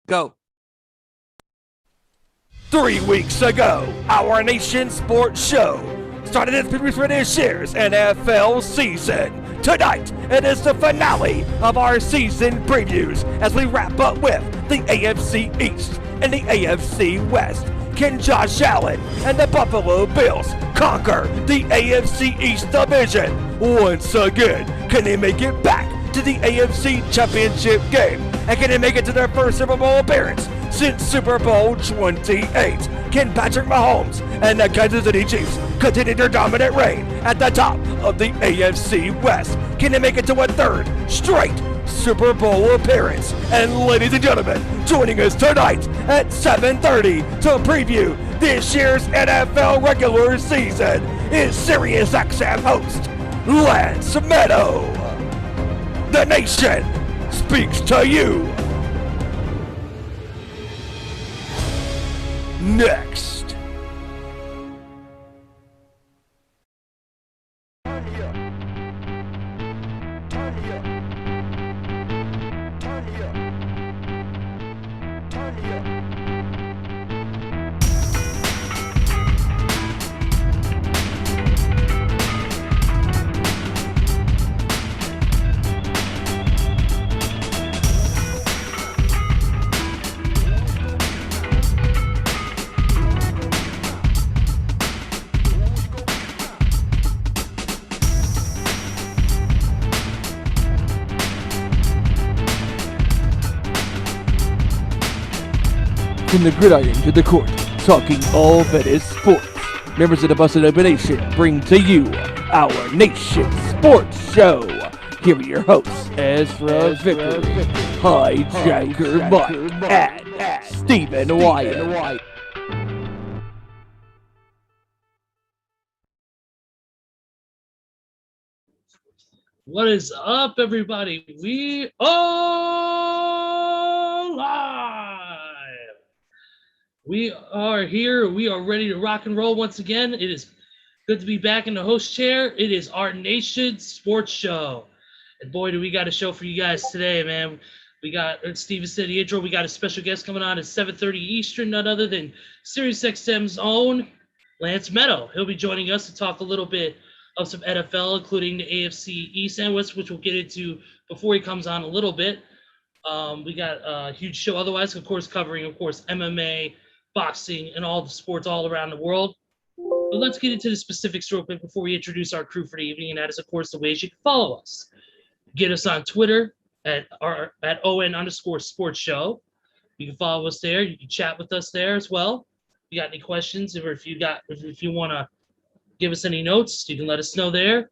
Go. 3 weeks ago, our Nation Sports Show started its previews for this year's NFL season. Tonight, it is the finale of our season previews as we wrap up with the AFC East and the AFC West. Can Josh Allen and the Buffalo Bills conquer the AFC East division once again? Can they make it back to the AFC Championship game? And can they make it to their first Super Bowl appearance since Super Bowl 28? Can Patrick Mahomes and the Kansas City Chiefs continue their dominant reign at the top of the AFC West? Can they make it to a third straight Super Bowl appearance? And ladies and gentlemen, joining us tonight at 7:30 to preview this year's NFL regular season is SiriusXM host Lance Meadow. The Nation speaks to you. Next. From the gridiron to the court, talking all that is sports. Members of the Busted Open Nation bring to you our Nation Sports Show. Here are your hosts, Ezra Vickery, Hijacker Mike, and Stephen Wyatt. What is up, everybody? We are live. We are here. We are ready to rock and roll once again. It is good to be back in the host chair. It is our Nation Sports Show. And boy, do we got a show for you guys today, man. We got Steven said the intro. We got a special guest coming on at 7:30 Eastern, none other than SiriusXM's own Lance Meadow. He'll be joining us to talk a little bit of some NFL, including the AFC East and West, which we'll get into before he comes on a little bit. We got a huge show otherwise, of course, covering, of course, MMA, boxing, and all the sports all around the world. But let's get into the specifics real quick before we introduce our crew for the evening, and that is, of course, the ways you can follow us. Get us on Twitter at ON_sports show. You can follow us there. You can chat with us there as well. If you got any questions, or if you want to give us any notes, you can let us know there.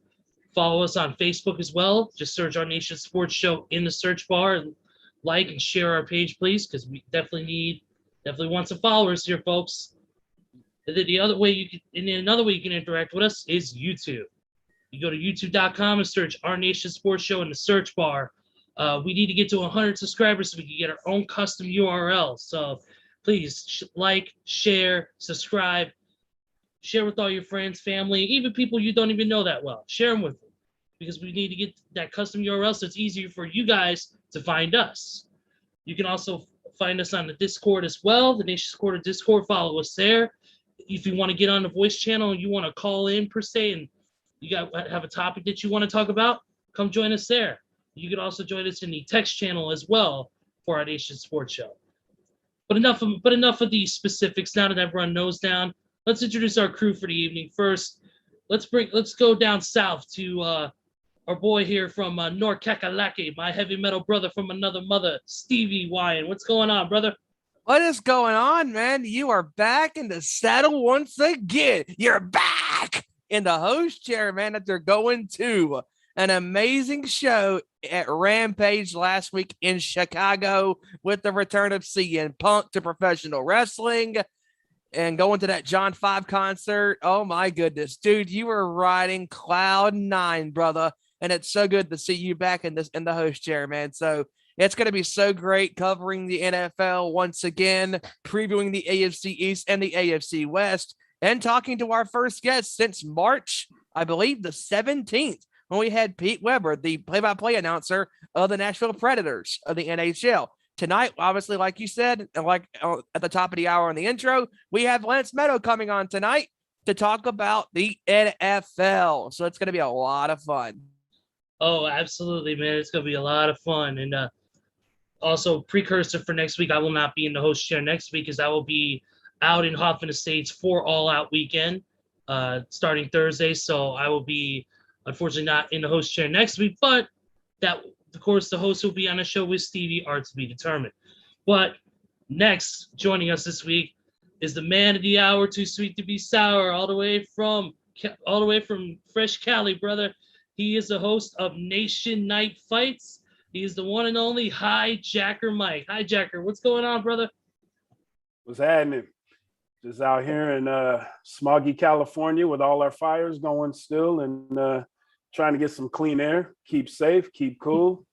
Follow us on Facebook as well. Just search our Nation Sports Show in the search bar and like and share our page, please, because we definitely want some followers here, folks. And then another way you can interact with us is YouTube. You go to youtube.com and search our Nation Sports Show in the search bar. We need to get to 100 subscribers so we can get our own custom URL. So please like, share, subscribe, share with all your friends, family, even people you don't even know that well. Share them with them because we need to get that custom URL so it's easier for you guys to find us. You can also find us on the Discord as well, the Nation Sports Discord. Follow us there. If you want to get on the voice channel and you want to call in per se and you have a topic that you want to talk about, come join us there. You can also join us in the text channel as well for our Nation Sports Show. But enough of the specifics. Now that everyone knows down, let's introduce our crew for the evening. First, let's go down south to our boy here from North Kakalaki, my heavy metal brother from another mother, Stevie Wyatt. What's going on, brother? What is going on, man? You are back in the saddle once again. You're back in the host chair, man, after going to an amazing show at Rampage last week in Chicago with the return of CM Punk to professional wrestling and going to that John 5 concert. Oh, my goodness. Dude, you were riding cloud 9, brother. And it's so good to see you back in the host chair, man. So it's going to be so great covering the NFL once again, previewing the AFC East and the AFC West, and talking to our first guest since March, I believe the 17th, when we had Pete Weber, the play-by-play announcer of the Nashville Predators of the NHL. tonight, obviously, like you said, and like at the top of the hour in the intro, we have Lance Meadow coming on tonight to talk about the NFL. So it's going to be a lot of fun. Oh, absolutely, man. It's going to be a lot of fun. And also, precursor for next week, I will not be in the host chair next week as I will be out in Hoffman Estates for All Out Weekend starting Thursday. So I will be, unfortunately, not in the host chair next week. But that, of course, the host will be on a show with Stevie, are to be determined. But next, joining us this week is the man of the hour, too sweet to be sour, all the way from fresh Cali, brother. He is the host of Nation Night Fights. He is the one and only Hijacker Mike. Hijacker, what's going on, brother? What's happening? Just out here in smoggy California with all our fires going still, and trying to get some clean air, keep safe, keep cool.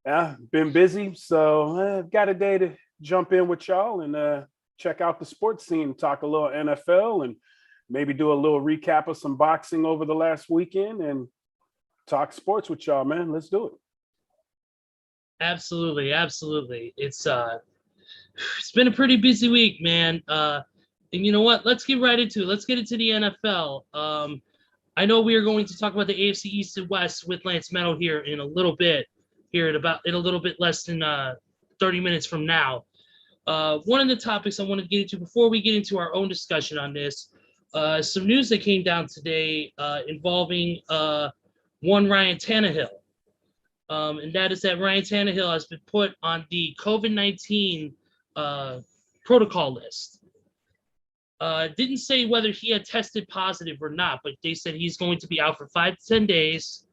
Yeah, been busy, so I've got a day to jump in with y'all and check out the sports scene, talk a little NFL, and maybe do a little recap of some boxing over the last weekend and talk sports with y'all, man. Let's do it. Absolutely. It's been a pretty busy week, man. And you know what? Let's get right into it. Let's get into the NFL. I know we are going to talk about the AFC East and West with Lance Meadow here in a little bit, in a little bit less than 30 minutes from now. One of the topics I wanted to get into before we get into our own discussion on this, some news that came down today involving one Ryan Tannehill. And that is that Ryan Tannehill has been put on the COVID-19 protocol list. Didn't say whether he had tested positive or not, but they said he's going to be out for 5 to 10 days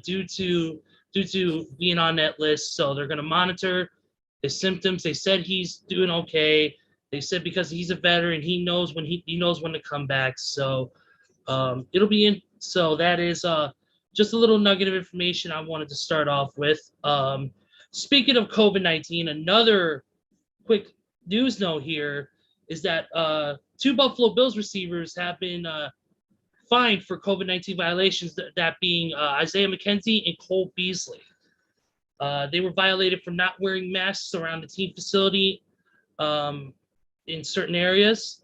due to being on that list. So they're going to monitor his symptoms. They said he's doing okay. They said because he's a veteran, he knows when to come back. So it'll be in. So that is just a little nugget of information I wanted to start off with. Speaking of COVID-19, another quick news note here is that 2 Buffalo Bills receivers have been fined for COVID-19 violations, that being Isaiah McKenzie and Cole Beasley. They were violated for not wearing masks around the team facility in certain areas.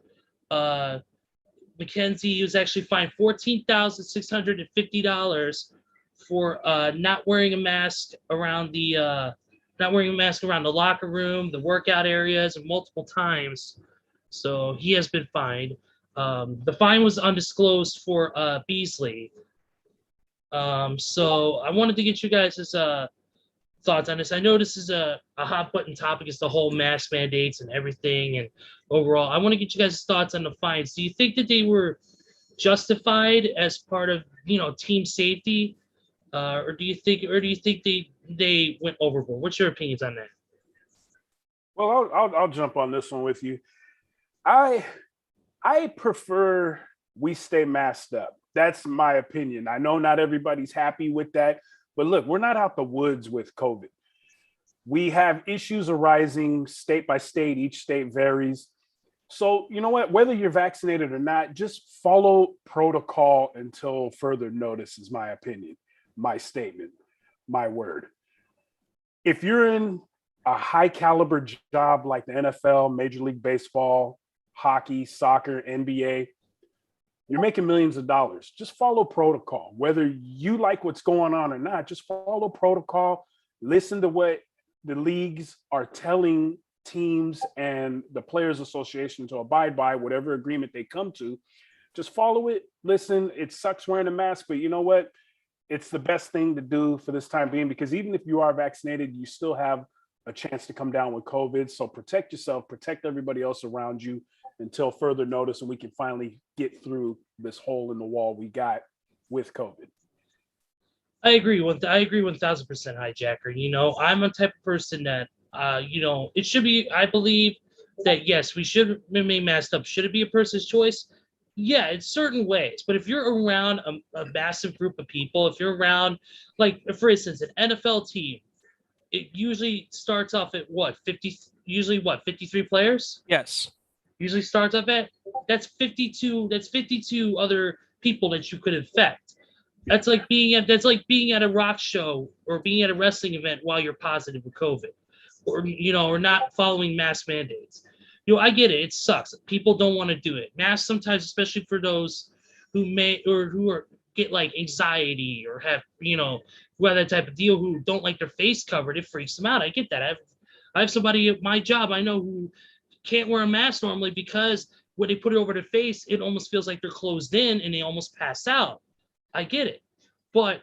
McKenzie was actually fined $14,650 for not wearing a mask around the locker room, the workout areas, and multiple times. So he has been fined. The fine was undisclosed for Beasley. So I wanted to get you guys' thoughts on this. I know this is a hot button topic. It's the whole mask mandates and everything. And overall, I want to get you guys' thoughts on the fines. Do you think that they were justified as part of, team safety? Or do you think they went overboard? What's your opinions on that? Well, I'll jump on this one with you. I prefer we stay masked up. That's my opinion. I know not everybody's happy with that, but look, we're not out the woods with COVID. We have issues arising state by state. Each state varies. So you know what? Whether you're vaccinated or not, just follow protocol until further notice is my opinion, my statement, my word. If you're in a high caliber job like the NFL, Major League Baseball, hockey, soccer, NBA, you're making millions of dollars. Just follow protocol. Whether you like what's going on or not, just follow protocol. Listen to what the leagues are telling teams and the Players Association to abide by, whatever agreement they come to. Just follow it. Listen, it sucks wearing a mask, but you know what? It's the best thing to do for this time being, because even if you are vaccinated, you still have a chance to come down with COVID. So protect yourself, protect everybody else around you until further notice, and we can finally get through this hole in the wall we got with COVID. I agree 1,000%, Hijacker. I'm a type of person that, it should be, I believe that, yes, we should remain masked up. Should it be a person's choice? Yeah, in certain ways. But if you're around a massive group of people, if you're around, like, for instance, an NFL team, it usually starts off at 53 players? Yes. Usually starts off at, that's 52 other people that you could infect. That's like being at a rock show or being at a wrestling event while you're positive with COVID. or not following mask mandates. I get it. It sucks. People don't want to do it. Masks sometimes, especially for those who get like anxiety or have, who have that type of deal, who don't like their face covered, it freaks them out. I get that. I have somebody at my job I know who can't wear a mask normally because when they put it over their face, it almost feels like they're closed in and they almost pass out. I get it. But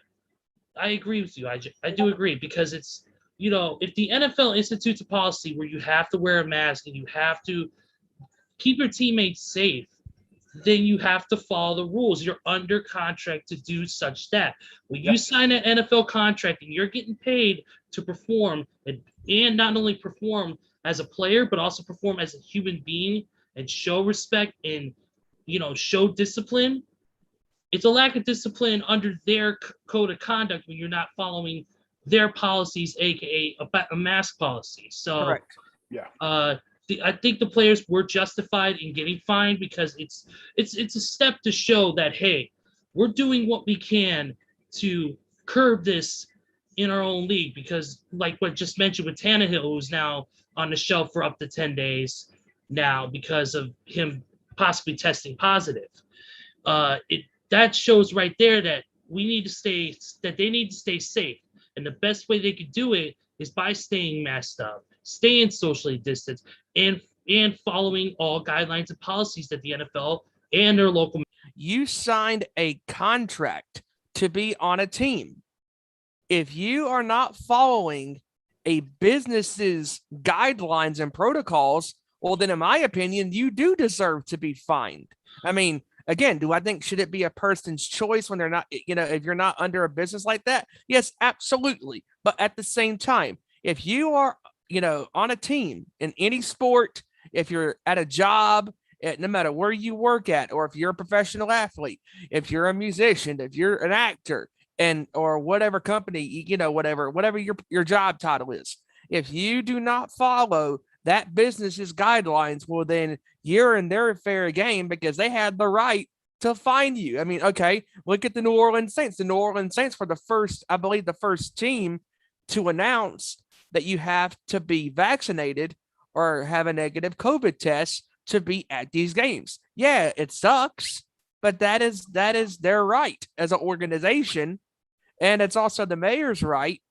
I agree with you. I do agree because it's, if the NFL institutes a policy where you have to wear a mask and you have to keep your teammates safe, then you have to follow the rules. You're under contract to do such that. When you sign an NFL contract and you're getting paid to perform and not only perform as a player, but also perform as a human being and show respect and, show discipline. It's a lack of discipline under their code of conduct when you're not following their policies, aka a mask policy. So, Correct. Yeah. I think the players were justified in getting fined because it's a step to show that, hey, we're doing what we can to curb this in our own league. Because, like what just mentioned with Tannehill, who's now on the shelf for up to 10 days now because of him possibly testing positive. That shows right there that they need to stay safe. And the best way they could do it is by staying masked up, staying socially distanced, and following all guidelines and policies that the NFL and their local. You signed a contract to be on a team. If you are not following a business's guidelines and protocols, well, then in my opinion, you do deserve to be fined. I mean, again, do I think should it be a person's choice when they're not, if you're not under a business like that? Yes, absolutely. But at the same time, if you are, on a team in any sport, if you're at a job, no matter where you work at, or if you're a professional athlete, if you're a musician, if you're an actor, or whatever company, whatever your job title is, if you do not follow that business's guidelines, well, then you're in their fair game because they had the right to fine you. I mean, okay, look at the New Orleans Saints. The New Orleans Saints were the first team to announce that you have to be vaccinated or have a negative COVID test to be at these games. Yeah, it sucks, but that is their right as an organization. And it's also the mayor's right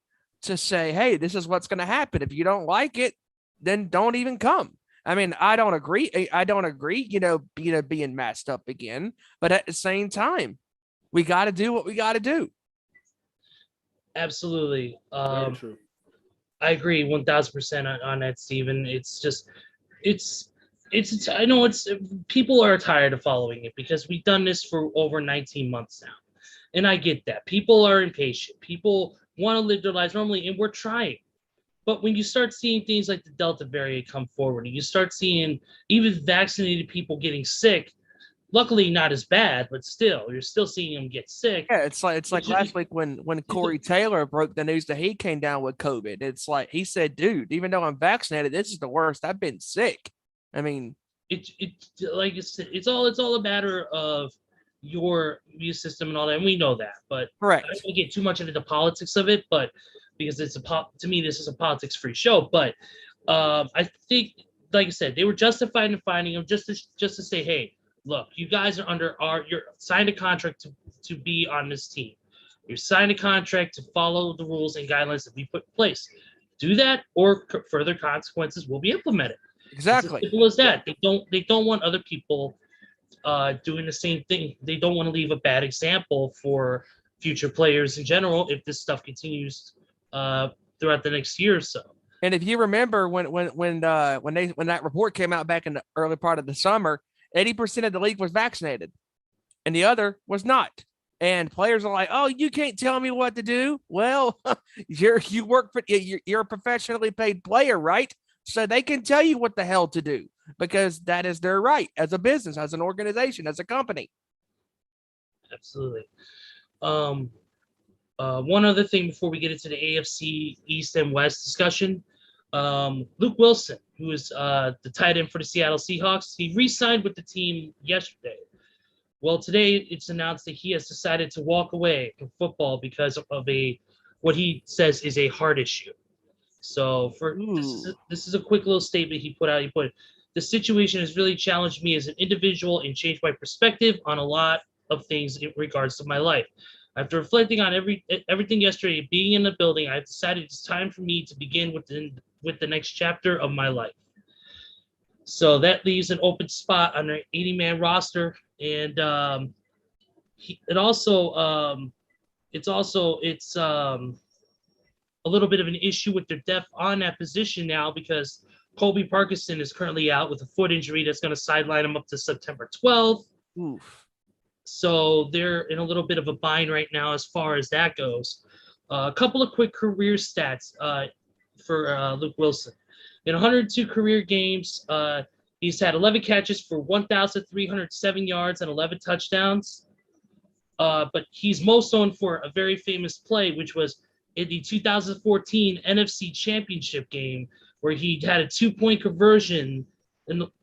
to say, hey, this is what's going to happen. If you don't like it, then don't even come. I mean, I don't agree, being masked up again, but at the same time, we got to do what we got to do. Absolutely. Very true. I agree 1000% on that, Steven. It's just, I know people are tired of following it because we've done this for over 19 months now. And I get that. People are impatient. People want to live their lives normally, and we're trying. But when you start seeing things like the Delta variant come forward, and you start seeing even vaccinated people getting sick, luckily not as bad, but still, you're still seeing them get sick. Yeah, it's like last week when Corey Taylor broke the news that he came down with COVID. It's like he said, dude, even though I'm vaccinated, this is the worst. I've been sick. I mean, it's all a matter of your immune system and all that, and we know that. But correct. I don't want to get too much into the politics of it, but because to me, this is a politics-free show. But I think, like I said, they were justified in finding him just to say, hey, look, you guys are you're signed a contract to be on this team. You're signed a contract to follow the rules and guidelines that we put in place. Do that, or further consequences will be implemented. Exactly. It's as simple as that. They don't want other people doing the same thing. They don't want to leave a bad example for future players in general if this stuff continues throughout the next year or so. And if you remember when that report came out back in the early part of the summer, 80% of the league was vaccinated and the other was not. And players are like, oh, you can't tell me what to do. Well, you're a professionally paid player, right? So they can tell you what the hell to do because that is their right as a business, as an organization, as a company. Absolutely. One other thing before we get into the AFC East and West discussion, Luke Wilson, who is the tight end for the Seattle Seahawks, he re-signed with the team yesterday. Well, today it's announced that he has decided to walk away from football because of what he says is a heart issue. So this is a quick little statement he put out. He put, the situation has really challenged me as an individual and changed my perspective on a lot of things in regards to my life. After reflecting on everything yesterday, being in the building, I've decided it's time for me to begin with the next chapter of my life. So that leaves an open spot on an 80-man roster, and it's a little bit of an issue with their depth on that position now, because Colby Parkinson is currently out with a foot injury that's going to sideline him up to September 12th. Oof. So they're in a little bit of a bind right now as far as that goes. A couple of quick career stats for Luke Wilson. In 102 career games, he's had 11 catches for 1,307 yards and 11 touchdowns. But he's most known for a very famous play, which was in the 2014 NFC Championship game, where he had a 2-point conversion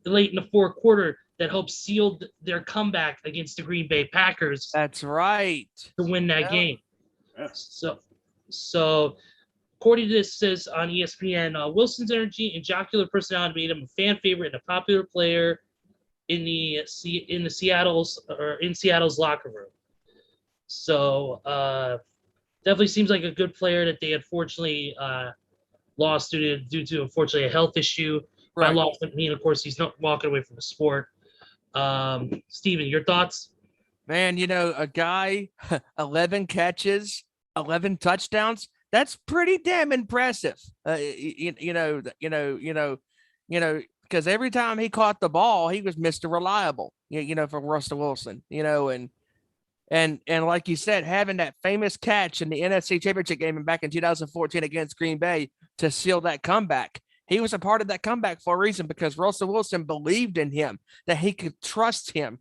late in the fourth quarter that helped seal their comeback against the Green Bay Packers. That's right. To win that game. So according to this, says on ESPN, Wilson's energy and jocular personality made him a fan favorite and a popular player in Seattle's locker room. So definitely seems like a good player that they unfortunately lost due to unfortunately a health issue. By lost, I mean, of course, he's not walking away from the sport. Steven, your thoughts? Man, a guy, 11 catches, 11 touchdowns. That's pretty damn impressive. Because every time he caught the ball, he was Mr. Reliable. For Russell Wilson. And like you said, having that famous catch in the NFC Championship game back in 2014 against Green Bay to seal that comeback. He was a part of that comeback for a reason, because Russell Wilson believed in him, that he could trust him,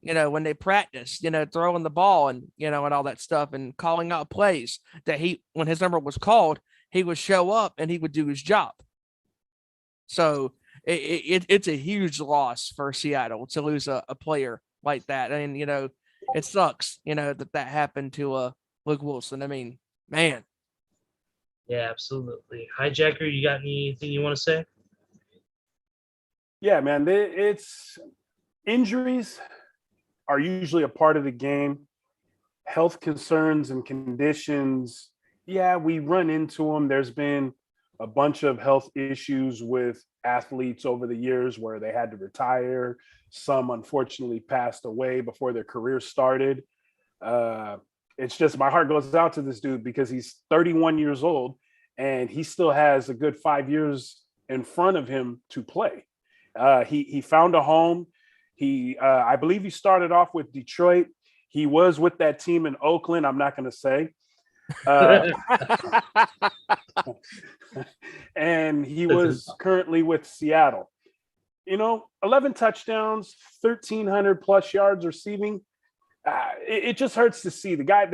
when they practiced, throwing the ball and all that stuff and calling out plays, that when his number was called, he would show up and he would do his job. So it's a huge loss for Seattle to lose a player like that. And, it sucks, that happened to Luke Wilson. I mean, man. Yeah, absolutely. Hijacker, you got anything you want to say? Yeah, man. It's injuries are usually a part of the game. Health concerns and conditions, yeah, we run into them. There's been a bunch of health issues with athletes over the years where they had to retire. Some unfortunately passed away before their career started. It's just, my heart goes out to this dude because he's 31 years old and he still has a good 5 years in front of him to play. He found a home. I believe he started off with Detroit. He was with that team in Oakland. I'm not going to say. And he was currently with Seattle. 11 touchdowns, 1,300 plus yards receiving. It just hurts to see the guy.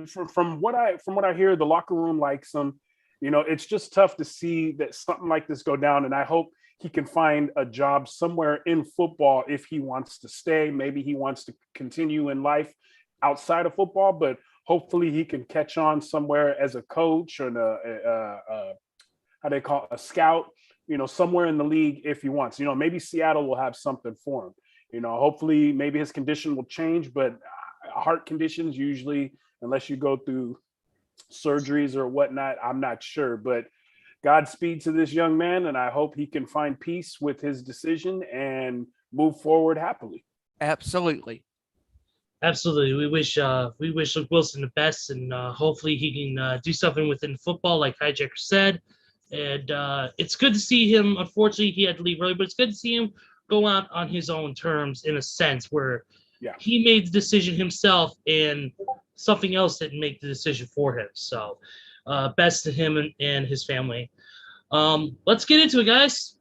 From what I hear, the locker room likes him. It's just tough to see that something like this go down. And I hope he can find a job somewhere in football if he wants to stay. Maybe he wants to continue in life outside of football, but hopefully he can catch on somewhere as a coach or a scout, somewhere in the league if he wants. Maybe Seattle will have something for him. Hopefully maybe his condition will change, but heart conditions usually, unless you go through surgeries or whatnot, I'm not sure. But Godspeed to this young man, and I hope he can find peace with his decision and move forward happily. Absolutely. Absolutely. We wish Luke Wilson the best, and hopefully he can do something within football, like Hijacker said. And it's good to see him. Unfortunately, he had to leave early, but it's good to see him go out on his own terms, in a sense, where he made the decision himself and something else didn't make the decision for him. So best to him and his family. Let's get into it, guys.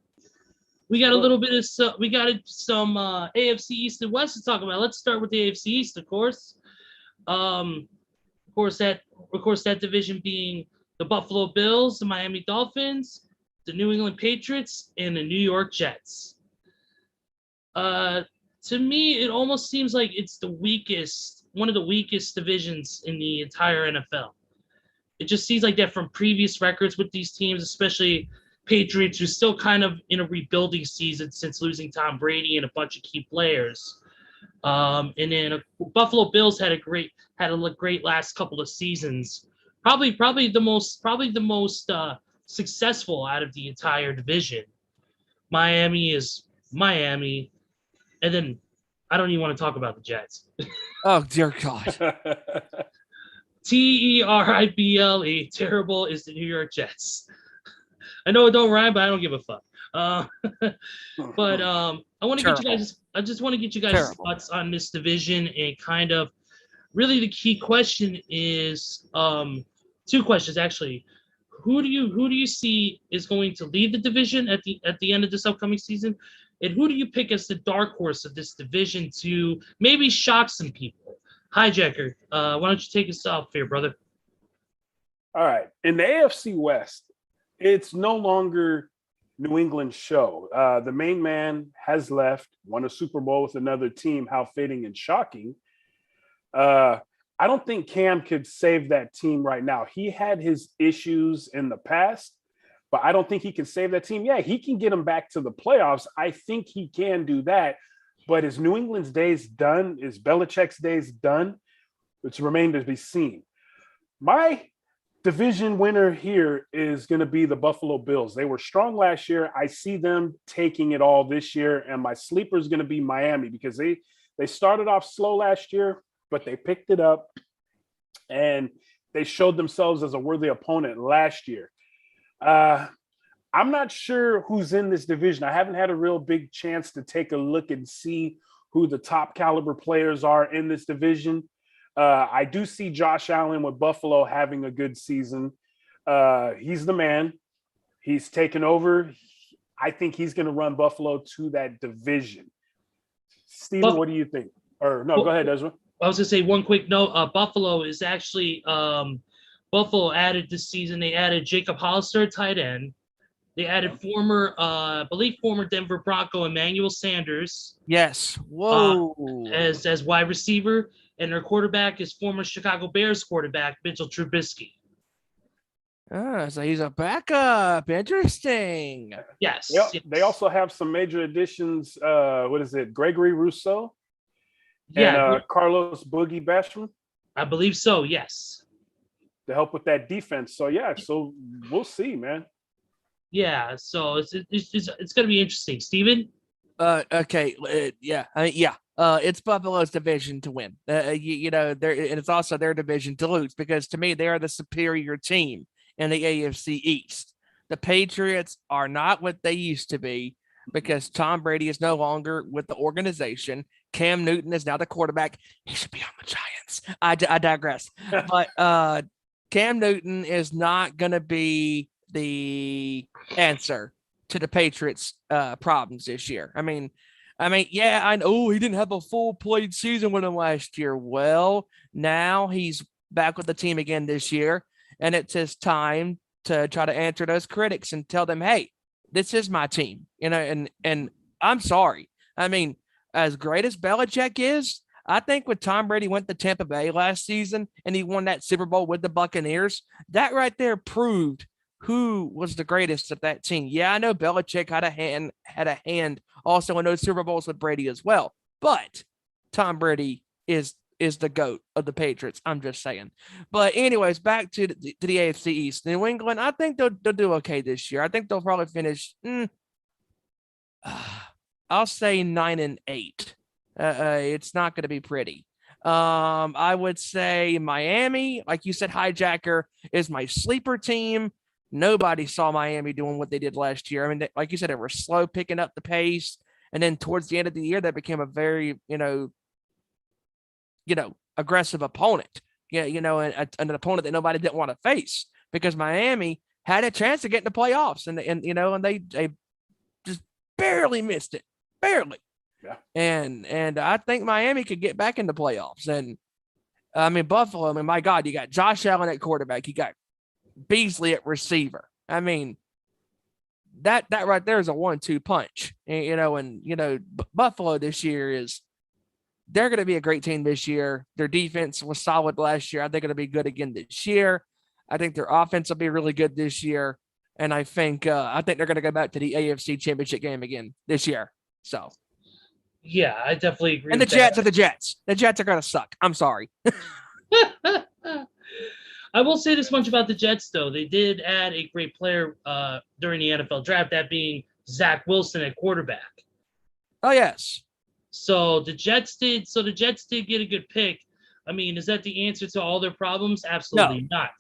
We got a little bit of some AFC East and West to talk about. Let's start with the AFC East, of course. Of course, that division being the Buffalo Bills, the Miami Dolphins, the New England Patriots, and the New York Jets. To me, it almost seems like it's one of the weakest divisions in the entire NFL. it just seems like that from previous records with these teams, especially Patriots, who's still kind of in a rebuilding season since losing Tom Brady and a bunch of key players. And then Buffalo Bills had a great last couple of seasons. Probably the most successful out of the entire division. Miami is Miami, and then I don't even want to talk about the Jets. Oh dear God. Terrible. Terrible is the New York Jets. I know it don't rhyme, but I don't give a fuck. But I want to get you guys. I just want to get you guys' thoughts on this division, and kind of really the key question is two questions actually. Who do you see is going to lead the division at the end of this upcoming season, and who do you pick as the dark horse of this division to maybe shock some people? Hijacker, why don't you take us off here, brother? All right, in the AFC West, it's no longer New England's show. The main man has left, won a Super Bowl with another team. How fitting and shocking. I don't think Cam could save that team right now. He had his issues in the past, but I don't think he can save that team. Yeah, he can get them back to the playoffs. I think he can do that. But is New England's days done? Is Belichick's days done? It's remained to be seen. My division winner here is going to be the Buffalo Bills. They were strong last year. I see them taking it all this year, and my sleeper is going to be Miami because they started off slow last year, but they picked it up, and they showed themselves as a worthy opponent last year. I'm not sure who's in this division. I haven't had a real big chance to take a look and see who the top caliber players are in this division. I do see Josh Allen with Buffalo having a good season. He's the man. He's taken over. I think he's going to run Buffalo to that division. Steven, what do you think? Or no, go ahead, Ezra. I was going to say one quick note. Buffalo is actually Buffalo added this season. They added Jacob Hollister, tight end. They added former Denver Bronco Emmanuel Sanders. Yes. Whoa. As wide receiver, and their quarterback is former Chicago Bears quarterback Mitchell Trubisky. So he's a backup. Interesting. Yes. They also have some major additions. What is it? Gregory Rousseau? Yeah. And Carlos Boogie Basham? I believe so, yes. To help with that defense. So, yeah. So, we'll see, man. Yeah. So, it's going to be interesting. Steven? Okay. It's Buffalo's division to win. And it's also their division to lose because to me, they are the superior team in the AFC East. The Patriots are not what they used to be because Tom Brady is no longer with the organization. Cam Newton is now the quarterback. He should be on the Giants. I digress. But Cam Newton is not going to be the answer to the Patriots' problems this year. I mean, yeah, I know he didn't have a full played season with him last year. Well, now he's back with the team again this year, and it's his time to try to answer those critics and tell them, hey, this is my team. And I'm sorry. I mean, as great as Belichick is, I think when Tom Brady went to Tampa Bay last season and he won that Super Bowl with the Buccaneers, that right there proved who was the greatest of that team. Yeah, I know Belichick had a hand also in those Super Bowls with Brady as well, but Tom Brady is the GOAT of the Patriots. I'm just saying. But anyways, back to the AFC East. New England, I think they'll do okay this year. I think they'll probably finish. I'll say 9-8. It's not going to be pretty. I would say Miami, like you said, Hijacker is my sleeper team. Nobody saw Miami doing what they did last year. I mean, like you said, they were slow picking up the pace. And then towards the end of the year, they became a very, aggressive opponent. Yeah, an opponent that nobody didn't want to face because Miami had a chance to get in the playoffs. And they just barely missed it. Barely. Yeah. And I think Miami could get back in the playoffs. And I mean, Buffalo, my God, you got Josh Allen at quarterback. You got Beasley at receiver. I mean, that right there is a 1-2 punch. And Buffalo this year they're going to be a great team this year. Their defense was solid last year. I think it'll be good again this year. I think their offense will be really good this year. And I think they're going to go back to the AFC Championship game again this year. So, Yeah, I definitely agree. and the with Jets are the Jets. The Jets are going to suck. I'm sorry. that. I will say this much about the Jets, though. They did add a great player during the NFL draft, that being Zach Wilson at quarterback. Oh, yes. So the Jets did get a good pick. I mean, is that the answer to all their problems? Absolutely not.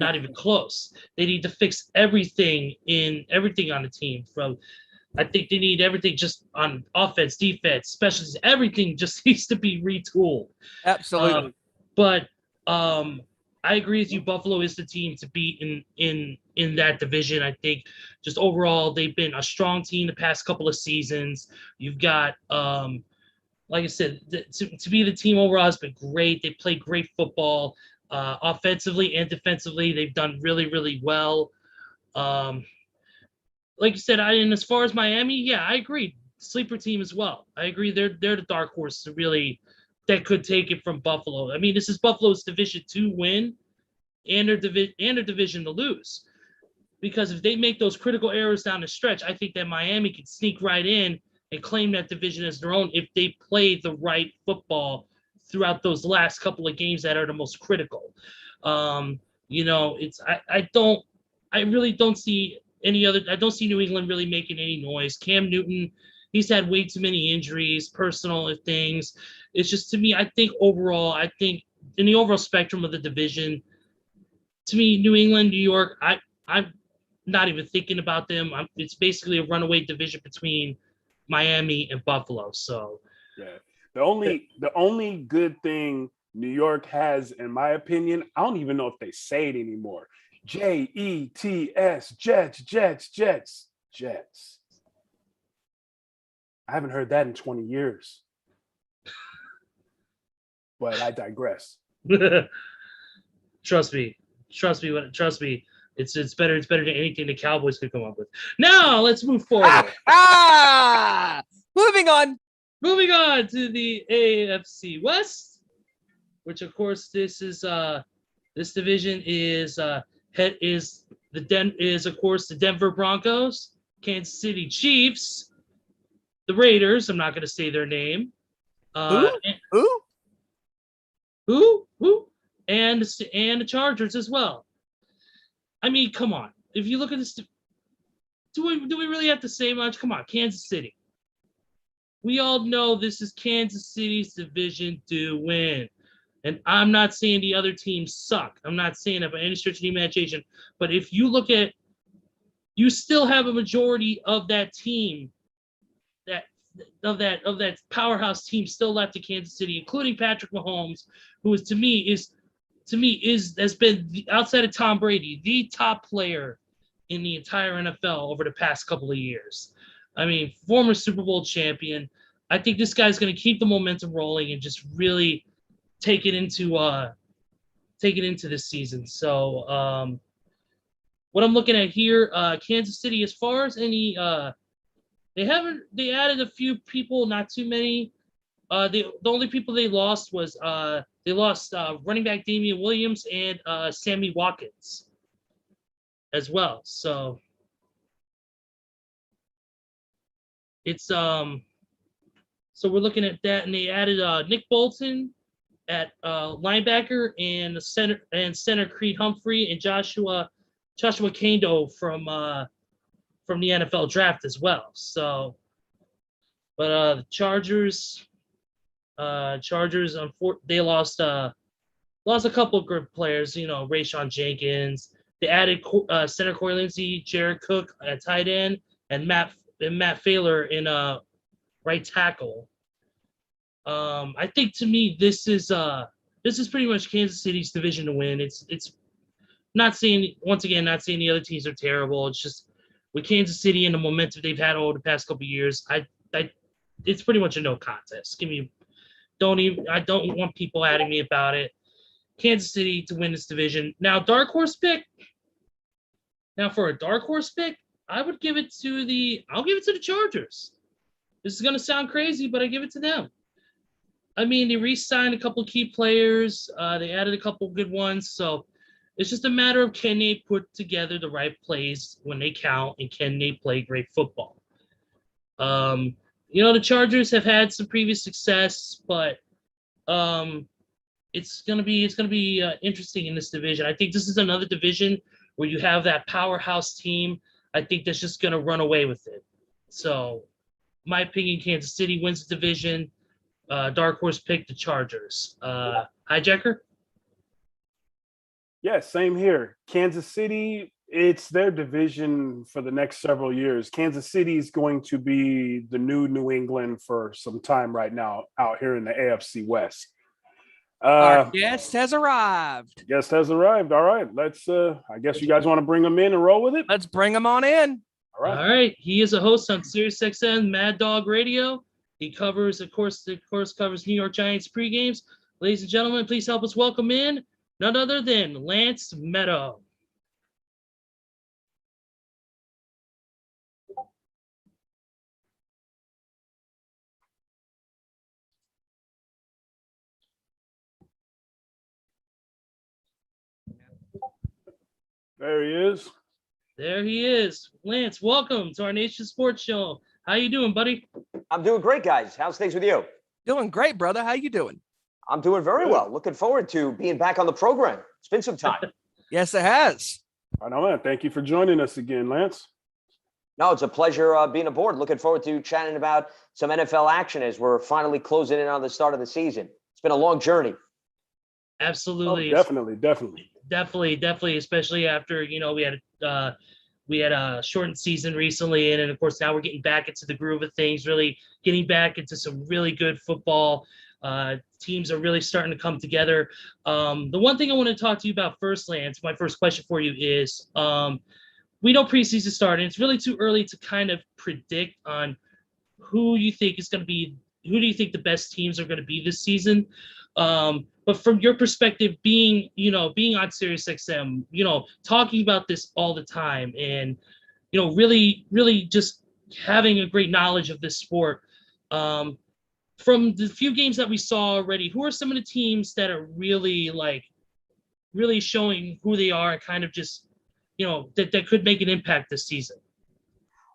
Not even close. They need to fix everything on the team. I think they need everything just on offense, defense, specialties. Everything just needs to be retooled. Absolutely. But I agree with you. Buffalo is the team to beat in that division. I think just overall they've been a strong team the past couple of seasons. You've got like I said, to be the team overall has been great. They play great football, offensively and defensively. They've done really, really well. Like you said, and as far as Miami, yeah, I agree. Sleeper team as well. I agree. They're the dark horse that could take it from Buffalo. I mean, this is Buffalo's Division 2 win and their division to lose. Because if they make those critical errors down the stretch, I think that Miami could sneak right in and claim that division as their own if they play the right football throughout those last couple of games that are the most critical. I really don't see I don't see New England really making any noise. Cam Newton, he's had way too many injuries, personal things. It's just, to me, I think in the overall spectrum of the division, to me, New England, New York, I'm not even thinking about them. It's basically a runaway division between Miami and Buffalo. So yeah, the only good thing New York has, in my opinion, I don't even know if they say it anymore. Jets, Jets. I haven't heard that in 20 years. But I digress. Trust me. It's better than anything the Cowboys could come up with. Now let's move forward. Moving on to the AFC West, which of course this division is of course the Denver Broncos, Kansas City Chiefs, the Raiders. I'm not going to say their name. Who? And the Chargers as well. I mean, come on. If you look at this, do we really have to say much? Come on, Kansas City. We all know this is Kansas City's division to win. And I'm not saying the other teams suck. I'm not saying that by any stretch of the imagination. But if you look at, you still have a majority of that team, of that powerhouse team still left to Kansas City, including Patrick Mahomes, who has been, outside of Tom Brady, the top player in the entire NFL over the past couple of years. I mean, former Super Bowl champion. I think this guy's going to keep the momentum rolling and just really take it into this season. So what I'm looking at here, Kansas City, as far as any, they added a few people, not too many. The only people they lost was running back Damian Williams and Sammy Watkins as well. So it's so we're looking at that, and they added Nick Bolton at linebacker and center Creed Humphrey and Joshua Kando from the NFL draft as well. So, but the Chargers, they lost a couple of good players. Rayshon Jenkins. They added center Corey Lindsey, Jared Cook at tight end, and Matt Failer in right tackle. I think, to me, this is pretty much Kansas City's division to win. It's not saying the other teams are terrible. It's just with Kansas City and the momentum they've had over the past couple of years, it's pretty much a no contest. I don't want people adding me about it. Kansas City to win this division. Now, dark horse pick. Now, for a dark horse pick, I'll give it to the Chargers. This is going to sound crazy, but I give it to them. I mean, they re-signed a couple key players. They added a couple good ones. So It's just a matter of can they put together the right plays when they count, and can they play great football. The Chargers have had some previous success, but it's gonna be interesting in this division. I think this is another division where you have that powerhouse team. I think that's just gonna run away with it. So, my opinion, Kansas City wins the division. Dark horse pick the Chargers. Hijacker? Yeah, same here. Kansas City, it's their division for the next several years. Kansas City is going to be the New England for some time right now out here in the AFC West. Our guest has arrived. Guest has arrived. All right, let's. I guess you guys want to bring him in and roll with it. Let's bring him on in. All right. All right. He is a host on SiriusXM Mad Dog Radio. He covers, of course, covers New York Giants pregames. Ladies and gentlemen, please help us welcome in none other than Lance Meadow. There he is. There he is. Lance, welcome to our Nation Sports Show. How you doing, buddy? I'm doing great, guys. How's things with you? Doing great, brother. How you doing? I'm doing very well. Looking forward to being back on the program. It's been some time. Yes, it has. I know, man. Thank you for joining us again, Lance. No, it's a pleasure being aboard. Looking forward to chatting about some NFL action as we're finally closing in on the start of the season. It's been a long journey. Absolutely. Oh, Definitely. Especially after, we had a shortened season recently. And of course, now we're getting back into the groove of things, really getting back into some really good football. Teams are really starting to come together. The one thing I want to talk to you about first, Lance, my first question for you is, we know preseason started. It's really too early to kind of predict on who do you think the best teams are going to be this season. But from your perspective, being on SiriusXM, talking about this all the time and, really just having a great knowledge of this sport, from the few games that we saw already, who are some of the teams that are really showing who they are and kind of just, that could make an impact this season?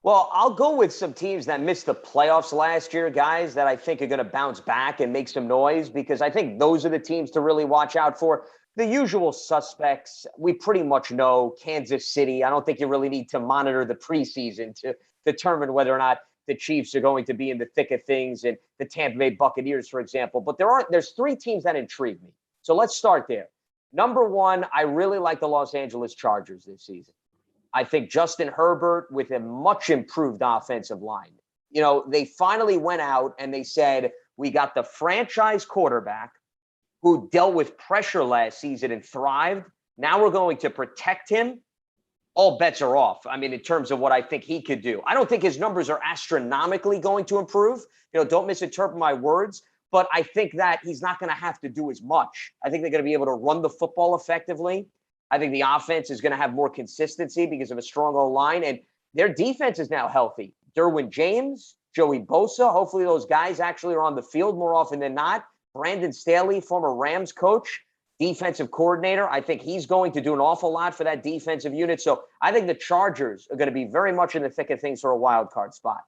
Well, I'll go with some teams that missed the playoffs last year, guys, that I think are going to bounce back and make some noise, because I think those are the teams to really watch out for. The usual suspects, we pretty much know. Kansas City, I don't think you really need to monitor the preseason to determine whether or not the Chiefs are going to be in the thick of things, and the Tampa Bay Buccaneers, for example. But there's three teams that intrigue me. So let's start there. Number one, I really like the Los Angeles Chargers this season. I think Justin Herbert with a much improved offensive line. They finally went out and they said, we got the franchise quarterback who dealt with pressure last season and thrived. Now we're going to protect him. All bets are off. I mean, in terms of what I think he could do. I don't think his numbers are astronomically going to improve. Don't misinterpret my words. But I think that he's not going to have to do as much. I think they're going to be able to run the football effectively. I think the offense is going to have more consistency because of a strong O-line, and their defense is now healthy. Derwin James, Joey Bosa, hopefully those guys actually are on the field more often than not. Brandon Staley, former Rams coach, defensive coordinator. I think he's going to do an awful lot for that defensive unit. So I think the Chargers are going to be very much in the thick of things for a wild card spot.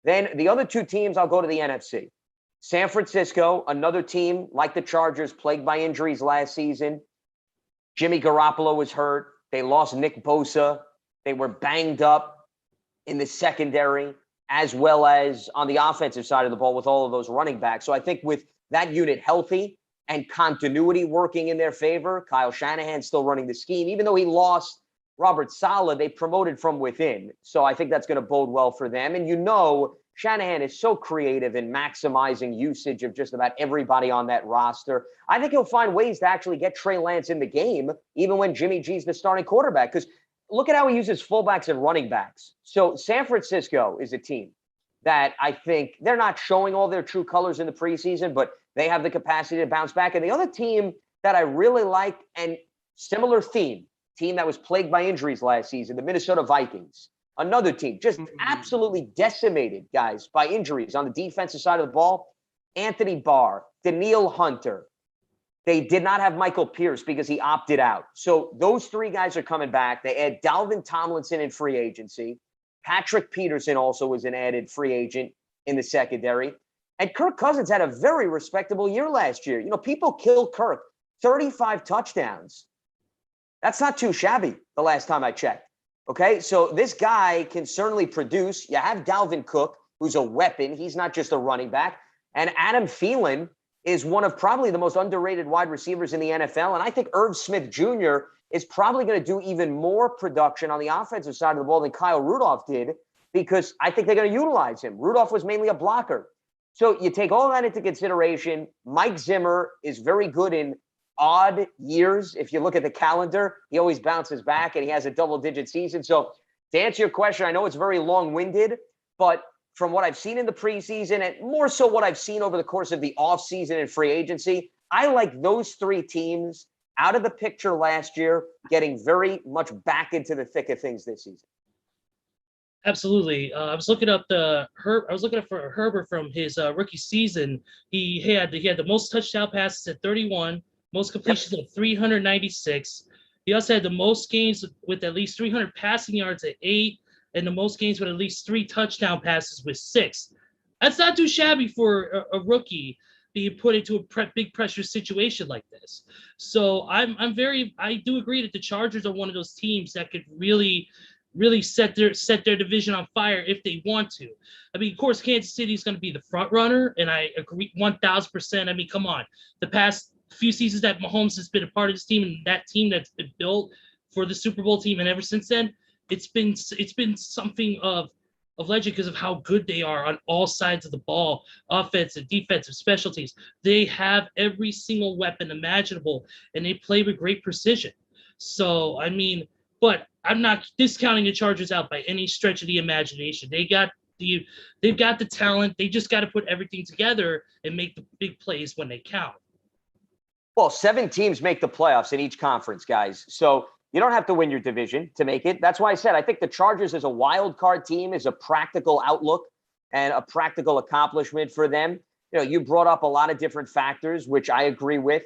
Then the other two teams, I'll go to the NFC. San Francisco, another team like the Chargers, plagued by injuries last season. Jimmy Garoppolo was hurt. They lost Nick Bosa. They were banged up in the secondary, as well as on the offensive side of the ball with all of those running backs. So I think with that unit healthy and continuity working in their favor, Kyle Shanahan still running the scheme. Even though he lost Robert Saleh, they promoted from within. So I think that's going to bode well for them. And Shanahan is so creative in maximizing usage of just about everybody on that roster. I think he'll find ways to actually get Trey Lance in the game, even when Jimmy G's the starting quarterback. Because look at how he uses fullbacks and running backs. So San Francisco is a team that I think they're not showing all their true colors in the preseason, but they have the capacity to bounce back. And the other team that I really like, and similar team that was plagued by injuries last season, the Minnesota Vikings. Another team just absolutely decimated, guys, by injuries on the defensive side of the ball. Anthony Barr, Daniil Hunter, They did not have Michael Pierce because he opted out. So those three guys are coming back. They add Dalvin Tomlinson in free agency. Patrick Peterson also was an added free agent in the secondary. And Kirk Cousins had a very respectable year last year. You know, people kill Kirk. 35 touchdowns. That's not too shabby the last time I checked. Okay, so this guy can certainly produce. You have Dalvin Cook, who's a weapon. He's not just a running back. And Adam Thielen is one of probably the most underrated wide receivers in the NFL. And I think Irv Smith Jr. is probably going to do even more production on the offensive side of the ball than Kyle Rudolph did, because I think they're going to utilize him. Rudolph was mainly a blocker. So you take all that into consideration. Mike Zimmer is very good in odd years. If you look at the calendar, he always bounces back and he has a double-digit season. So to answer your question, I know it's very long-winded, but from what I've seen in the preseason and more so what I've seen over the course of the offseason and free agency, I like those three teams out of the picture last year getting very much back into the thick of things this season. Absolutely. I was looking up for Herbert from his rookie season. He had the most touchdown passes at 31, most completions of 396. He also had the most games with at least 300 passing yards at 8, and the most games with at least 3 touchdown passes with 6. That's not too shabby for a rookie being put into a big pressure situation like this. So I do agree that the Chargers are one of those teams that could really set their division on fire if they want to. I mean, of course, Kansas City is going to be the front runner, and I agree 1,000%. I mean, come on, the past few seasons that Mahomes has been a part of this team, and that team that's been built for the Super Bowl team, and ever since then, it's been something of legend because of how good they are on all sides of the ball, offensive, defensive, special teams. They have every single weapon imaginable, and they play with great precision. So, I mean, but I'm not discounting the Chargers out by any stretch of the imagination. They've got the talent. They just got to put everything together and make the big plays when they count. Well, 7 teams make the playoffs in each conference, guys. So you don't have to win your division to make it. That's why I said I think the Chargers as a wild card team is a practical outlook and a practical accomplishment for them. You know, you brought up a lot of different factors, which I agree with.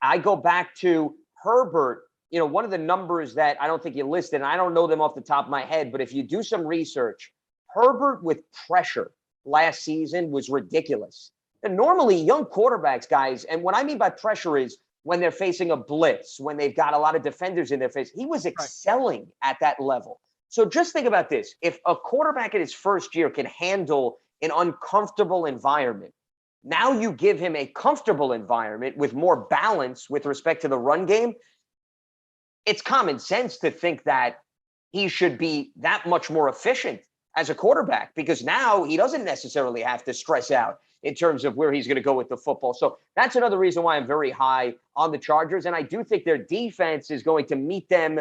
I go back to Herbert. You know, one of the numbers that I don't think you listed, and I don't know them off the top of my head, but if you do some research, Herbert with pressure last season was ridiculous. And normally young quarterbacks, guys, and what I mean by pressure is when they're facing a blitz, when they've got a lot of defenders in their face, he was excelling at that level. So just think about this. If a quarterback in his first year can handle an uncomfortable environment, now you give him a comfortable environment with more balance with respect to the run game. It's common sense to think that he should be that much more efficient as a quarterback because now he doesn't necessarily have to stress out in terms of where he's going to go with the football. So that's another reason why I'm very high on the Chargers. And I do think their defense is going to meet them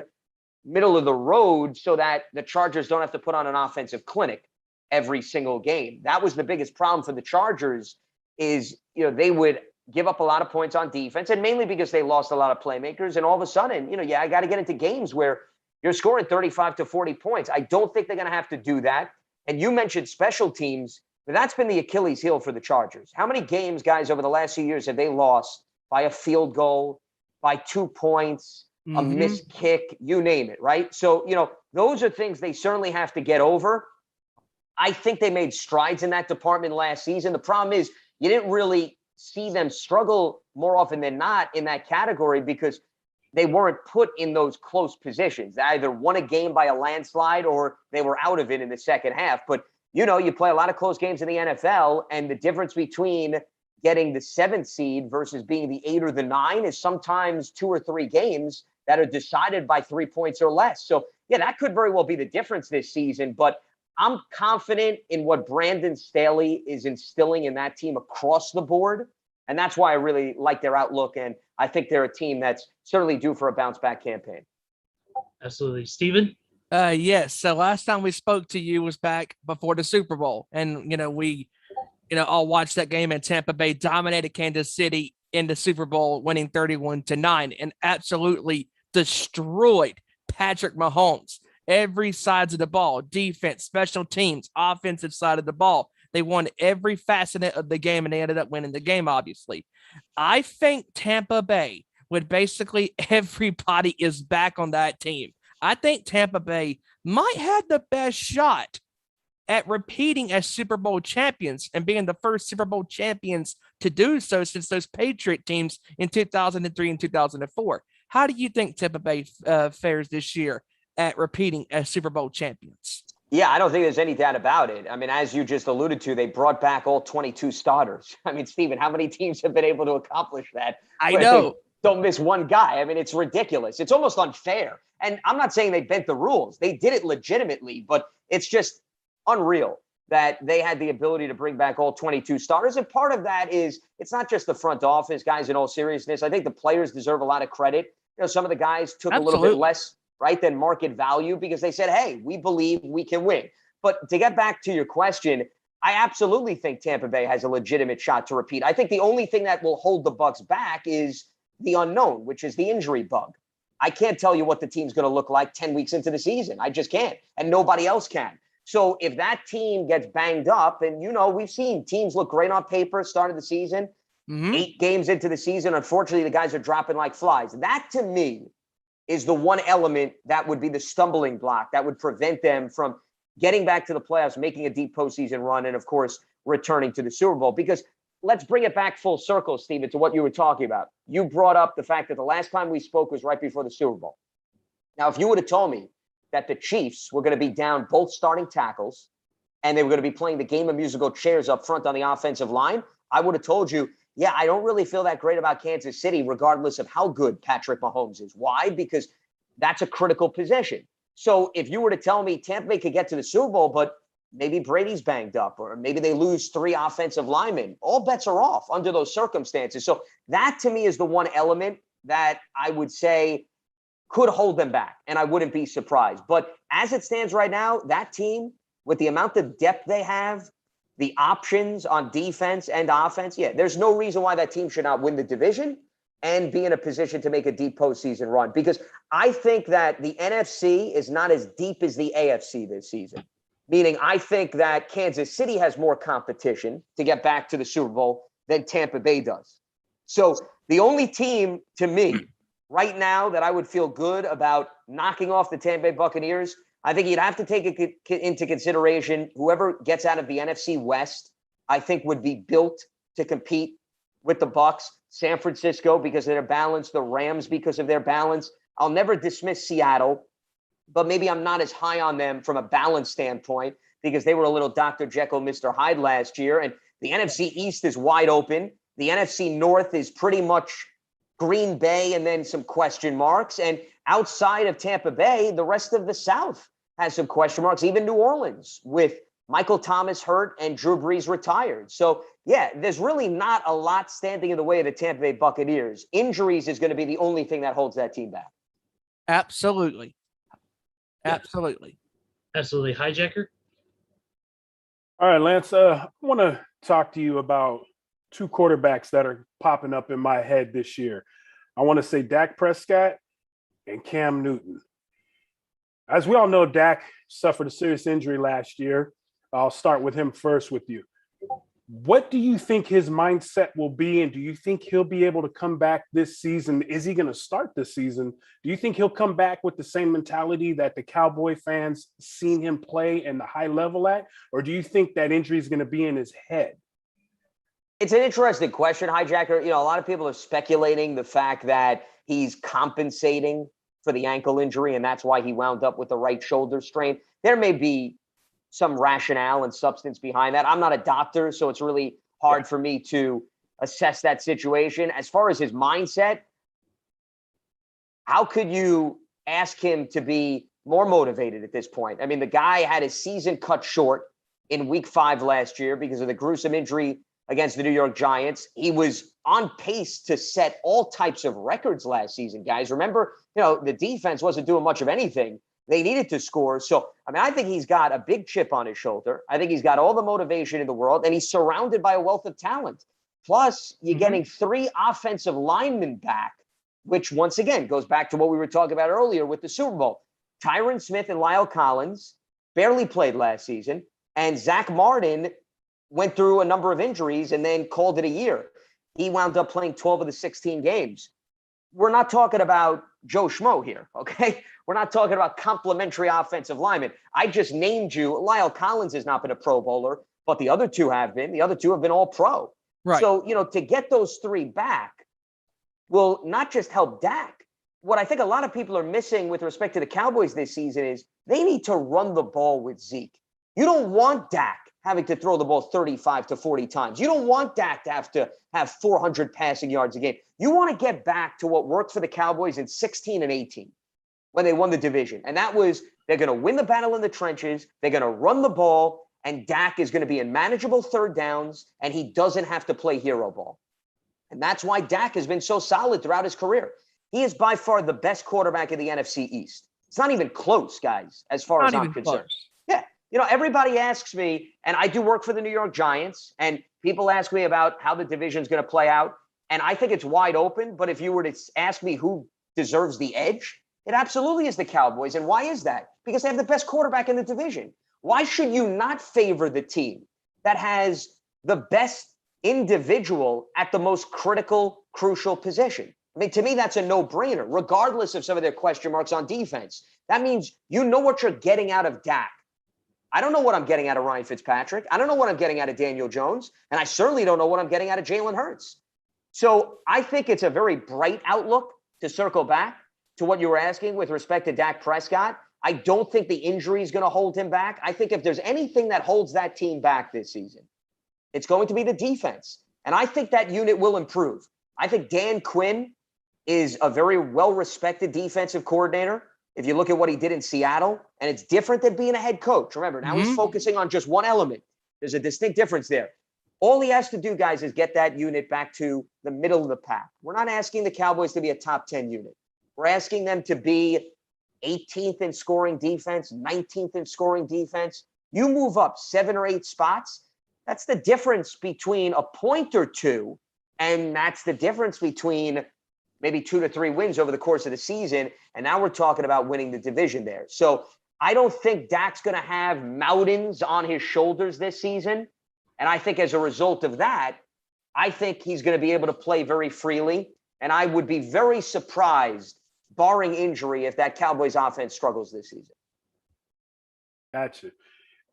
middle of the road so that the Chargers don't have to put on an offensive clinic every single game. That was the biggest problem for the Chargers is, you know, they would give up a lot of points on defense, and mainly because they lost a lot of playmakers. And all of a sudden, you know, I got to get into games where you're scoring 35 to 40 points. I don't think they're going to have to do that. And you mentioned special teams. That's been the Achilles heel for the Chargers. How many games, guys, over the last few years have they lost by a field goal, by 2 points, a missed kick, you name it, right? So, you know, those are things they certainly have to get over. I think they made strides in that department last season. The problem is you didn't really see them struggle more often than not in that category because they weren't put in those close positions. They either won a game by a landslide or they were out of it in the second half. But, you know, you play a lot of close games in the NFL, and the difference between getting the 7th seed versus being the 8 or the 9 is sometimes 2 or 3 games that are decided by 3 points or less. So, yeah, that could very well be the difference this season. But I'm confident in what Brandon Staley is instilling in that team across the board. And that's why I really like their outlook. And I think they're a team that's certainly due for a bounce back campaign. Absolutely. Steven? Yes. So last time we spoke to you was back before the Super Bowl. And, you know, we, all watched that game, and Tampa Bay dominated Kansas City in the Super Bowl, winning 31-9 and absolutely destroyed Patrick Mahomes. Every sides of the ball, defense, special teams, offensive side of the ball. They won every facet of the game, and they ended up winning the game, obviously. I think Tampa Bay, with basically everybody is back on that team, I think Tampa Bay might have the best shot at repeating as Super Bowl champions and being the first Super Bowl champions to do so since those Patriot teams in 2003 and 2004. How do you think Tampa Bay fares this year at repeating as Super Bowl champions? Yeah, I don't think there's any doubt about it. I mean, as you just alluded to, they brought back all 22 starters. I mean, Steven, how many teams have been able to accomplish that? I know. Don't miss one guy. I mean, it's ridiculous. It's almost unfair. And I'm not saying they bent the rules. They did it legitimately, but it's just unreal that they had the ability to bring back all 22 starters. And part of that is it's not just the front office, guys, in all seriousness. I think the players deserve a lot of credit. You know, some of the guys took a little bit less, right, than market value because they said, hey, we believe we can win. But to get back to your question, I absolutely think Tampa Bay has a legitimate shot to repeat. I think the only thing that will hold the Bucs back is the unknown, which is the injury bug. I can't tell you what the team's going to look like 10 weeks into the season. I just can't. And nobody else can. So if that team gets banged up, and, you know, we've seen teams look great on paper, start of the season, 8 games into the season, unfortunately, the guys are dropping like flies. That, to me, is the one element that would be the stumbling block that would prevent them from getting back to the playoffs, making a deep postseason run, and, of course, returning to the Super Bowl. Because let's bring it back full circle, Steven, to what you were talking about. You brought up the fact that the last time we spoke was right before the Super Bowl. Now, if you would have told me that the Chiefs were going to be down both starting tackles and they were going to be playing the game of musical chairs up front on the offensive line, I would have told you, yeah, I don't really feel that great about Kansas City, regardless of how good Patrick Mahomes is. Why? Because that's a critical position. So if you were to tell me Tampa Bay could get to the Super Bowl, but maybe Brady's banged up, or maybe they lose 3 offensive linemen, all bets are off under those circumstances. So that, to me, is the one element that I would say could hold them back, and I wouldn't be surprised. But as it stands right now, that team, with the amount of depth they have, the options on defense and offense, yeah, there's no reason why that team should not win the division and be in a position to make a deep postseason run. Because I think that the NFC is not as deep as the AFC this season. Meaning, I think that Kansas City has more competition to get back to the Super Bowl than Tampa Bay does. So the only team, to me, right now that I would feel good about knocking off the Tampa Bay Buccaneers, I think you'd have to take it into consideration whoever gets out of the NFC West, I think would be built to compete with the Bucs. San Francisco because of their balance, the Rams because of their balance. I'll never dismiss Seattle, but maybe I'm not as high on them from a balance standpoint because they were a little Dr. Jekyll, Mr. Hyde last year. And the NFC East is wide open. The NFC North is pretty much Green Bay and then some question marks. And outside of Tampa Bay, the rest of the South has some question marks, even New Orleans with Michael Thomas hurt and Drew Brees retired. So, yeah, there's really not a lot standing in the way of the Tampa Bay Buccaneers. Injuries is going to be the only thing that holds that team back. Absolutely. Absolutely. Absolutely. Hijacker? All right, Lance, I want to talk to you about 2 quarterbacks that are popping up in my head this year. I want to say Dak Prescott and Cam Newton. As we all know, Dak suffered a serious injury last year. I'll start with him first with you. What do you think his mindset will be, and do you think he'll be able to come back this season? Is he going to start this season? Do you think he'll come back with the same mentality that the Cowboy fans seen him play in the high level at, or do you think that injury is going to be in his head? It's an interesting question, Hijacker. You know, a lot of people are speculating the fact that he's compensating for the ankle injury, and that's why he wound up with the right shoulder strain. There may be some rationale and substance behind that. I'm not a doctor, so it's really hard for me to assess that situation. As far as his mindset, how could you ask him to be more motivated at this point? I mean, the guy had his season cut short in week 5 last year because of the gruesome injury against the New York Giants. He was on pace to set all types of records last season, guys. Remember, you know, the defense wasn't doing much of anything. They needed to score. So, I mean, I think he's got a big chip on his shoulder. I think he's got all the motivation in the world, and he's surrounded by a wealth of talent. Plus, you're getting 3 offensive linemen back, which once again goes back to what we were talking about earlier with the Super Bowl. Tyron Smith and Lyle Collins barely played last season, and Zach Martin went through a number of injuries and then called it a year. He wound up playing 12 of the 16 games. We're not talking about Joe Schmo here, okay? We're not talking about complimentary offensive linemen. I just named you. Lyle Collins has not been a Pro Bowler, but the other two have been. The other two have been all pro. Right. So, to get those three back will not just help Dak. What I think a lot of people are missing with respect to the Cowboys this season is they need to run the ball with Zeke. You don't want Dak having to throw the ball 35 to 40 times. You don't want Dak to have 400 passing yards a game. You want to get back to what worked for the Cowboys in 16 and 18 when they won the division. And that was they're going to win the battle in the trenches. They're going to run the ball. And Dak is going to be in manageable third downs. And he doesn't have to play hero ball. And that's why Dak has been so solid throughout his career. He is by far the best quarterback in the NFC East. It's not even close, guys, as far as I'm concerned. Yeah. Everybody asks me, and I do work for the New York Giants, and people ask me about how the division is going to play out. And I think it's wide open. But if you were to ask me who deserves the edge, it absolutely is the Cowboys. And why is that? Because they have the best quarterback in the division. Why should you not favor the team that has the best individual at the most critical, crucial position? I mean, to me, that's a no-brainer, regardless of some of their question marks on defense. That means you know what you're getting out of Dak. I don't know what I'm getting out of Ryan Fitzpatrick. I don't know what I'm getting out of Daniel Jones. And I certainly don't know what I'm getting out of Jalen Hurts. So I think it's a very bright outlook to circle back to what you were asking with respect to Dak Prescott. I don't think the injury is going to hold him back. I think if there's anything that holds that team back this season, it's going to be the defense. And I think that unit will improve. I think Dan Quinn is a very well-respected defensive coordinator. If you look at what he did in Seattle, and it's different than being a head coach. Remember, now he's focusing on just one element. There's a distinct difference there. All he has to do, guys, is get that unit back to the middle of the pack. We're not asking the Cowboys to be a top 10 unit. We're asking them to be 18th in scoring defense, 19th in scoring defense. You move up 7 or 8 spots. That's the difference between a point or two, and that's the difference between maybe 2 to 3 wins over the course of the season. And now we're talking about winning the division there. So I don't think Dak's going to have mountains on his shoulders this season. And I think as a result of that, I think he's going to be able to play very freely. And I would be very surprised, barring injury, if that Cowboys offense struggles this season. Gotcha.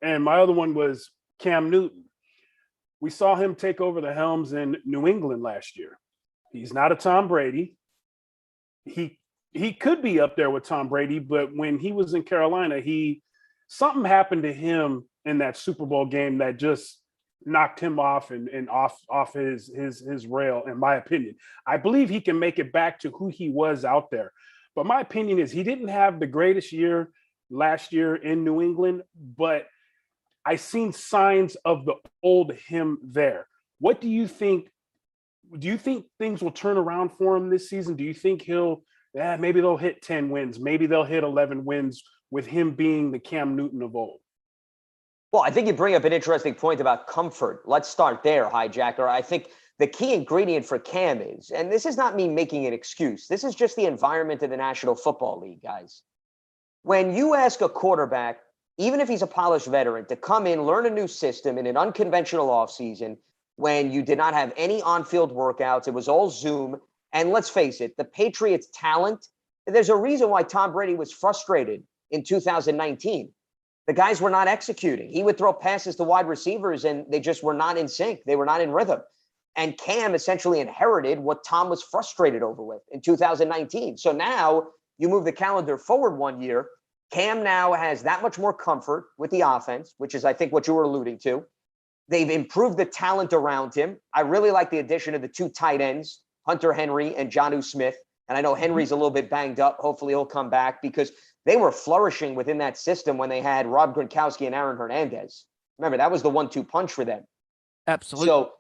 And my other one was Cam Newton. We saw him take over the helms in New England last year. He's not a Tom Brady. He could be up there with Tom Brady, but when he was in Carolina, something happened to him in that Super Bowl game that just knocked him off and off his rail, in my opinion. I believe he can make it back to who he was out there. But my opinion is he didn't have the greatest year last year in New England, but I seen signs of the old him there. What do you think? Do you think things will turn around for him this season? Do you think maybe they'll hit 10 wins, maybe they'll hit 11 wins with him being the Cam Newton of old? Well, I think you bring up an interesting point about comfort. Let's start there, Hijacker. I think the key ingredient for Cam is, and this is not me making an excuse, this is just the environment of the National Football League, guys. When you ask a quarterback, even if he's a polished veteran, to come in, learn a new system in an unconventional offseason, when you did not have any on-field workouts, it was all Zoom. And let's face it, the Patriots' talent, there's a reason why Tom Brady was frustrated in 2019. The guys were not executing. He would throw passes to wide receivers, and they just were not in sync. They were not in rhythm. And Cam essentially inherited what Tom was frustrated over with in 2019. So now you move the calendar forward 1 year. Cam now has that much more comfort with the offense, which is, I think, what you were alluding to. They've improved the talent around him. I really like the addition of the 2 tight ends, Hunter Henry and Jonnu Smith. And I know Henry's a little bit banged up. Hopefully he'll come back, because they were flourishing within that system when they had Rob Gronkowski and Aaron Hernandez. Remember, that was the 1-2 punch for them. Absolutely. So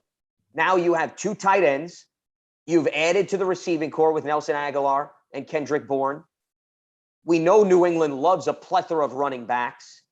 now you have 2 tight ends. You've added to the receiving core with Nelson Aguilar and Kendrick Bourne. We know New England loves a plethora of running backs.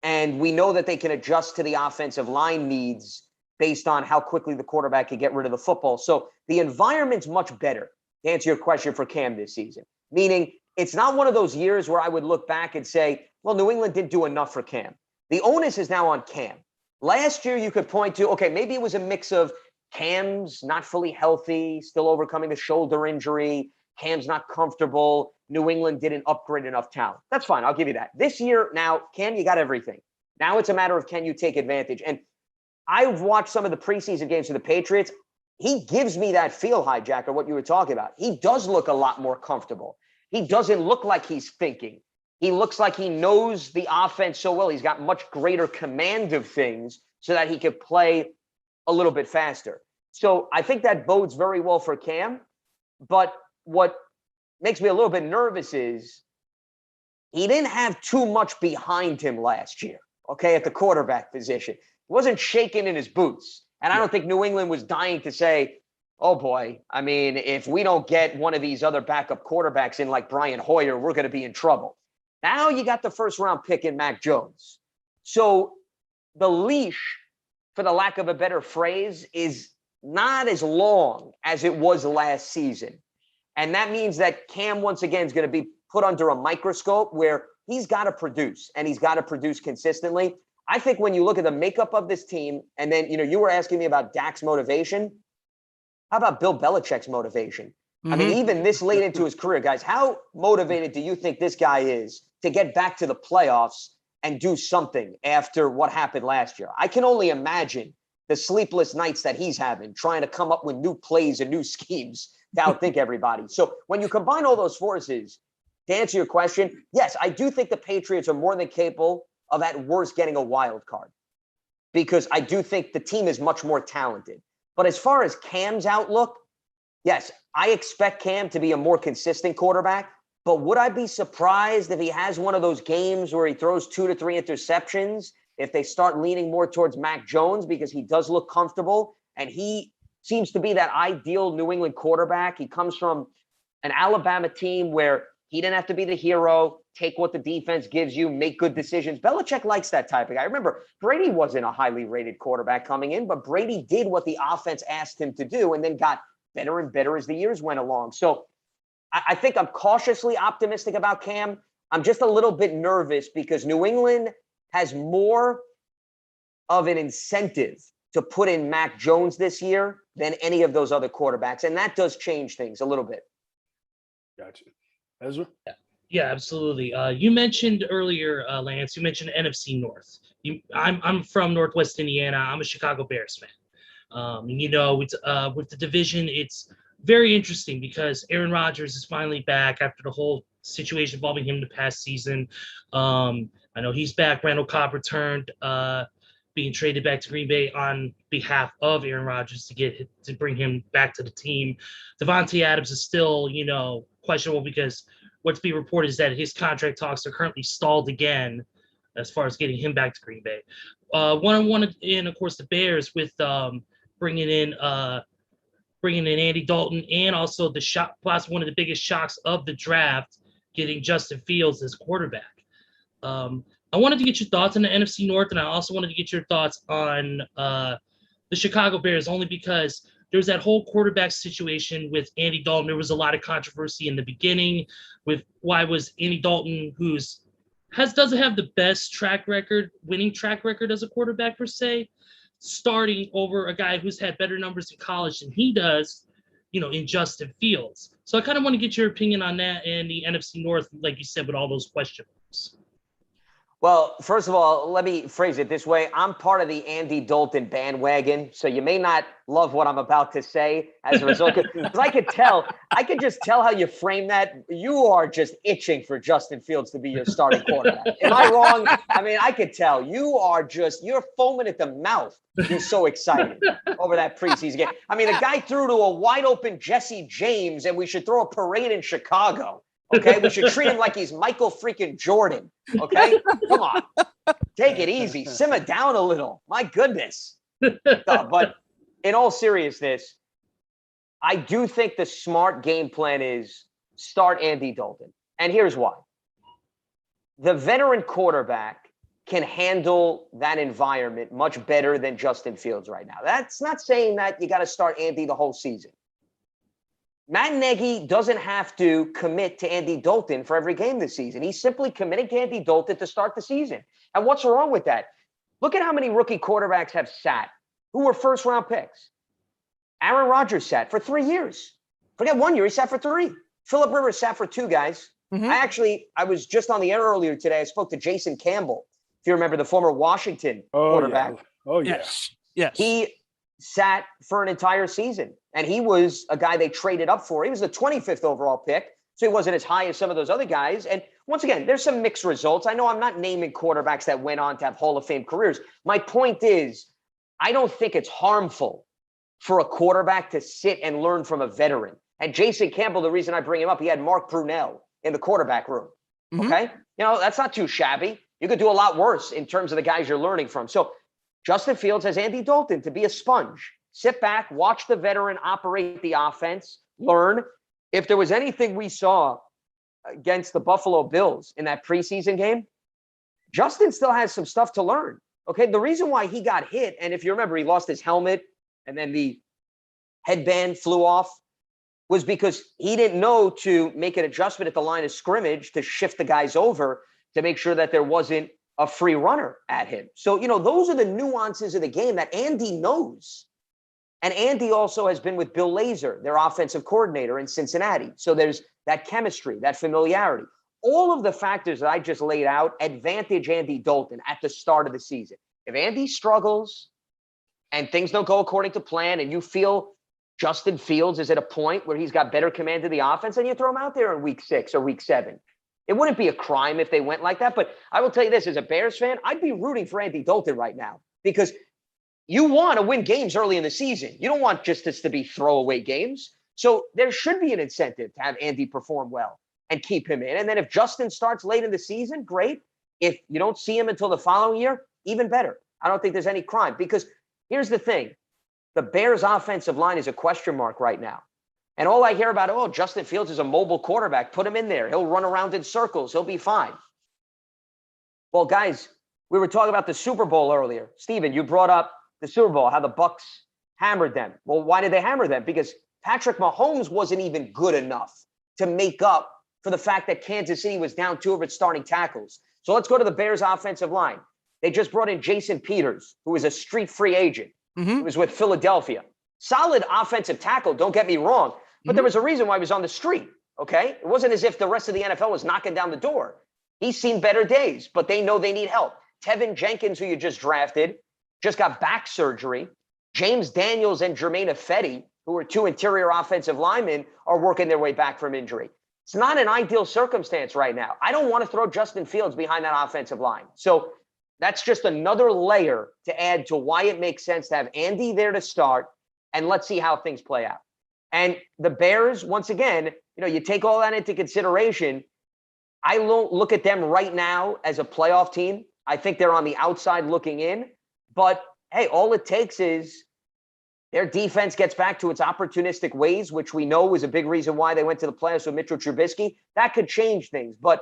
And we know that they can adjust to the offensive line needs based on how quickly the quarterback can get rid of the football. So the environment's much better, to answer your question, for Cam this season. Meaning, it's not one of those years where I would look back and say, well, New England didn't do enough for Cam. The onus is now on Cam. Last year, you could point to, okay, maybe it was a mix of Cam's not fully healthy, still overcoming the shoulder injury. Cam's not comfortable. New England didn't upgrade enough talent. That's fine. I'll give you that. This year, now, Cam, you got everything. Now it's a matter of can you take advantage? And I've watched some of the preseason games for the Patriots. He gives me that feel, Hijacker, what you were talking about. He does look a lot more comfortable. He doesn't look like he's thinking. He looks like he knows the offense so well. He's got much greater command of things so that he could play a little bit faster. So I think that bodes very well for Cam. But what makes me a little bit nervous is he didn't have too much behind him last year, okay, at the quarterback position. He wasn't shaking in his boots. And I don't think New England was dying to say, oh, boy, I mean, if we don't get one of these other backup quarterbacks in like Brian Hoyer, we're going to be in trouble. Now you got the first-round pick in Mac Jones. So the leash, for the lack of a better phrase, is not as long as it was last season. And that means that Cam, once again, is going to be put under a microscope where he's got to produce, and he's got to produce consistently. I think when you look at the makeup of this team, and then, you were asking me about Dak's motivation. How about Bill Belichick's motivation? I mean, even this late into his career, guys, how motivated do you think this guy is to get back to the playoffs and do something after what happened last year? I can only imagine the sleepless nights that he's having, trying to come up with new plays and new schemes to outthink everybody. So when you combine all those forces, to answer your question, yes, I do think the Patriots are more than capable of, at worst, getting a wild card, because I do think the team is much more talented. But as far as Cam's outlook, yes, I expect Cam to be a more consistent quarterback. But would I be surprised if he has one of those games where he throws 2 to 3 interceptions, if they start leaning more towards Mac Jones, because he does look comfortable and he seems to be that ideal New England quarterback? He comes from an Alabama team where he didn't have to be the hero, take what the defense gives you, make good decisions. Belichick likes that type of guy. Remember, Brady wasn't a highly rated quarterback coming in, but Brady did what the offense asked him to do and then got better and better as the years went along. So I think I'm cautiously optimistic about Cam. I'm just a little bit nervous because New England has more of an incentive to put in Mac Jones this year than any of those other quarterbacks. And that does change things a little bit. Gotcha. Ezra? Yeah, absolutely. You mentioned earlier, Lance, you mentioned NFC North. I'm from Northwest Indiana. I'm a Chicago Bears fan. With the division, it's very interesting because Aaron Rodgers is finally back after the whole situation involving him the past season. I know he's back. Randall Cobb returned, being traded back to Green Bay on behalf of Aaron Rodgers to bring him back to the team. Devontae Adams is still, questionable because what's being reported is that his contract talks are currently stalled again as far as getting him back to Green Bay. One in, of course, the Bears with bringing in Andy Dalton, and also possibly one of the biggest shocks of the draft, getting Justin Fields as quarterback. I wanted to get your thoughts on the NFC North, and I also wanted to get your thoughts on the Chicago Bears, only because there's that whole quarterback situation with Andy Dalton. There was a lot of controversy in the beginning with why was Andy Dalton, doesn't have the best winning track record as a quarterback per se, starting over a guy who's had better numbers in college than he does, in Justin Fields. So I kind of want to get your opinion on that and the NFC North, like you said, with all those question marks. Well, first of all, let me phrase it this way. I'm part of the Andy Dalton bandwagon, so you may not love what I'm about to say as a result. Because I could just tell how you frame that. You are just itching for Justin Fields to be your starting quarterback. Am I wrong? I mean, I could tell. You're foaming at the mouth. You're so excited over that preseason game. I mean, the guy threw to a wide open Jesse James, and we should throw a parade in Chicago. Okay, we should treat him like he's Michael freaking Jordan. Okay, come on, take it easy, simmer down a little. My goodness. But in all seriousness, I do think the smart game plan is start Andy Dalton, and here's why. The veteran quarterback can handle that environment much better than Justin Fields right now. That's not saying that you got to start Andy the whole season. Matt Nagy doesn't have to commit to Andy Dalton for every game this season. He's simply committing to Andy Dalton to start the season. And what's wrong with that? Look at how many rookie quarterbacks have sat who were first-round picks. Aaron Rodgers sat for 3 years. Forget 1 year, he sat for 3. Phillip Rivers sat for 2, guys. I was just on the air earlier today. I spoke to Jason Campbell, if you remember, the former Washington quarterback. Yeah. Oh, yeah. Yes. He sat for an entire season, and he was a guy they traded up for. He was the 25th overall pick, so he wasn't as high as some of those other guys. And once again, there's some mixed results. I know I'm not naming quarterbacks that went on to have Hall of Fame careers. My point is, I don't think it's harmful for a quarterback to sit and learn from a veteran. And Jason Campbell, the reason I bring him up, he had Mark Brunell in the quarterback room. Okay? You know, that's not too shabby. You could do a lot worse in terms of the guys you're learning from. So Justin Fields has Andy Dalton to be a sponge. Sit back, watch the veteran operate the offense, learn. If there was anything we saw against the Buffalo Bills in that preseason game, Justin still has some stuff to learn. Okay, the reason why he got hit, and if you remember, he lost his helmet and then the headband flew off, was because he didn't know to make an adjustment at the line of scrimmage to shift the guys over to make sure that there wasn't a free runner at him. So, you know, those are the nuances of the game that Andy knows. And Andy also has been with Bill Lazor, their offensive coordinator in Cincinnati. So there's that chemistry, that familiarity. All of the factors that I just laid out advantage Andy Dalton at the start of the season. If Andy struggles and things don't go according to plan and you feel Justin Fields is at a point where he's got better command of the offense, and you throw him out there in week 6 or week 7. It wouldn't be a crime if they went like that. But I will tell you this, as a Bears fan, I'd be rooting for Andy Dalton right now because you want to win games early in the season. You don't want just this to be throwaway games. So there should be an incentive to have Andy perform well and keep him in. And then if Justin starts late in the season, great. If you don't see him until the following year, even better. I don't think there's any crime because here's the thing. The Bears offensive line is a question mark right now. And all I hear about, oh, Justin Fields is a mobile quarterback. Put him in there. He'll run around in circles. He'll be fine. Well, guys, we were talking about the Super Bowl earlier. Steven, you brought up the Super Bowl, how the Bucs hammered them. Well, why did they hammer them? Because Patrick Mahomes wasn't even good enough to make up for the fact that Kansas City was down 2 of its starting tackles. So let's go to the Bears offensive line. They just brought in Jason Peters, who is a street free agent. He was with Philadelphia. Solid offensive tackle, don't get me wrong. But there was a reason why he was on the street, okay? It wasn't as if the rest of the NFL was knocking down the door. He's seen better days, but they know they need help. Tevin Jenkins, who you just drafted, just got back surgery. James Daniels and Jermaine Ifedi, who are 2 interior offensive linemen, are working their way back from injury. It's not an ideal circumstance right now. I don't want to throw Justin Fields behind that offensive line. So that's just another layer to add to why it makes sense to have Andy there to start, and let's see how things play out. And the Bears, once again, you know, you take all that into consideration. I don't look at them right now as a playoff team. I think they're on the outside looking in. But, hey, all it takes is their defense gets back to its opportunistic ways, which we know was a big reason why they went to the playoffs with Mitchell Trubisky. That could change things. But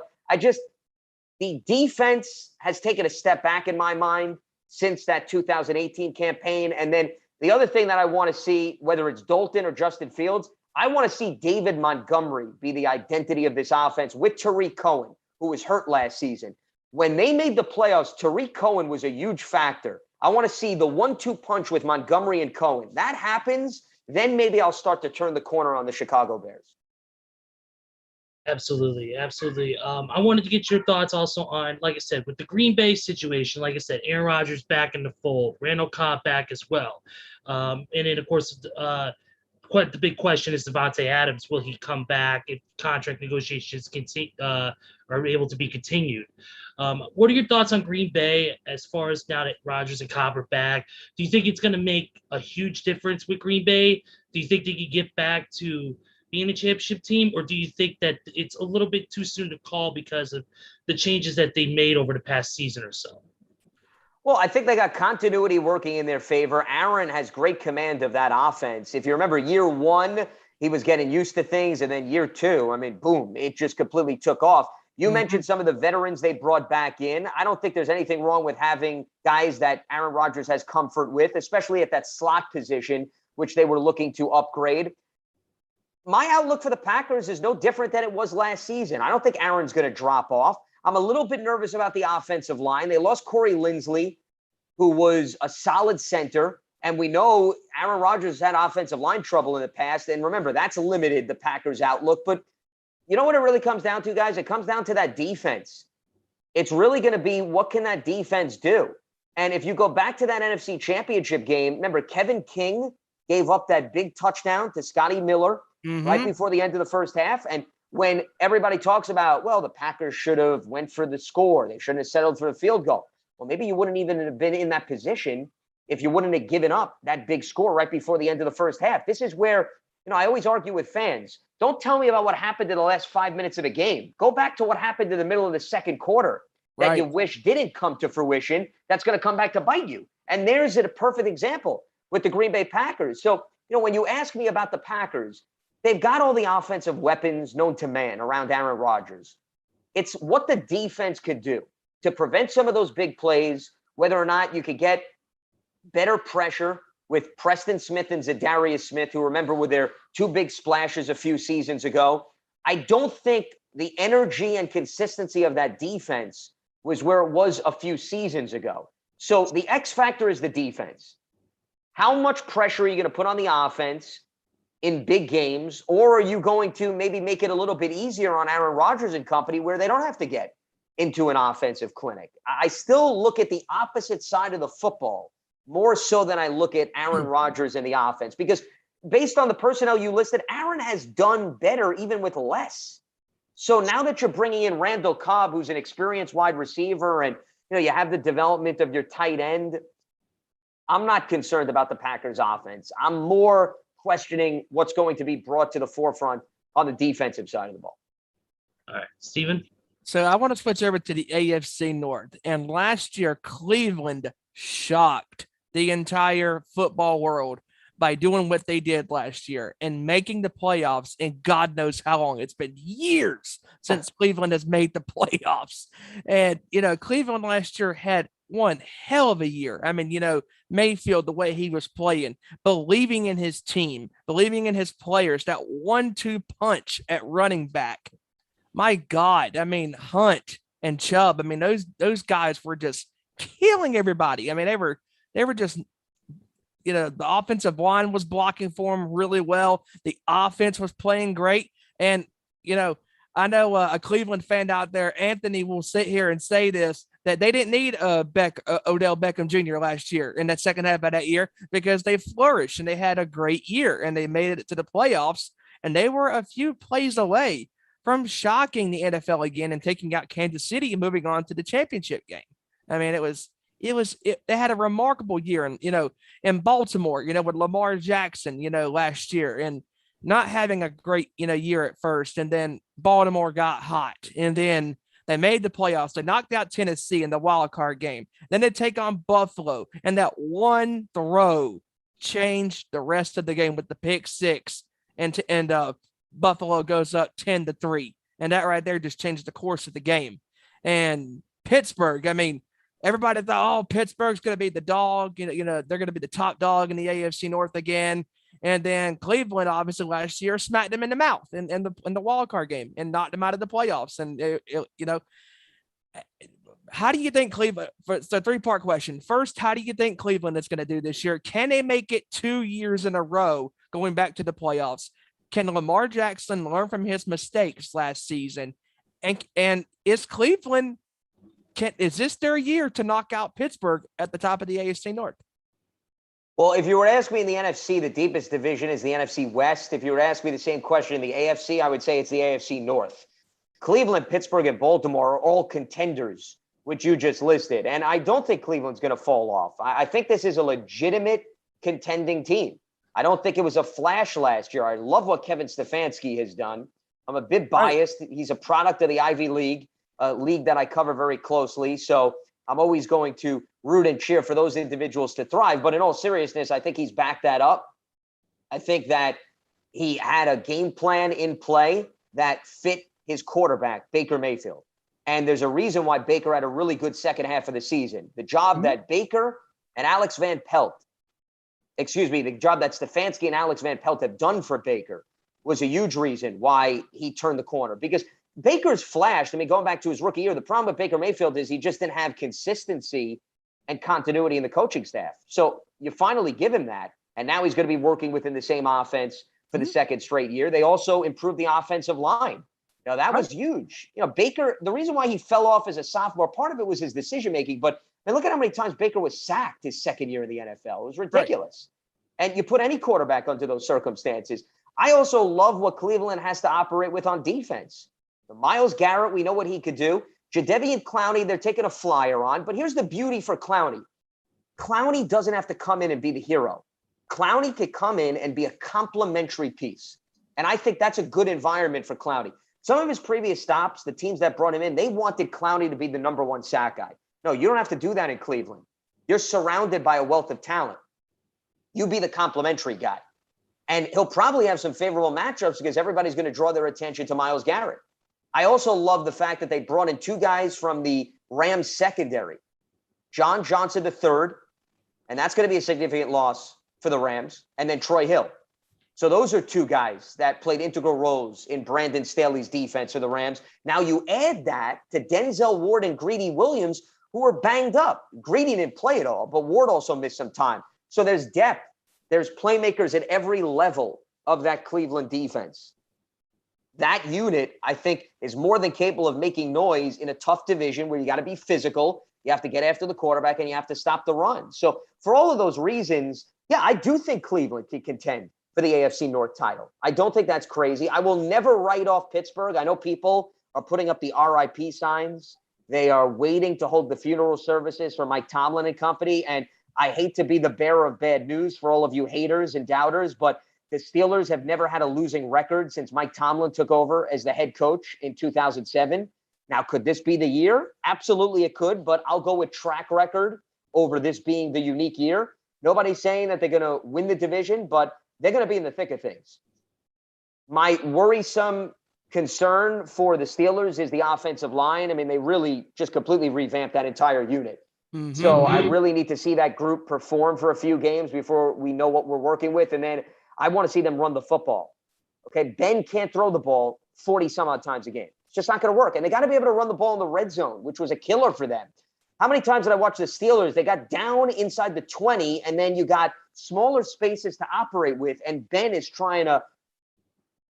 the defense has taken a step back in my mind since that 2018 campaign. And then the other thing that I want to see, whether it's Dalton or Justin Fields, I want to see David Montgomery be the identity of this offense with Tariq Cohen, who was hurt last season. When they made the playoffs, Tariq Cohen was a huge factor. I want to see the 1-2 punch with Montgomery and Cohen. That happens, then maybe I'll start to turn the corner on the Chicago Bears. Absolutely. I wanted to get your thoughts also on, like I said, with the Green Bay situation. Like I said, Aaron Rodgers back in the fold, Randall Cobb back as well. And then, of course, quite the big question is Devontae Adams. Will he come back if contract negotiations are able to be continued? What are your thoughts on Green Bay as far as now that Rodgers and Cobb are back? Do you think it's going to make a huge difference with Green Bay? Do you think they could get back to being a championship team, or do you think that it's a little bit too soon to call because of the changes that they made over the past season or so? Well, I think they got continuity working in their favor. Aaron has great command of that offense. If you remember year 1, he was getting used to things, and then year 2, I mean, boom, it just completely took off. You mentioned some of the veterans they brought back in. I don't think there's anything wrong with having guys that Aaron Rodgers has comfort with, especially at that slot position, which they were looking to upgrade. My outlook for the Packers is no different than it was last season. I don't think Aaron's going to drop off. I'm a little bit nervous about the offensive line. They lost Corey Linsley. who was a solid center. And we know Aaron Rodgers had offensive line trouble in the past. And remember, that's limited the Packers' outlook. But you know what it really comes down to, guys? It comes down to that defense. It's really going to be, what can that defense do? And if you go back to that NFC Championship game, remember, Kevin King gave up that big touchdown to Scotty Miller right before the end of the first half. And when everybody talks about, well, the Packers should have went for the score, they shouldn't have settled for the field goal. Well, maybe you wouldn't even have been in that position if you wouldn't have given up that big score right before the end of the first half. This is where, I always argue with fans. Don't tell me about what happened in the last 5 minutes of a game. Go back to what happened in the middle of the second quarter that you wish didn't come to fruition. That's going to come back to bite you. And there's a perfect example with the Green Bay Packers. So, when you ask me about the Packers, they've got all the offensive weapons known to man around Aaron Rodgers. It's what the defense could do to prevent some of those big plays, whether or not you could get better pressure with Preston Smith and Zadarius Smith, who, remember, were their two big splashes a few seasons ago. I don't think the energy and consistency of that defense was where it was a few seasons ago. So the X factor is the defense. How much pressure are you going to put on the offense in big games? Or are you going to maybe make it a little bit easier on Aaron Rodgers and company where they don't have to get into an offensive clinic? I still look at the opposite side of the football more so than I look at Aaron Rodgers and the offense, because based on the personnel you listed, Aaron has done better even with less. So now that you're bringing in Randall Cobb, who's an experienced wide receiver, and you have the development of your tight end, I'm not concerned about the Packers offense. I'm more questioning what's going to be brought to the forefront on the defensive side of the ball. All right, Steven? So I want to switch over to the AFC North. And last year, Cleveland shocked the entire football world by doing what they did last year and making the playoffs. And God knows how long. It's been years since Cleveland has made the playoffs. And, Cleveland last year had one hell of a year. I mean, Mayfield, the way he was playing, believing in his team, believing in his players, that 1-2 punch at running back. My God. I mean, Hunt and Chubb. I mean, those guys were just killing everybody. I mean, they were just, the offensive line was blocking for them really well. The offense was playing great. And, I know a Cleveland fan out there, Anthony, will sit here and say this, that they didn't need Odell Beckham Jr. last year in that second half of that year, because they flourished and they had a great year and they made it to the playoffs. And they were a few plays away from shocking the NFL again and taking out Kansas City and moving on to the championship game. I mean, they had a remarkable year, and in Baltimore, with Lamar Jackson, last year, and not having a great year at first, and then Baltimore got hot, and then they made the playoffs. They knocked out Tennessee in the wild card game. Then they take on Buffalo, and that one throw changed the rest of the game with the pick six, and Buffalo goes up 10-3, and that right there just changed the course of the game. And Pittsburgh, I mean, everybody thought, Pittsburgh's going to be the dog. They're going to be the top dog in the AFC North again. And then Cleveland, obviously, last year smacked them in the mouth in the wild card game and knocked them out of the playoffs. And how do you think Cleveland? It's a three-part question. First, how do you think Cleveland is going to do this year? Can they make it 2 years in a row going back to the playoffs? Can Lamar Jackson learn from his mistakes last season? And is Cleveland? Is this their year to knock out Pittsburgh at the top of the AFC North? Well, if you were to ask me in the NFC, the deepest division is the NFC West. If you were to ask me the same question in the AFC, I would say it's the AFC North. Cleveland, Pittsburgh, and Baltimore are all contenders, which you just listed. And I don't think Cleveland's going to fall off. I think this is a legitimate contending team. I don't think it was a flash last year. I love what Kevin Stefanski has done. I'm a bit biased. He's a product of the Ivy League. League that I cover very closely. So I'm always going to root and cheer for those individuals to thrive. But in all seriousness, I think he's backed that up. I think that he had a game plan in play that fit his quarterback, Baker Mayfield. And there's a reason why Baker had a really good second half of the season. The job that Baker and Alex Van Pelt, the job that Stefanski and Alex Van Pelt have done for Baker was a huge reason why he turned the corner. Because Baker's flashed. I mean, going back to his rookie year, the problem with Baker Mayfield is he just didn't have consistency and continuity in the coaching staff. So you finally give him that. And now he's going to be working within the same offense for the second straight year. They also improved the offensive line. Now, that was huge. Baker, the reason why he fell off as a sophomore, part of it was his decision-making. But look at how many times Baker was sacked his second year in the NFL. It was ridiculous. Right. And you put any quarterback under those circumstances. I also love what Cleveland has to operate with on defense. Myles Garrett, we know what he could do. Jadeveon Clowney, they're taking a flyer on. But here's the beauty for Clowney. Clowney doesn't have to come in and be the hero. Clowney could come in and be a complementary piece. And I think that's a good environment for Clowney. Some of his previous stops, the teams that brought him in, they wanted Clowney to be the number one sack guy. No, you don't have to do that in Cleveland. You're surrounded by a wealth of talent. You be the complimentary guy. And he'll probably have some favorable matchups because everybody's going to draw their attention to Myles Garrett. I also love the fact that they brought in two guys from the Rams secondary, John Johnson III, and that's going to be a significant loss for the Rams, and then Troy Hill. So those are two guys that played integral roles in Brandon Staley's defense for the Rams. Now you add that to Denzel Ward and Greedy Williams, who are banged up. Greedy didn't play at all, but Ward also missed some time. So there's depth. There's playmakers at every level of that Cleveland defense. That unit, I think, is more than capable of making noise in a tough division where you got to be physical. You have to get after the quarterback and you have to stop the run. So for all of those reasons, yeah, I do think Cleveland can contend for the AFC North title. I don't think that's crazy. I will never write off Pittsburgh. I know people are putting up the RIP signs. They are waiting to hold the funeral services for Mike Tomlin and company. And I hate to be the bearer of bad news for all of you haters and doubters, but the Steelers have never had a losing record since Mike Tomlin took over as the head coach in 2007. Now, could this be the year? Absolutely it could, but I'll go with track record over this being the unique year. Nobody's saying that they're going to win the division, but they're going to be in the thick of things. My worrisome concern for the Steelers is the offensive line. I mean, they really just completely revamped that entire unit. Mm-hmm. So I really need to see that group perform for a few games before we know what we're working with. And then I want to see them run the football. Okay, Ben can't throw the ball 40 some odd times a game. It's just not going to work. And they got to be able to run the ball in the red zone, which was a killer for them. How many times did I watch the Steelers? They got down inside the 20, and then you got smaller spaces to operate with, and Ben is trying to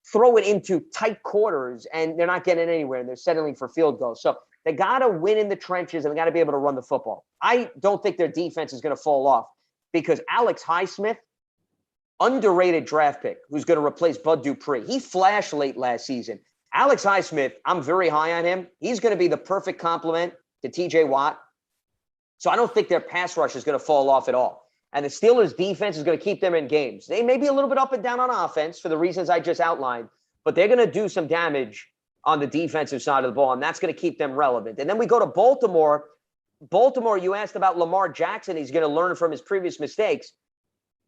throw it into tight quarters, and they're not getting anywhere, and they're settling for field goals. So they got to win in the trenches, and they got to be able to run the football. I don't think their defense is going to fall off because Alex Highsmith, underrated draft pick, who's going to replace Bud Dupree. He flashed late last season. Alex Highsmith, I'm very high on him. He's going to be the perfect complement to TJ Watt. So I don't think their pass rush is going to fall off at all. And the Steelers' defense is going to keep them in games. They may be a little bit up and down on offense for the reasons I just outlined, but they're going to do some damage on the defensive side of the ball, and that's going to keep them relevant. And then we go to Baltimore. Baltimore, you asked about Lamar Jackson. He's going to learn from his previous mistakes.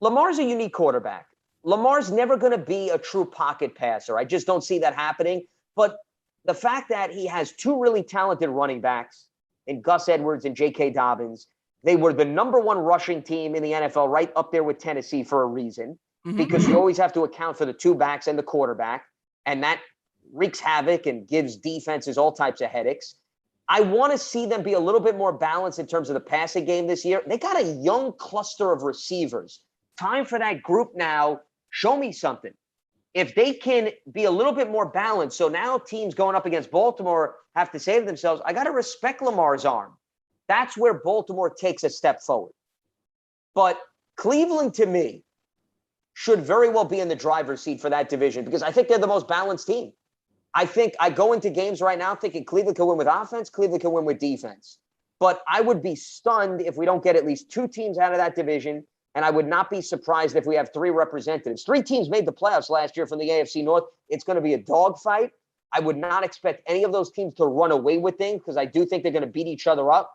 Lamar's a unique quarterback. Lamar's never going to be a true pocket passer. I just don't see that happening. But the fact that he has two really talented running backs in Gus Edwards and J.K. Dobbins, they were the number one rushing team in the NFL, right up there with Tennessee for a reason, because you always have to account for the two backs and the quarterback, and that wreaks havoc and gives defenses all types of headaches. I want to see them be a little bit more balanced in terms of the passing game this year. They got a young cluster of receivers. Time for that group now. Show me something. If they can be a little bit more balanced, so now teams going up against Baltimore have to say to themselves, I got to respect Lamar's arm. That's where Baltimore takes a step forward. But Cleveland, to me, should very well be in the driver's seat for that division because I think they're the most balanced team. I think I go into games right now thinking Cleveland can win with offense, Cleveland can win with defense. But I would be stunned if we don't get at least two teams out of that division. And I would not be surprised if we have three representatives. Three teams made the playoffs last year from the AFC North. It's going to be a dogfight. I would not expect any of those teams to run away with things because I do think they're going to beat each other up.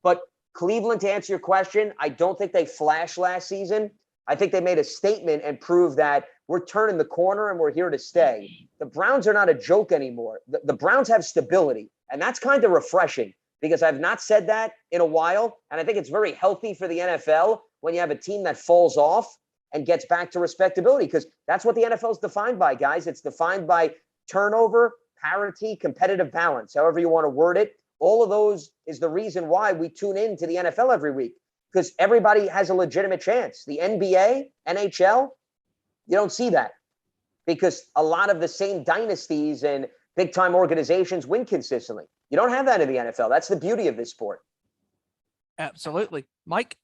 But Cleveland, to answer your question, I don't think they flashed last season. I think they made a statement and proved that we're turning the corner and we're here to stay. The Browns are not a joke anymore. The Browns have stability, and that's kind of refreshing because I've not said that in a while, and I think it's very healthy for the NFL when you have a team that falls off and gets back to respectability, because that's what the NFL is defined by, guys. It's defined by turnover, parity, competitive balance, however you want to word it. All of those is the reason why we tune in to the NFL every week, because everybody has a legitimate chance. The NBA, NHL, you don't see that because a lot of the same dynasties and big-time organizations win consistently. You don't have that in the NFL. That's the beauty of this sport. Absolutely. Mike?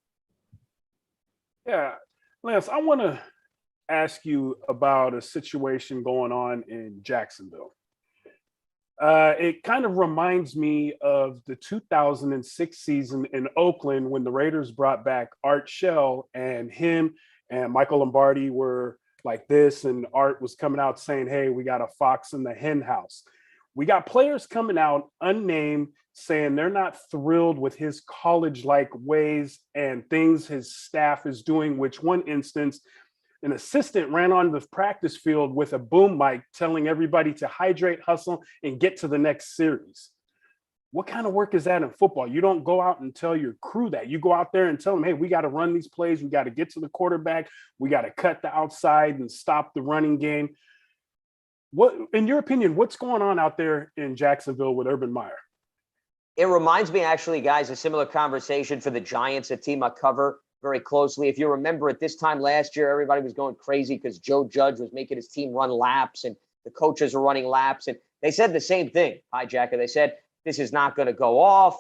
Yeah, Lance, I want to ask you about a situation going on in Jacksonville. It kind of reminds me of the 2006 season in Oakland when the Raiders brought back Art Shell, and him and Michael Lombardi were like this, and Art was coming out saying, hey, we got a fox in the hen house. We got players coming out unnamed saying they're not thrilled with his college-like ways and things his staff is doing, which one instance, an assistant ran on the practice field with a boom mic telling everybody to hydrate, hustle, and get to the next series. What kind of work is that in football? You don't go out and tell your crew that. You go out there and tell them, hey, we got to run these plays. We got to get to the quarterback. We got to cut the outside and stop the running game. What, in your opinion, what's going on out there in Jacksonville with Urban Meyer? It reminds me, actually, guys, a similar conversation for the Giants, a team I cover very closely. If you remember, at this time last year, everybody was going crazy because Joe Judge was making his team run laps and the coaches were running laps. And they said the same thing, Hijacker. They said, this is not going to go off.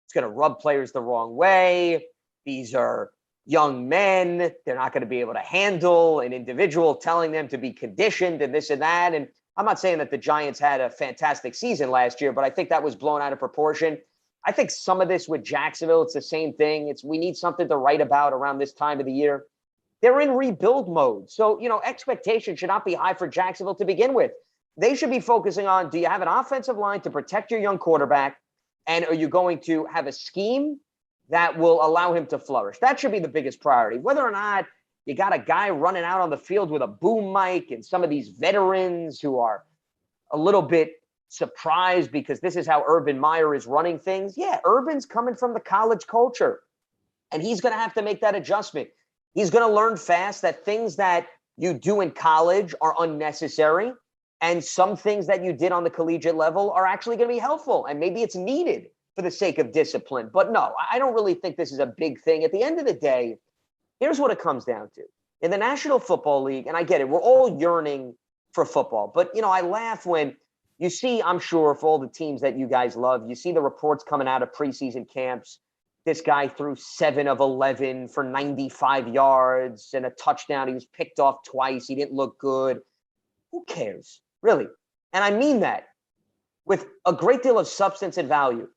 It's going to rub players the wrong way. These are young men. They're not going to be able to handle an individual telling them to be conditioned and this and that. And I'm not saying that the Giants had a fantastic season last year, but I think that was blown out of proportion. I think some of this with Jacksonville, it's the same thing. We need something to write about around this time of the year. They're in rebuild mode. So, expectations should not be high for Jacksonville to begin with. They should be focusing on, do you have an offensive line to protect your young quarterback? And are you going to have a scheme that will allow him to flourish? That should be the biggest priority. Whether or not you got a guy running out on the field with a boom mic and some of these veterans who are a little bit surprised because this is how Urban Meyer is running things. Yeah, Urban's coming from the college culture, and he's going to have to make that adjustment. He's going to learn fast that things that you do in college are unnecessary, and some things that you did on the collegiate level are actually going to be helpful, and maybe it's needed for the sake of discipline. But no, I don't really think this is a big thing. At the end of the day, here's what it comes down to. In the National Football League, and I get it, we're all yearning for football, but I laugh when you see, I'm sure, for all the teams that you guys love, you see the reports coming out of preseason camps. This guy threw 7 of 11 for 95 yards and a touchdown. He was picked off twice. He didn't look good. Who cares, really? And I mean that with a great deal of substance and value.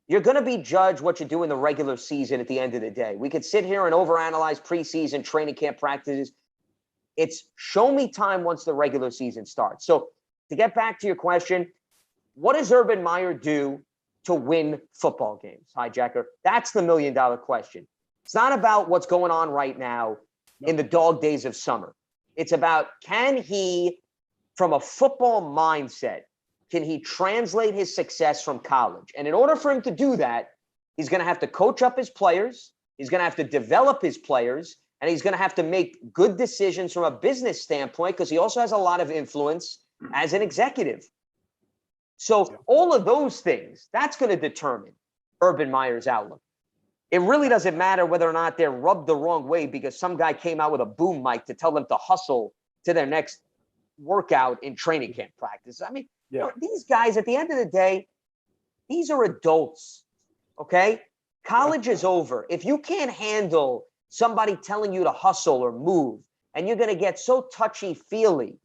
You're going to be judged what you do in the regular season at the end of the day. We could sit here and overanalyze preseason training camp practices. It's show me time once the regular season starts. So to get back to your question, what does Urban Meyer do to win football games, Hijacker? That's the $1 million question. It's not about what's going on right now in the dog days of summer. It's about, can he, from a football mindset, can he translate his success from college? And in order for him to do that, he's going to have to coach up his players. He's going to have to develop his players. And he's going to have to make good decisions from a business standpoint because he also has a lot of influence as an executive. So all of those things, that's going to determine Urban Meyer's outlook. It really doesn't matter whether or not they're rubbed the wrong way because some guy came out with a boom mic to tell them to hustle to their next workout in training camp practice. I mean, these guys, at the end of the day, these are adults, okay? College is over. If you can't handle somebody telling you to hustle or move, and you're going to get so touchy-feely,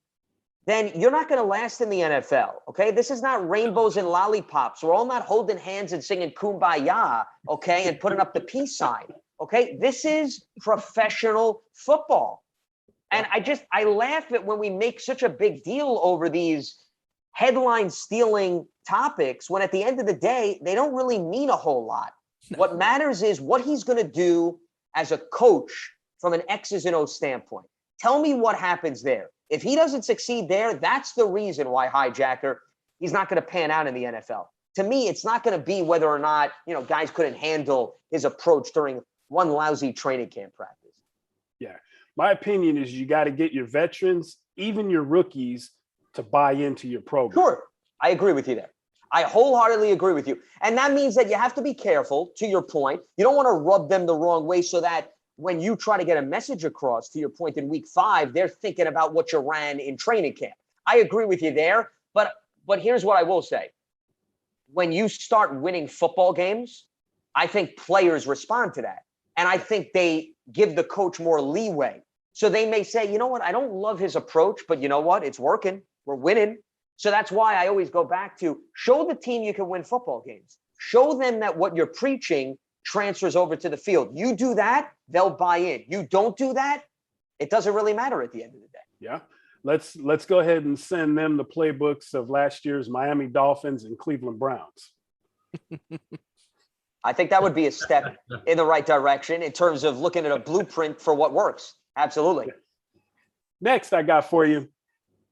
then you're not going to last in the NFL, okay? This is not rainbows and lollipops. We're all not holding hands and singing Kumbaya, okay, and putting up the peace sign, okay? This is professional football. And I laugh at when we make such a big deal over these headline-stealing topics when at the end of the day, they don't really mean a whole lot. What matters is what he's going to do as a coach from an X's and O's standpoint. Tell me what happens there. If he doesn't succeed there, that's the reason why, Hijacker, he's not going to pan out in the NFL. To me, it's not going to be whether or not, guys couldn't handle his approach during one lousy training camp practice. Yeah. My opinion is you got to get your veterans, even your rookies, to buy into your program. Sure. I agree with you there. I wholeheartedly agree with you. And that means that you have to be careful, to your point. You don't want to rub them the wrong way so that when you try to get a message across, to your point, in week 5, they're thinking about what you ran in training camp. I agree with you there. But here's what I will say. When you start winning football games, I think players respond to that. And I think they give the coach more leeway. So they may say, you know what, I don't love his approach, but you know what, it's working. We're winning. So that's why I always go back to show the team you can win football games. Show them that what you're preaching transfers over to the field. You do that, they'll buy in. You don't do that, it doesn't really matter at the end of the day. Yeah. Let's go ahead and send them the playbooks of last year's Miami Dolphins and Cleveland Browns. I think that would be a step in the right direction in terms of looking at a blueprint for what works. Absolutely. Next, I got for you.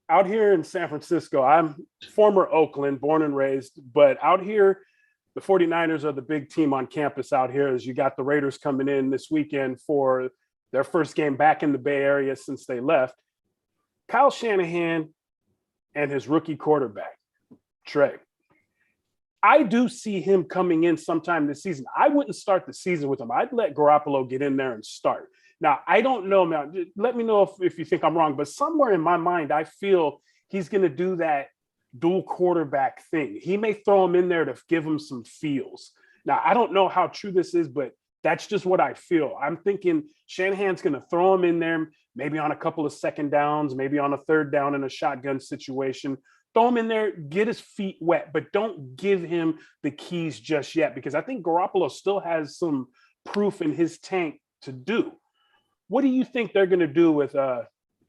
Out here in San Francisco, I'm former Oakland, born and raised, but out here, the 49ers are the big team on campus out here, as you got the Raiders coming in this weekend for their first game back in the Bay Area since they left. Kyle Shanahan and his rookie quarterback, Trey. I do see him coming in sometime this season. I wouldn't start the season with him. I'd let Garoppolo get in there and start. Now, I don't know, man. Let me know if you think I'm wrong, but somewhere in my mind, I feel he's going to do that dual quarterback thing. He may throw him in there to give him some feels. Now, I don't know how true this is, but that's just what I feel. I'm thinking Shanahan's going to throw him in there, maybe on a couple of second downs, maybe on a third down in a shotgun situation. Throw him in there, get his feet wet, but don't give him the keys just yet, because I think Garoppolo still has some proof in his tank to do. What do you think they're going to do with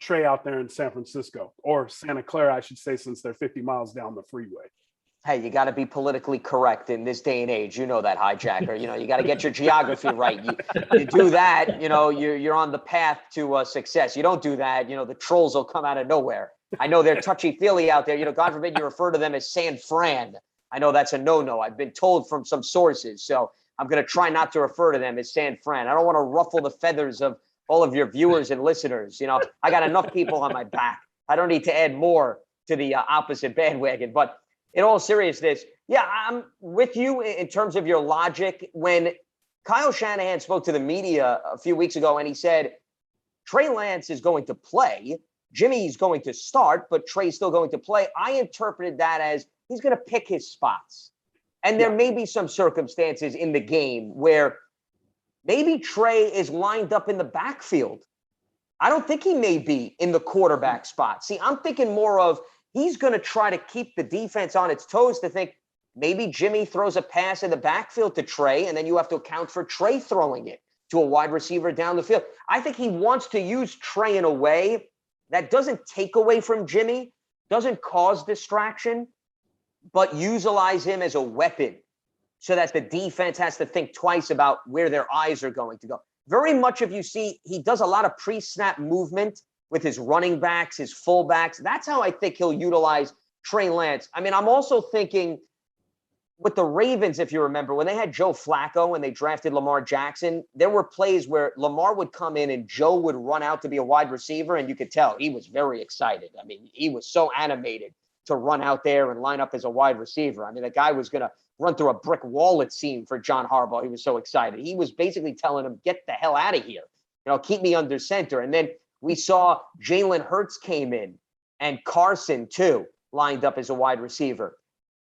Trey out there in San Francisco, or Santa Clara, I should say, since they're 50 miles down the freeway? Hey, you got to be politically correct in this day and age. You know that, hijacker. You got to get your geography right. You do that, you're on the path to success. You don't do that, the trolls will come out of nowhere. I know they're touchy-feely out there. God forbid you refer to them as San Fran. I know that's a no-no. I've been told from some sources. So I'm going to try not to refer to them as San Fran. I don't want to ruffle the feathers of all of your viewers and listeners. I got enough people on my back. I don't need to add more to the opposite bandwagon. But in all seriousness, yeah, I'm with you in terms of your logic. When Kyle Shanahan spoke to the media a few weeks ago and he said, Trey Lance is going to play, Jimmy's going to start, but Trey's still going to play, I interpreted that as he's going to pick his spots. And there may be some circumstances in the game where maybe Trey is lined up in the backfield. I don't think he may be in the quarterback spot. See, I'm thinking more of he's going to try to keep the defense on its toes to think maybe Jimmy throws a pass in the backfield to Trey, and then you have to account for Trey throwing it to a wide receiver down the field. I think he wants to use Trey in a way that doesn't take away from Jimmy, doesn't cause distraction, but utilize him as a weapon so that the defense has to think twice about where their eyes are going to go. Very much, if you see, he does a lot of pre-snap movement with his running backs, his fullbacks. That's how I think he'll utilize Trey Lance. I mean, I'm also thinking with the Ravens, if you remember, when they had Joe Flacco and they drafted Lamar Jackson, there were plays where Lamar would come in and Joe would run out to be a wide receiver, and you could tell he was very excited. I mean, he was so animated to run out there and line up as a wide receiver. I mean, the guy was going to run through a brick wall, it seemed, for John Harbaugh. He was so excited. He was basically telling him, get the hell out of here. Keep me under center. And then we saw Jalen Hurts came in and Carson, too, lined up as a wide receiver.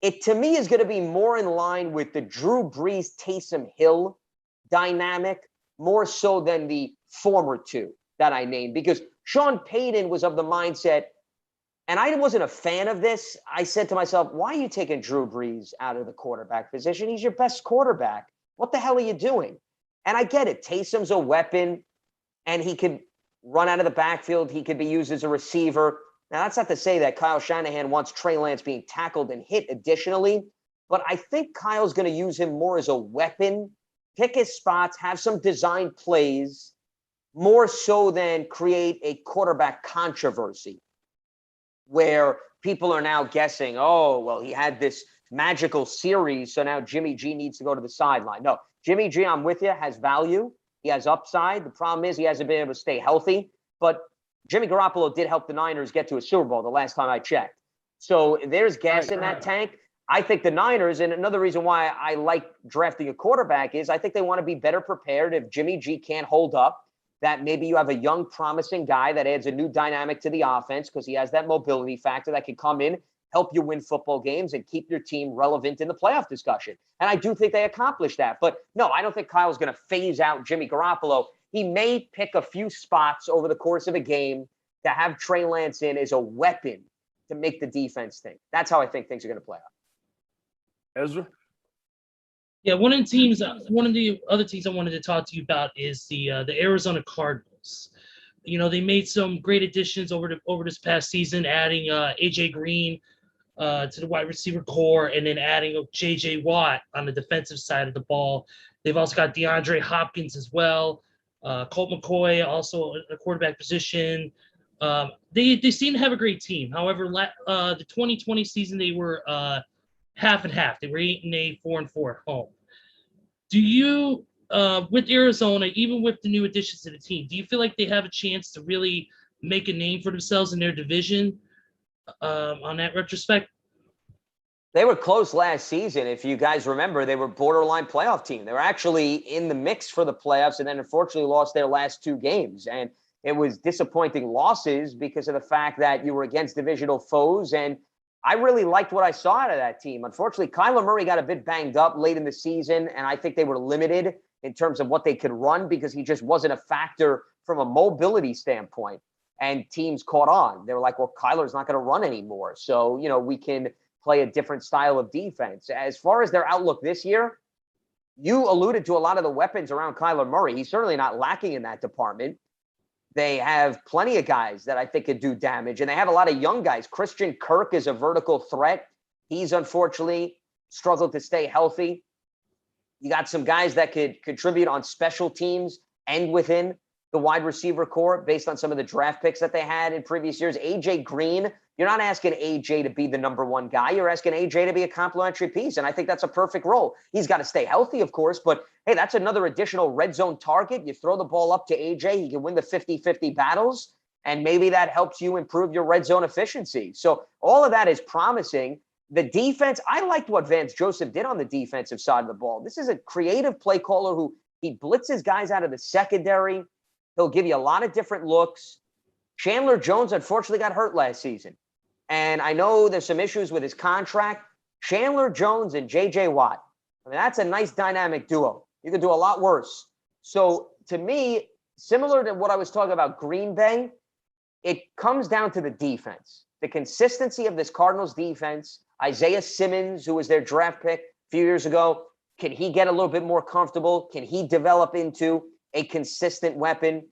It, to me, is going to be more in line with the Drew Brees, Taysom Hill dynamic, more so than the former two that I named, because Sean Payton was of the mindset, and I wasn't a fan of this. I said to myself, why are you taking Drew Brees out of the quarterback position? He's your best quarterback. What the hell are you doing? And I get it. Taysom's a weapon, and he could run out of the backfield. He could be used as a receiver. Now, that's not to say that Kyle Shanahan wants Trey Lance being tackled and hit additionally, but I think Kyle's going to use him more as a weapon, pick his spots, have some design plays, more so than create a quarterback controversy where people are now guessing, oh, well, he had this magical series, so now Jimmy G needs to go to the sideline. No, Jimmy G, I'm with you, has value. He has upside. The problem is he hasn't been able to stay healthy, but Jimmy Garoppolo did help the Niners get to a Super Bowl the last time I checked. So there's gas in that tank. I think the Niners, and another reason why I like drafting a quarterback is I think they want to be better prepared if Jimmy G can't hold up, that maybe you have a young, promising guy that adds a new dynamic to the offense because he has that mobility factor that can come in, help you win football games, and keep your team relevant in the playoff discussion. And I do think they accomplished that. But no, I don't think Kyle's going to phase out Jimmy Garoppolo. He may pick a few spots over the course of a game to have Trey Lance in as a weapon to make the defense think. That's how I think things are going to play out. Ezra? Yeah, one of the other teams I wanted to talk to you about is the Arizona Cardinals. You know, they made some great additions over this past season, adding AJ Green to the wide receiver core, and then adding JJ Watt on the defensive side of the ball. They've also got DeAndre Hopkins as well, Colt McCoy also a quarterback position. They seem to have a great team. However, the 2020 season they were half and half. They were 8-8, 4-4 at home. Do you, with Arizona, even with the new additions to the team, do you feel like they have a chance to really make a name for themselves in their division on that retrospect? They were close last season. If you guys remember, they were borderline playoff team. They were actually in the mix for the playoffs and then unfortunately lost their last 2 games. And it was disappointing losses because of the fact that you were against divisional foes. And I really liked what I saw out of that team. Unfortunately, Kyler Murray got a bit banged up late in the season, and I think they were limited in terms of what they could run because he just wasn't a factor from a mobility standpoint. And teams caught on. They were like, well, Kyler's not going to run anymore. So, you know, we can play a different style of defense. As far as their outlook this year, you alluded to a lot of the weapons around Kyler Murray. He's certainly not lacking in that department. They have plenty of guys that I think could do damage, and they have a lot of young guys. Christian Kirk is a vertical threat. He's unfortunately struggled to stay healthy. You got some guys that could contribute on special teams and within the wide receiver core based on some of the draft picks that they had in previous years. AJ Green, you're not asking AJ to be the number one guy. You're asking AJ to be a complementary piece, and I think that's a perfect role. He's got to stay healthy, of course, but hey, that's another additional red zone target. You throw the ball up to AJ, he can win the 50-50 battles, and maybe that helps you improve your red zone efficiency. So all of that is promising. The defense, I liked what Vance Joseph did on the defensive side of the ball. This is a creative play caller who he blitzes guys out of the secondary. He'll give you a lot of different looks. Chandler Jones, unfortunately, got hurt last season. And I know there's some issues with his contract. Chandler Jones and J.J. Watt, I mean, that's a nice dynamic duo. You could do a lot worse. So to me, similar to what I was talking about Green Bay, it comes down to the defense. The consistency of this Cardinals defense. Isaiah Simmons, who was their draft pick a few years ago, can he get a little bit more comfortable? Can he develop into a consistent weapon?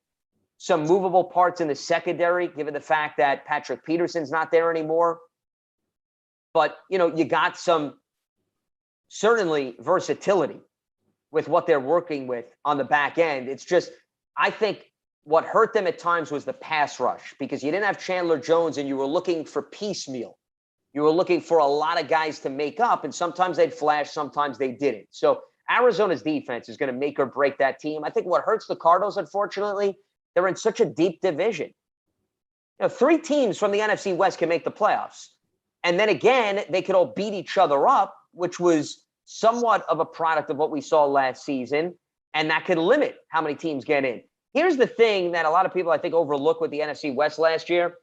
Some movable parts in the secondary, given the fact that Patrick Peterson's not there anymore. But, you know, you got some certainly versatility with what they're working with on the back end. It's just, I think what hurt them at times was the pass rush because you didn't have Chandler Jones and you were looking for piecemeal. You were looking for a lot of guys to make up, and sometimes they'd flash, sometimes they didn't. So Arizona's defense is going to make or break that team. I think what hurts the Cardinals, unfortunately, they're in such a deep division. You know, 3 teams from the NFC West can make the playoffs. And then again, they could all beat each other up, which was somewhat of a product of what we saw last season. And that could limit how many teams get in. Here's the thing that a lot of people, I think, overlook with the NFC West last year.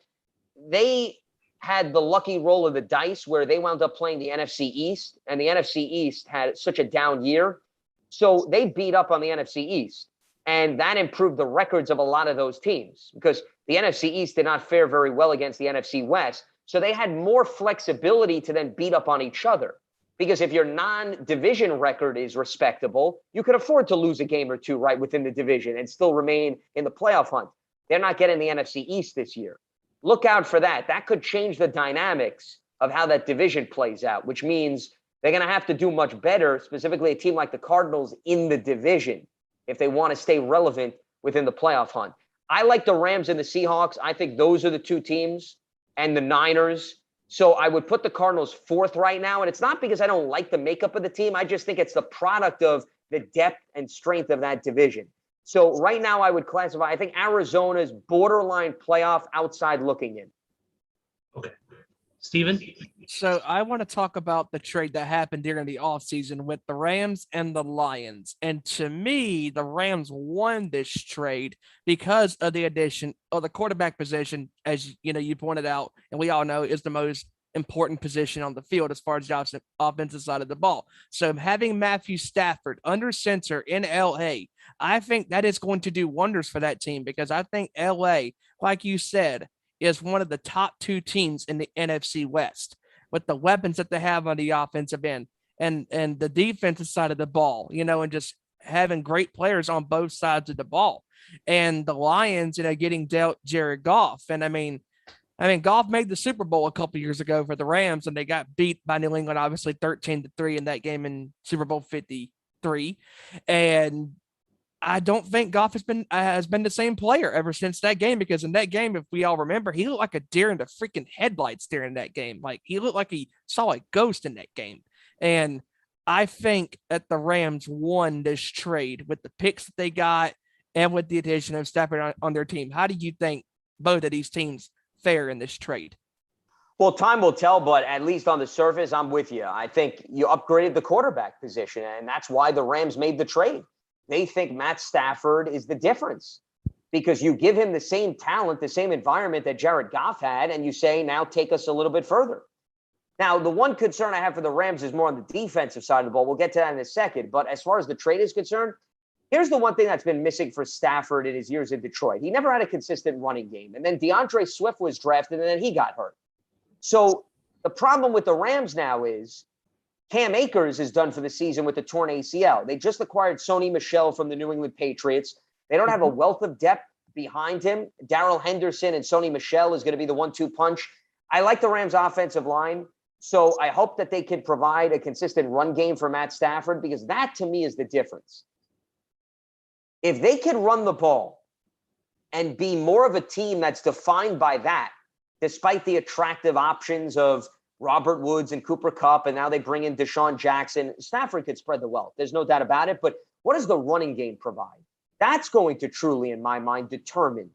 They had the lucky roll of the dice where they wound up playing the NFC East. And the NFC East had such a down year. So they beat up on the NFC East. And that improved the records of a lot of those teams because the NFC East did not fare very well against the NFC West. So they had more flexibility to then beat up on each other. Because if your non-division record is respectable, you could afford to lose a game or two right within the division and still remain in the playoff hunt. They're not getting the NFC East this year. Look out for that. That could change the dynamics of how that division plays out, which means they're going to have to do much better, specifically a team like the Cardinals in the division, if they want to stay relevant within the playoff hunt. I like the Rams and the Seahawks. I think those are the 2 teams, and the Niners. So I would put the Cardinals 4th right now. And it's not because I don't like the makeup of the team. I just think it's the product of the depth and strength of that division. So right now I would classify, I think Arizona's borderline playoff outside looking in. Okay. Steven? So I want to talk about the trade that happened during the offseason with the Rams and the Lions. And to me, the Rams won this trade because of the addition of the quarterback position, as you know, you pointed out, and we all know is the most important position on the field as far as the offensive side of the ball. So having Matthew Stafford under center in LA, I think that is going to do wonders for that team because I think LA, like you said, is one of the top two teams in the NFC West with the weapons that they have on the offensive end and the defensive side of the ball, you know, and just having great players on both sides of the ball. And the Lions, you know, getting dealt Jared Goff. And I mean, Goff made the Super Bowl a couple years ago for the Rams, and they got beat by New England, obviously 13-3 in that game in Super Bowl 53. And I don't think Goff has been the same player ever since that game because in that game, if we all remember, he looked like a deer in the freaking headlights during that game. Like he looked like he saw a ghost in that game. And I think that the Rams won this trade with the picks that they got and with the addition of Stafford on their team. How do you think both of these teams fare in this trade? Well, time will tell, but at least on the surface, I'm with you. I think you upgraded the quarterback position, and that's why the Rams made the trade. They think Matt Stafford is the difference because you give him the same talent, the same environment that Jared Goff had, and you say, now take us a little bit further. Now, the one concern I have for the Rams is more on the defensive side of the ball. We'll get to that in a second. But as far as the trade is concerned, here's the one thing that's been missing for Stafford in his years in Detroit. He never had a consistent running game. And then DeAndre Swift was drafted, and then he got hurt. So the problem with the Rams now is Cam Akers is done for the season with the torn ACL. They just acquired Sony Michel from the New England Patriots. They don't have a wealth of depth behind him. Darrell Henderson and Sony Michel is going to be the 1-2 punch. I like the Rams' offensive line, so I hope that they can provide a consistent run game for Matt Stafford because that, to me, is the difference. If they can run the ball and be more of a team that's defined by that, despite the attractive options of Robert Woods and Cooper Kupp, and now they bring in Deshaun Jackson. Stafford could spread the wealth. There's no doubt about it. But what does the running game provide? That's going to truly, in my mind, determine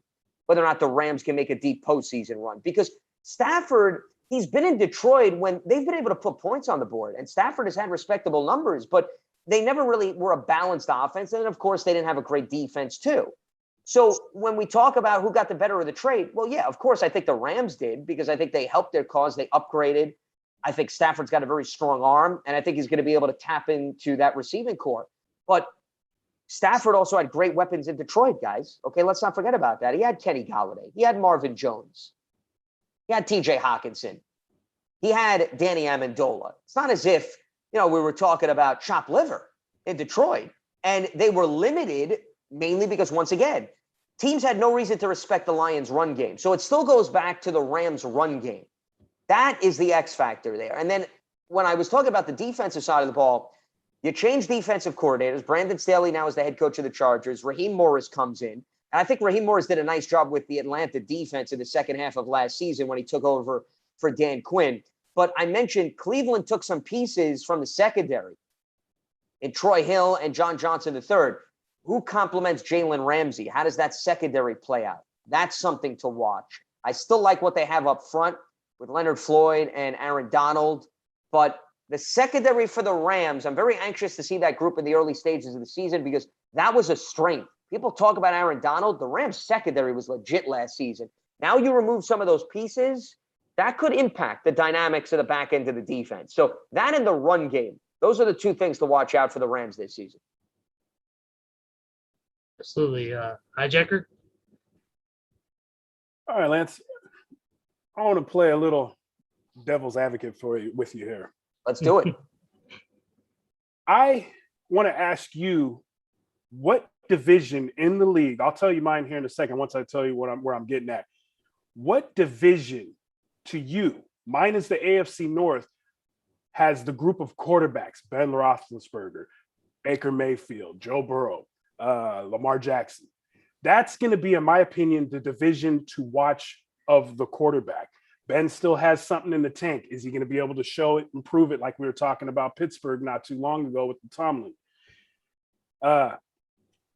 whether or not the Rams can make a deep postseason run. Because Stafford, he's been in Detroit when they've been able to put points on the board. And Stafford has had respectable numbers, but they never really were a balanced offense. And, of course, they didn't have a great defense, too. So when we talk about who got the better of the trade, well, yeah, of course, I think the Rams did because I think they helped their cause. They upgraded. I think Stafford's got a very strong arm, and I think he's going to be able to tap into that receiving core. But Stafford also had great weapons in Detroit, guys. Okay, let's not forget about that. He had Kenny Golladay. He had Marvin Jones. He had TJ Hawkinson. He had Danny Amendola. It's not as if, you know, we were talking about chopped liver in Detroit, and they were limited mainly because, once again, teams had no reason to respect the Lions' run game. So it still goes back to the Rams' run game. That is the X factor there. And then when I was talking about the defensive side of the ball, you change defensive coordinators. Brandon Staley now is the head coach of the Chargers. Raheem Morris comes in. And I think Raheem Morris did a nice job with the Atlanta defense in the second half of last season when he took over for Dan Quinn. But I mentioned Cleveland took some pieces from the secondary in Troy Hill and John Johnson III. Who complements Jalen Ramsey? How does that secondary play out? That's something to watch. I still like what they have up front with Leonard Floyd and Aaron Donald. But the secondary for the Rams, I'm very anxious to see that group in the early stages of the season because that was a strength. People talk about Aaron Donald. The Rams secondary was legit last season. Now you remove some of those pieces, that could impact the dynamics of the back end of the defense. So that and the run game, those are the two things to watch out for the Rams this season. Absolutely. Hijacker? All right, Lance. I want to play a little devil's advocate with you here. Let's do it. I want to ask you what division in the league, I'll tell you mine here in a second once I tell you where I'm getting at. What division to you, mine is the AFC North, has the group of quarterbacks, Ben Roethlisberger, Baker Mayfield, Joe Burrow, Lamar Jackson. That's going to be, in my opinion, the division to watch of the quarterback. Ben still has something in the tank. Is he going to be able to show it and prove it like we were talking about Pittsburgh not too long ago with the Tomlin?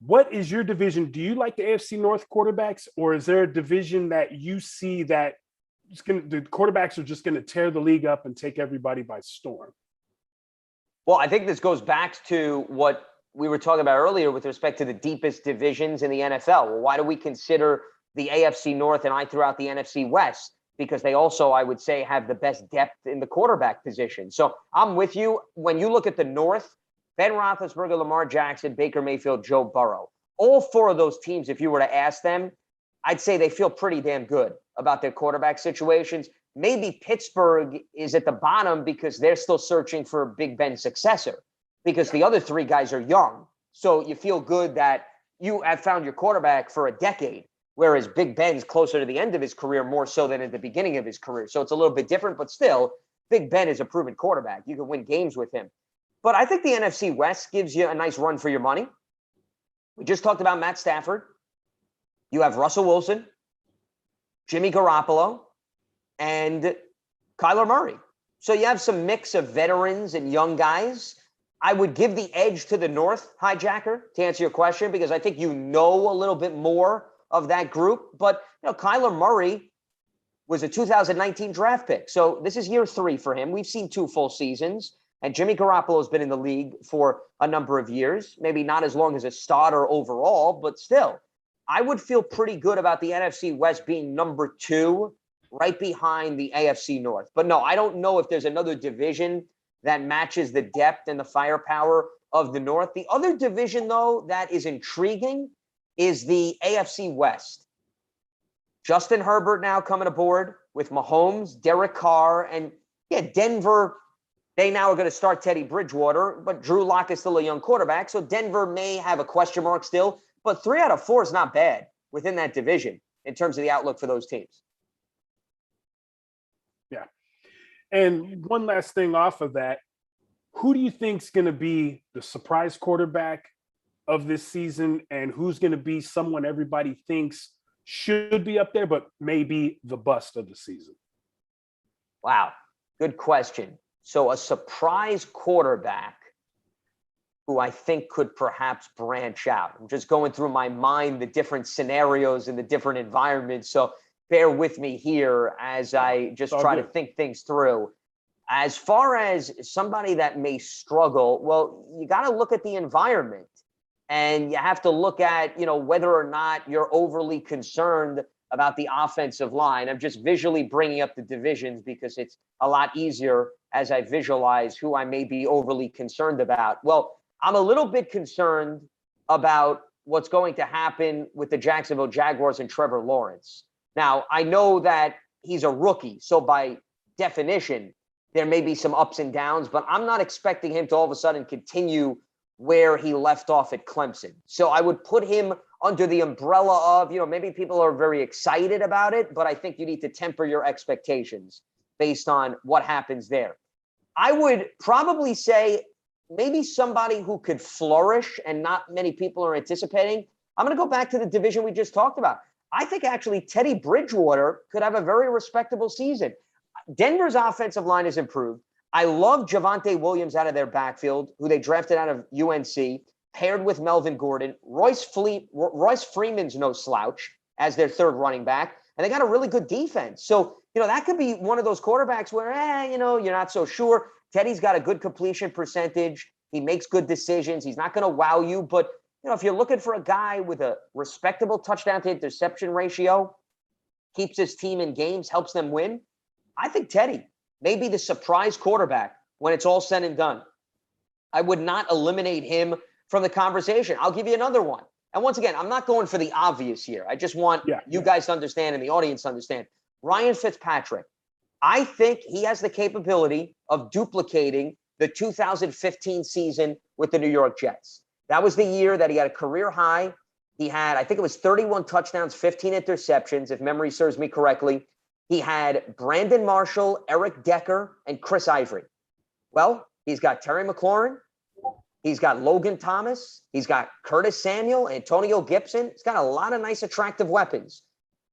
What is your division? Do you like the AFC North quarterbacks, or is there a division that you see that the quarterbacks are just gonna tear the league up and take everybody by storm? Well, I think this goes back to what we were talking about earlier with respect to the deepest divisions in the NFL. Well, why do we consider the AFC North and I threw out the NFC West? Because they also, I would say, have the best depth in the quarterback position. So I'm with you. When you look at the North, Ben Roethlisberger, Lamar Jackson, Baker Mayfield, Joe Burrow, all four of those teams, if you were to ask them, I'd say they feel pretty damn good about their quarterback situations. Maybe Pittsburgh is at the bottom because they're still searching for Big Ben's successor, because the other three guys are young. So you feel good that you have found your quarterback for a decade, whereas Big Ben's closer to the end of his career more so than at the beginning of his career. So it's a little bit different, but still, Big Ben is a proven quarterback. You can win games with him. But I think the NFC West gives you a nice run for your money. We just talked about Matt Stafford. You have Russell Wilson, Jimmy Garoppolo, and Kyler Murray. So you have some mix of veterans and young guys. I would give the edge to the North, Hijacker, to answer your question, because I think you know a little bit more of that group. But Kyler Murray was a 2019 draft pick. So this is year 3 for him. We've seen 2 full seasons. And Jimmy Garoppolo has been in the league for a number of years, maybe not as long as a starter overall, but still. I would feel pretty good about the NFC West being number 2, right behind the AFC North. But no, I don't know if there's another division that matches the depth and the firepower of the North. The other division, though, that is intriguing is the AFC West. Justin Herbert now coming aboard with Mahomes, Derek Carr, and Denver. They now are going to start Teddy Bridgewater, but Drew Lock is still a young quarterback, so Denver may have a question mark still. But 3 out of 4 is not bad within that division in terms of the outlook for those teams. Yeah. And one last thing off of that, who do you think is going to be the surprise quarterback of this season, and who's going to be someone everybody thinks should be up there, but maybe the bust of the season? Wow. Good question. So a surprise quarterback who I think could perhaps branch out. I'm just going through my mind the different scenarios and the different environments. So bear with me here as I just try to think things through. As far as somebody that may struggle, well, you got to look at the environment, and you have to look at, whether or not you're overly concerned about the offensive line. I'm just visually bringing up the divisions because it's a lot easier as I visualize who I may be overly concerned about. Well, I'm a little bit concerned about what's going to happen with the Jacksonville Jaguars and Trevor Lawrence. Now, I know that he's a rookie, so by definition, there may be some ups and downs, but I'm not expecting him to all of a sudden continue where he left off at Clemson. So I would put him under the umbrella of, maybe people are very excited about it, but I think you need to temper your expectations based on what happens there. I would probably say maybe somebody who could flourish and not many people are anticipating. I'm going to go back to the division we just talked about. I think actually Teddy Bridgewater could have a very respectable season. Denver's offensive line has improved. I love Javonte Williams out of their backfield, who they drafted out of UNC, paired with Melvin Gordon. Royce Freeman's no slouch as their third running back, and they got a really good defense. So, that could be one of those quarterbacks where, you're not so sure. Teddy's got a good completion percentage. He makes good decisions. He's not going to wow you, but, if you're looking for a guy with a respectable touchdown to interception ratio, keeps his team in games, helps them win, I think Teddy may be the surprise quarterback when it's all said and done. I would not eliminate him from the conversation. I'll give you another one. And once again, I'm not going for the obvious here. I just want you guys to understand and the audience to understand. Ryan Fitzpatrick, I think he has the capability of duplicating the 2015 season with the New York Jets. That was the year that he had a career high. He had, I think it was 31 touchdowns, 15 interceptions, if memory serves me correctly. He had Brandon Marshall, Eric Decker, and Chris Ivory. Well, he's got Terry McLaurin. He's got Logan Thomas. He's got Curtis Samuel, Antonio Gibson. He's got a lot of nice, attractive weapons.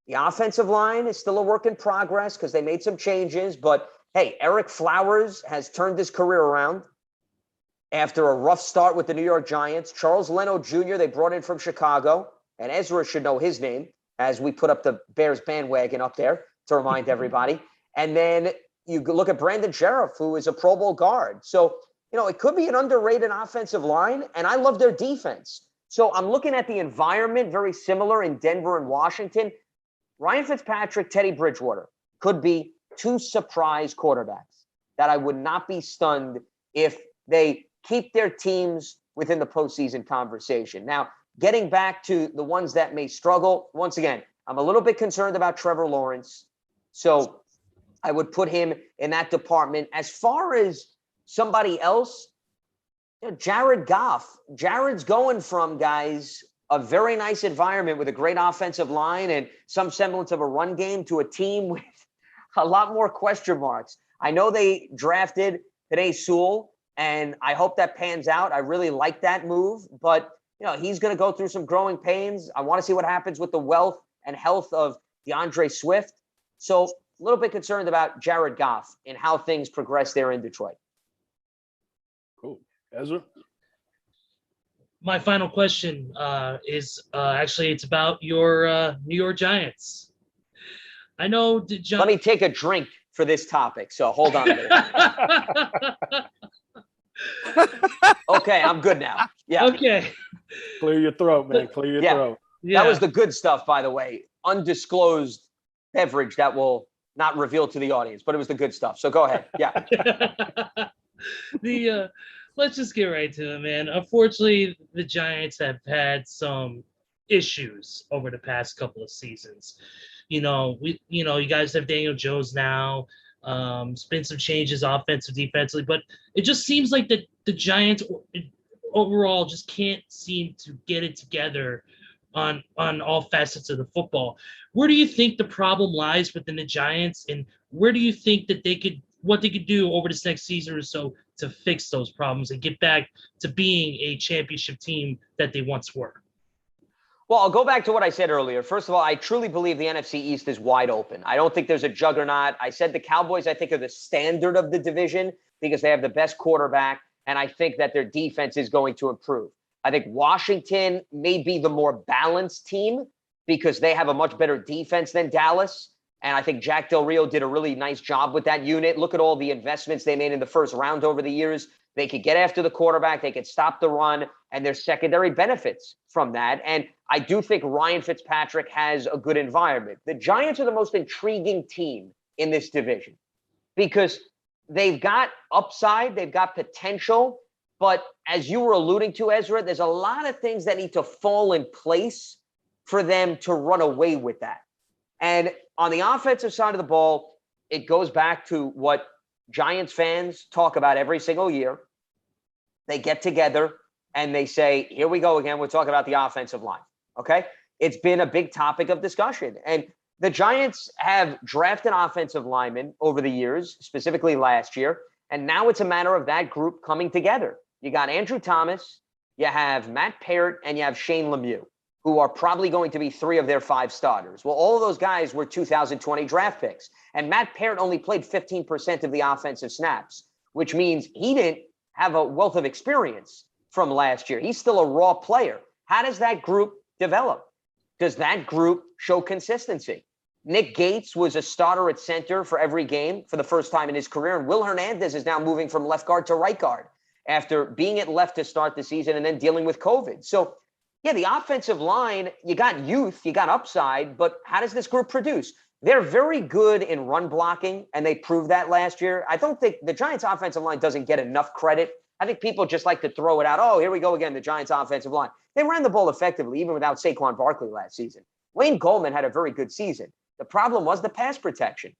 The offensive line is still a work in progress because they made some changes. But, hey, Eric Flowers has turned his career around after a rough start with the New York Giants. Charles Leno Jr., they brought in from Chicago. And Ezra should know his name as we put up the Bears bandwagon up there. to remind everybody. And then you look at Brandon Sheriff, who is a Pro Bowl guard. So, it could be an underrated offensive line, and I love their defense. So I'm looking at the environment very similar in Denver and Washington. Ryan Fitzpatrick, Teddy Bridgewater could be two surprise quarterbacks that I would not be stunned if they keep their teams within the postseason conversation. Now, getting back to the ones that may struggle, once again, I'm a little bit concerned about Trevor Lawrence. So I would put him in that department. As far as somebody else, Jared Goff. Jared's going from, guys, a very nice environment with a great offensive line and some semblance of a run game to a team with a lot more question marks. I know they drafted Penei Sewell, and I hope that pans out. I really like that move, but he's going to go through some growing pains. I want to see what happens with the wealth and health of DeAndre Swift. So a little bit concerned about Jared Goff and how things progress there in Detroit. Cool. Ezra? My final question is actually it's about your New York Giants. I know the Giants. Let me take a drink for this topic, so hold on a minute. Okay, I'm good now. Yeah. Okay. Clear your throat, man. Clear your throat. Yeah. That was the good stuff, by the way. Undisclosed beverage that will not reveal to the audience, but it was the good stuff. So go ahead. Yeah. Let's just get right to it, man. Unfortunately, the Giants have had some issues over the past couple of seasons. You guys have Daniel Jones now. It's been some changes offensive, defensively, but it just seems like the Giants overall just can't seem to get it together on all facets of the football. Where do you think the problem lies within the Giants, and where do you think that what they could do over this next season or so to fix those problems and get back to being a championship team that they once were? Well, I'll go back to what I said earlier. First of all, I truly believe the NFC East is wide open. I don't think there's a juggernaut. I said the Cowboys, I think, are the standard of the division because they have the best quarterback, and I think that their defense is going to improve. I think Washington may be the more balanced team because they have a much better defense than Dallas. And I think Jack Del Rio did a really nice job with that unit. Look at all the investments they made in the first round over the years. They could get after the quarterback. They could stop the run, and there's secondary benefits from that. And I do think Ryan Fitzpatrick has a good environment. The Giants are the most intriguing team in this division because they've got upside, they've got potential. But as you were alluding to, Ezra, there's a lot of things that need to fall in place for them to run away with that. And on the offensive side of the ball, it goes back to what Giants fans talk about every single year. They get together and they say, here we go again. We're talking about the offensive line. Okay. It's been a big topic of discussion. And the Giants have drafted offensive linemen over the years, specifically last year. And now it's a matter of that group coming together. You got Andrew Thomas, you have Matt Parrott, and you have Shane Lemieux, who are probably going to be 3 of their 5 starters. Well, all of those guys were 2020 draft picks. And Matt Parrott only played 15% of the offensive snaps, which means he didn't have a wealth of experience from last year. He's still a raw player. How does that group develop? Does that group show consistency? Nick Gates was a starter at center for every game for the first time in his career. And Will Hernandez is now moving from left guard to right guard after being at left to start the season and then dealing with COVID. So, yeah, the offensive line, you got youth, you got upside, but how does this group produce? They're very good in run blocking, and they proved that last year. I don't think the Giants' offensive line doesn't get enough credit. I think people just like to throw it out. Oh, here we go again, the Giants' offensive line. They ran the ball effectively, even without Saquon Barkley last season. Wayne Goldman had a very good season. The problem was the pass protection.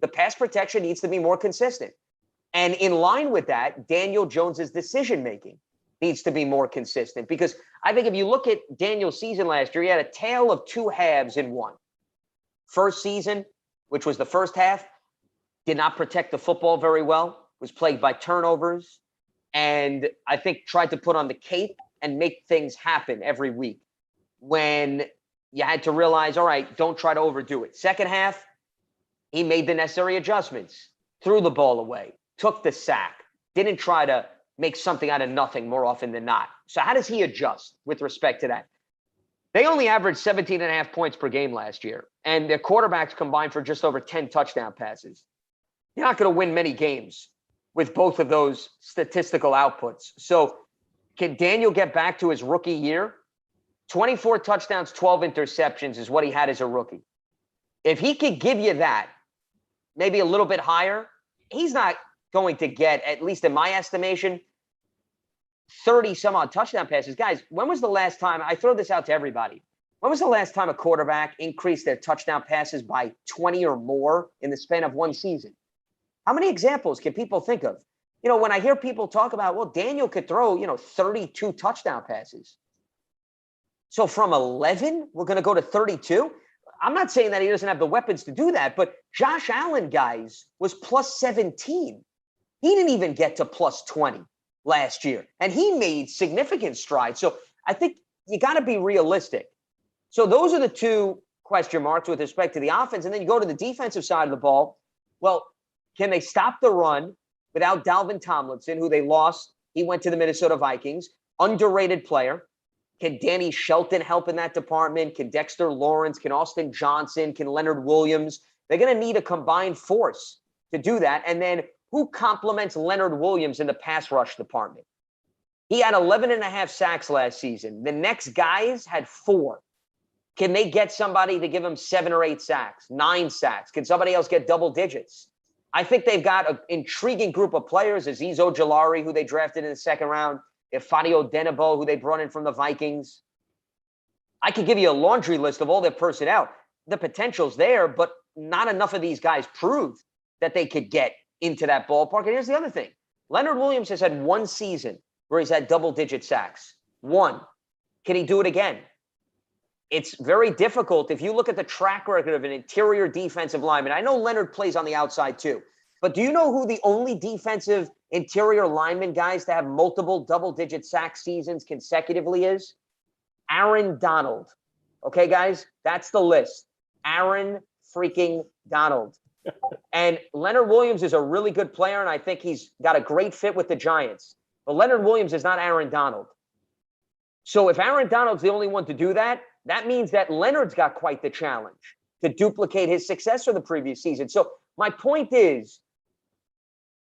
The pass protection needs to be more consistent. And in line with that, Daniel Jones's decision-making needs to be more consistent. Because I think if you look at Daniel's season last year, he had a tale of 2 halves in one. First season, which was the first half, did not protect the football very well, was plagued by turnovers, and I think tried to put on the cape and make things happen every week when you had to realize, all right, don't try to overdo it. Second half, he made the necessary adjustments, threw the ball away, took the sack, didn't try to make something out of nothing more often than not. So how does he adjust with respect to that? They only averaged 17.5 points per game last year, and their quarterbacks combined for just over 10 touchdown passes. You're not going to win many games with both of those statistical outputs. So can Daniel get back to his rookie year? 24 touchdowns, 12 interceptions is what he had as a rookie. If he could give you that, maybe a little bit higher, he's not going to get, at least in my estimation, 30 some odd touchdown passes. Guys, when was the last time, I throw this out to everybody, when was the last time a quarterback increased their touchdown passes by 20 or more in the span of one season? How many examples can people think of? You know, when I hear people talk about, well, Daniel could throw, 32 touchdown passes. So from 11, we're going to go to 32. I'm not saying that he doesn't have the weapons to do that, but Josh Allen, guys, was plus 17. He didn't even get to plus 20 last year, and he made significant strides. So I think you got to be realistic. So those are the two question marks with respect to the offense. And then you go to the defensive side of the ball. Well, can they stop the run without Dalvin Tomlinson, who they lost? He went to the Minnesota Vikings, underrated player. Can Danny Shelton help in that department? Can Dexter Lawrence? Can Austin Johnson? Can Leonard Williams? They're going to need a combined force to do that. And then who complements Leonard Williams in the pass rush department? He had 11.5 sacks last season. The next guys had 4. Can they get somebody to give him 7 or 8 sacks, 9 sacks? Can somebody else get double digits? I think they've got an intriguing group of players. Azeez Ojulari, who they drafted in the second round. Ifeadi Odenigbo, who they brought in from the Vikings. I could give you a laundry list of all their personnel. The potential's there, but not enough of these guys proved that they could get into that ballpark. And here's the other thing. Leonard Williams has had one season where he's had double-digit sacks. One. Can he do it again? It's very difficult. If you look at the track record of an interior defensive lineman, I know Leonard plays on the outside too, but do you know who the only defensive interior lineman guys to have multiple double-digit sack seasons consecutively is? Aaron Donald. Okay, guys, that's the list. Aaron freaking Donald. And Leonard Williams is a really good player, and I think he's got a great fit with the Giants. But Leonard Williams is not Aaron Donald. So if Aaron Donald's the only one to do that, that means that Leonard's got quite the challenge to duplicate his success from the previous season. So my point is,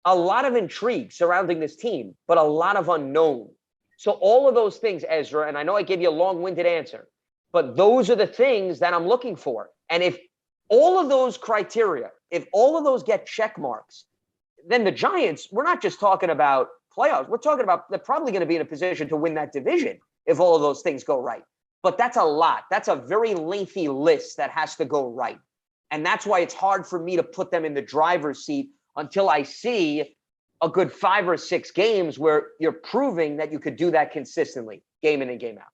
a lot of intrigue surrounding this team, but a lot of unknown. So all of those things, Ezra, and I know I gave you a long-winded answer, but those are the things that I'm looking for. And if all of those criteria, if all of those get check marks, then the Giants, we're not just talking about playoffs. We're talking about they're probably going to be in a position to win that division if all of those things go right. But that's a lot. That's a very lengthy list that has to go right. And that's why it's hard for me to put them in the driver's seat until I see a good 5 or 6 games where you're proving that you could do that consistently, game in and game out.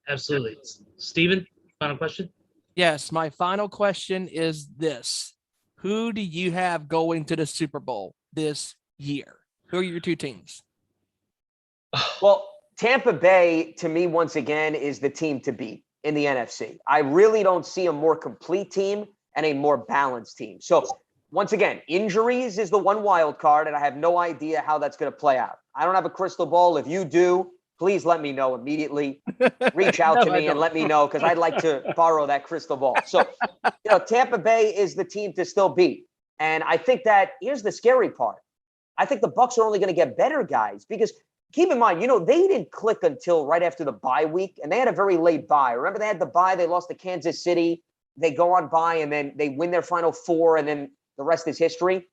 Absolutely. Steven, final question? Yes, my final question is this. Who do you have going to the Super Bowl this year? Who are your 2 teams? Well, Tampa Bay, to me, once again, is the team to beat in the NFC. I really don't see a more complete team and a more balanced team. So, once again, injuries is the one wild card, and I have no idea how that's going to play out. I don't have a crystal ball. If you do, please let me know immediately. Reach out to me and let me know, because I'd like to borrow that crystal ball. So, Tampa Bay is the team to still beat. And I think that here's the scary part. I think the Bucs are only going to get better, guys, because keep in mind, they didn't click until right after the bye week, and they had a very late bye. Remember, they had the bye. They lost to Kansas City. They go on bye, and then they win their final 4, and then the rest is history.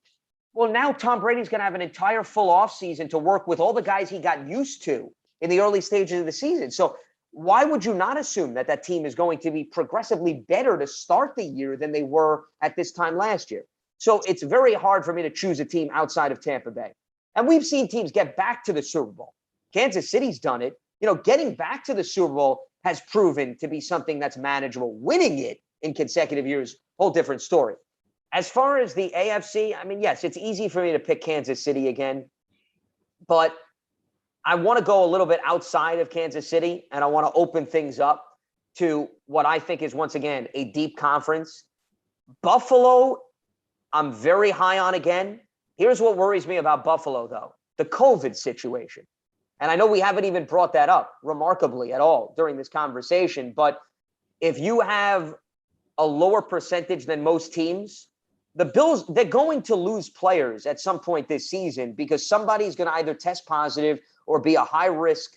Well, now Tom Brady's going to have an entire full offseason to work with all the guys he got used to in the early stages of the season. So why would you not assume that that team is going to be progressively better to start the year than they were at this time last year? So it's very hard for me to choose a team outside of Tampa Bay. And we've seen teams get back to the Super Bowl. Kansas City's done it. Getting back to the Super Bowl has proven to be something that's manageable. Winning it in consecutive years, whole different story. As far as the AFC, I mean, yes, it's easy for me to pick Kansas City again, but I want to go a little bit outside of Kansas City, and I want to open things up to what I think is, once again, a deep conference. Buffalo, I'm very high on again. Here's what worries me about Buffalo, though, the COVID situation. And I know we haven't even brought that up remarkably at all during this conversation, but if you have a lower percentage than most teams, the Bills, they're going to lose players at some point this season because somebody's going to either test positive or be a high-risk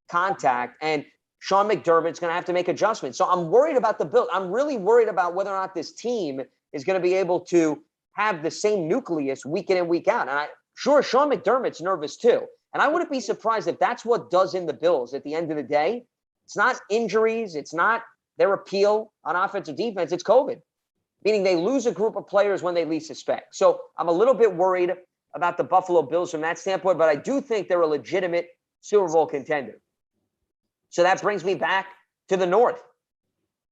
contact, and Sean McDermott's going to have to make adjustments. So I'm worried about the Bills. I'm really worried about whether or not this team is going to be able to have the same nucleus week in and week out. And sure, Sean McDermott's nervous too. And I wouldn't be surprised if that's what does in the Bills at the end of the day. It's not injuries. It's not their appeal on offense or defense. It's COVID, meaning they lose a group of players when they least suspect. So I'm a little bit worried about the Buffalo Bills from that standpoint, but I do think they're a legitimate Super Bowl contender. So that brings me back to the North.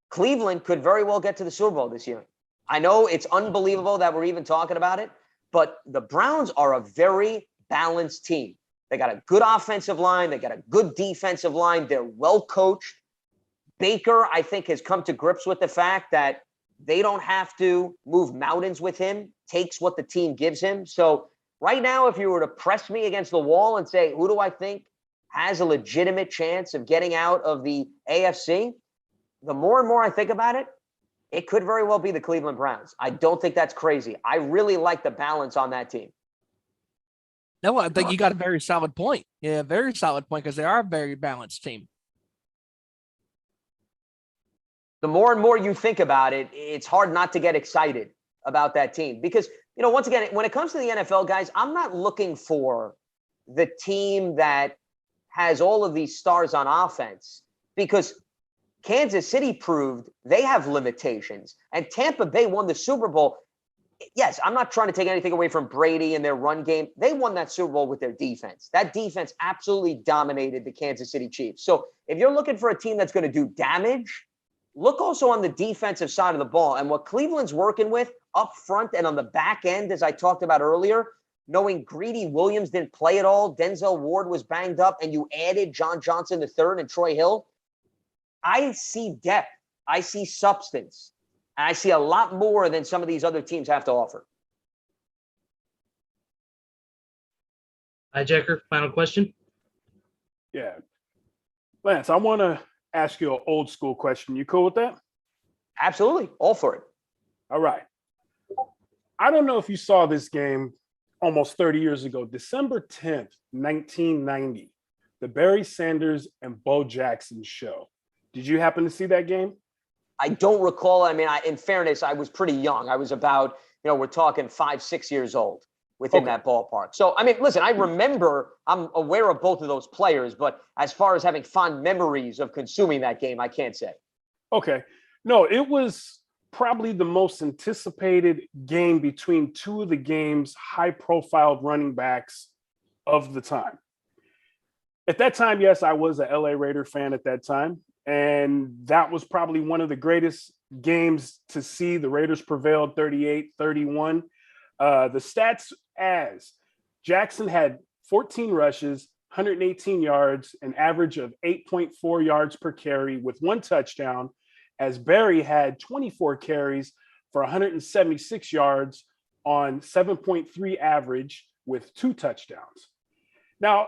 Cleveland could very well get to the Super Bowl this year. I know it's unbelievable that we're even talking about it, but the Browns are a very balanced team. They got a good offensive line. They got a good defensive line. They're well coached. Baker, I think, has come to grips with the fact that they don't have to move mountains with him, takes what the team gives him. So right now, if you were to press me against the wall and say, who do I think has a legitimate chance of getting out of the AFC, the more and more I think about it, it could very well be the Cleveland Browns. I don't think that's crazy. I really like the balance on that team. No, I think you got a very solid point. Yeah, very solid point because they are a very balanced team. The more and more you think about it, it's hard not to get excited about that team because, once again, when it comes to the NFL, guys, I'm not looking for the team that has all of these stars on offense because Kansas City proved they have limitations and Tampa Bay won the Super Bowl. Yes, I'm not trying to take anything away from Brady and their run game. They won that Super Bowl with their defense. That defense absolutely dominated the Kansas City Chiefs. So if you're looking for a team that's going to do damage, look also on the defensive side of the ball. And what Cleveland's working with up front and on the back end, as I talked about earlier, knowing Greedy Williams didn't play at all, Denzel Ward was banged up, and you added John Johnson III and Troy Hill, I see depth. I see substance. And I see a lot more than some of these other teams have to offer. Hijacker, final question. Yeah. Lance, I want to ask you an old school question. You cool with that? Absolutely. All for it. All right. I don't know if you saw this game almost 30 years ago, December 10th, 1990, the Barry Sanders and Bo Jackson show. Did you happen to see that game? I don't recall. I mean, in fairness, I was pretty young. I was about, we're talking 5-6 years old within that ballpark. So, I mean, listen, I remember, I'm aware of both of those players, but as far as having fond memories of consuming that game, I can't say. Okay. No, it was probably the most anticipated game between two of the game's high-profile running backs of the time. At that time, yes, I was a LA Raider fan at that time, and that was probably one of the greatest games to see. The Raiders prevailed 38-31. The stats as Jackson had 14 rushes, 118 yards, an average of 8.4 yards per carry with one touchdown, as Barry had 24 carries for 176 yards on 7.3 average with two touchdowns. Now,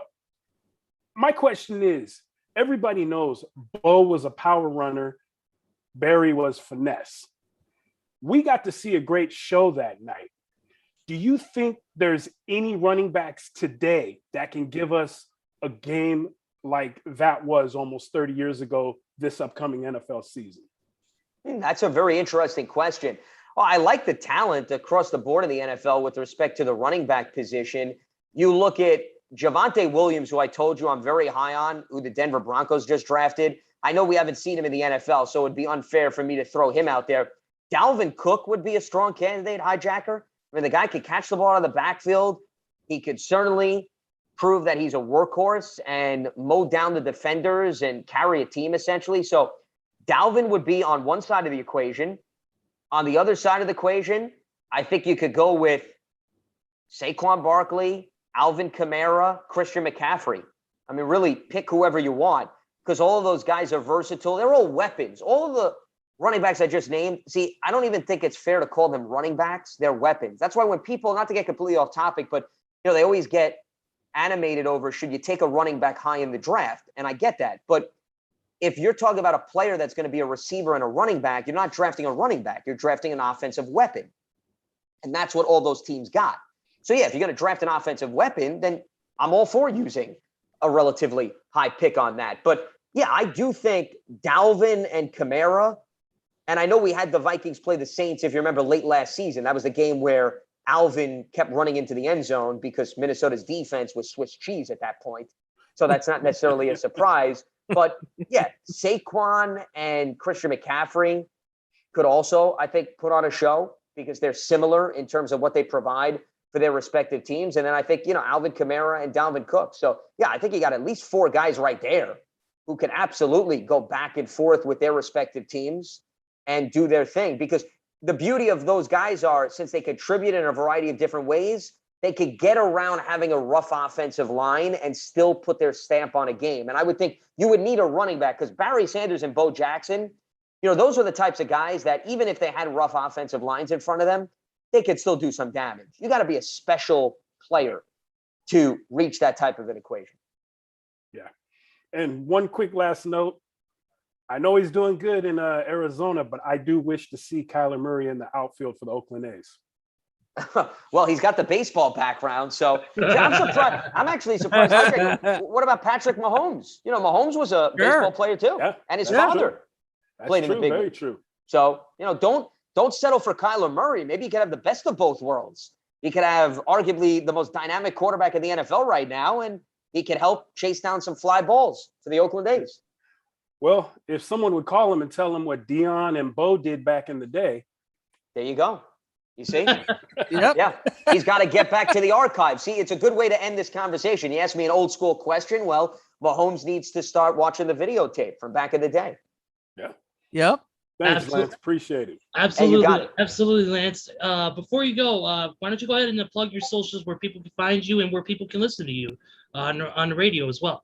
my question is, everybody knows Bo was a power runner, Barry was finesse. We got to see a great show that night. Do you think there's any running backs today that can give us a game like that was almost 30 years ago this upcoming NFL season? That's a very interesting question. Well, I like the talent across the board in the NFL with respect to the running back position. You look at Javonte Williams, who I told you I'm very high on, who the Denver Broncos just drafted. I know we haven't seen him in the NFL, so it would be unfair for me to throw him out there. Dalvin Cook would be a strong candidate, hijacker. I mean, the guy could catch the ball out of the backfield. He could certainly prove that he's a workhorse and mow down the defenders and carry a team, essentially. So Dalvin would be on one side of the equation. On the other side of the equation, I think you could go with Saquon Barkley, Alvin Kamara, Christian McCaffrey. I mean, really pick whoever you want because all of those guys are versatile. They're all weapons. All of the running backs I just named, see, I don't even think it's fair to call them running backs. They're weapons. That's why when people, not to get completely off topic, but they always get animated over should you take a running back high in the draft, and I get that. But if you're talking about a player that's going to be a receiver and a running back, you're not drafting a running back. You're drafting an offensive weapon. And that's what all those teams got. So, yeah, if you're going to draft an offensive weapon, then I'm all for using a relatively high pick on that. But, yeah, I do think Dalvin and Kamara, and I know we had the Vikings play the Saints, if you remember, late last season. That was the game where Alvin kept running into the end zone because Minnesota's defense was Swiss cheese at that point. So that's not necessarily a surprise. But, yeah, Saquon and Christian McCaffrey could also, I think, put on a show because they're similar in terms of what they provide for their respective teams. And then I think, Alvin Kamara and Dalvin Cook. So, yeah, I think you got at least 4 guys right there who can absolutely go back and forth with their respective teams and do their thing. Because the beauty of those guys are, since they contribute in a variety of different ways, they could get around having a rough offensive line and still put their stamp on a game. And I would think you would need a running back because Barry Sanders and Bo Jackson, those are the types of guys that even if they had rough offensive lines in front of them, they could still do some damage. You got to be a special player to reach that type of an equation. Yeah. And one quick last note. I know he's doing good in Arizona, but I do wish to see Kyler Murray in the outfield for the Oakland A's. Well, he's got the baseball background, so I'm surprised. I'm actually surprised. What about Patrick Mahomes? Mahomes was a baseball player too, and his father played in the big league. True. So don't settle for Kyler Murray. Maybe you could have the best of both worlds. He could have arguably the most dynamic quarterback in the NFL right now, and he could help chase down some fly balls for the Oakland A's. Well, if someone would call him and tell him what Dion and Bo did back in the day. There you go. You see? Yep. Yeah. He's got to get back to the archive. See, it's a good way to end this conversation. You asked me an old school question. Well, Mahomes needs to start watching the videotape from back in the day. Yeah. Yep. Thanks, Lance. Appreciate it. Absolutely. Hey, you got it. Absolutely, Lance. Before you go, why don't you go ahead and plug your socials where people can find you and where people can listen to you on the radio as well?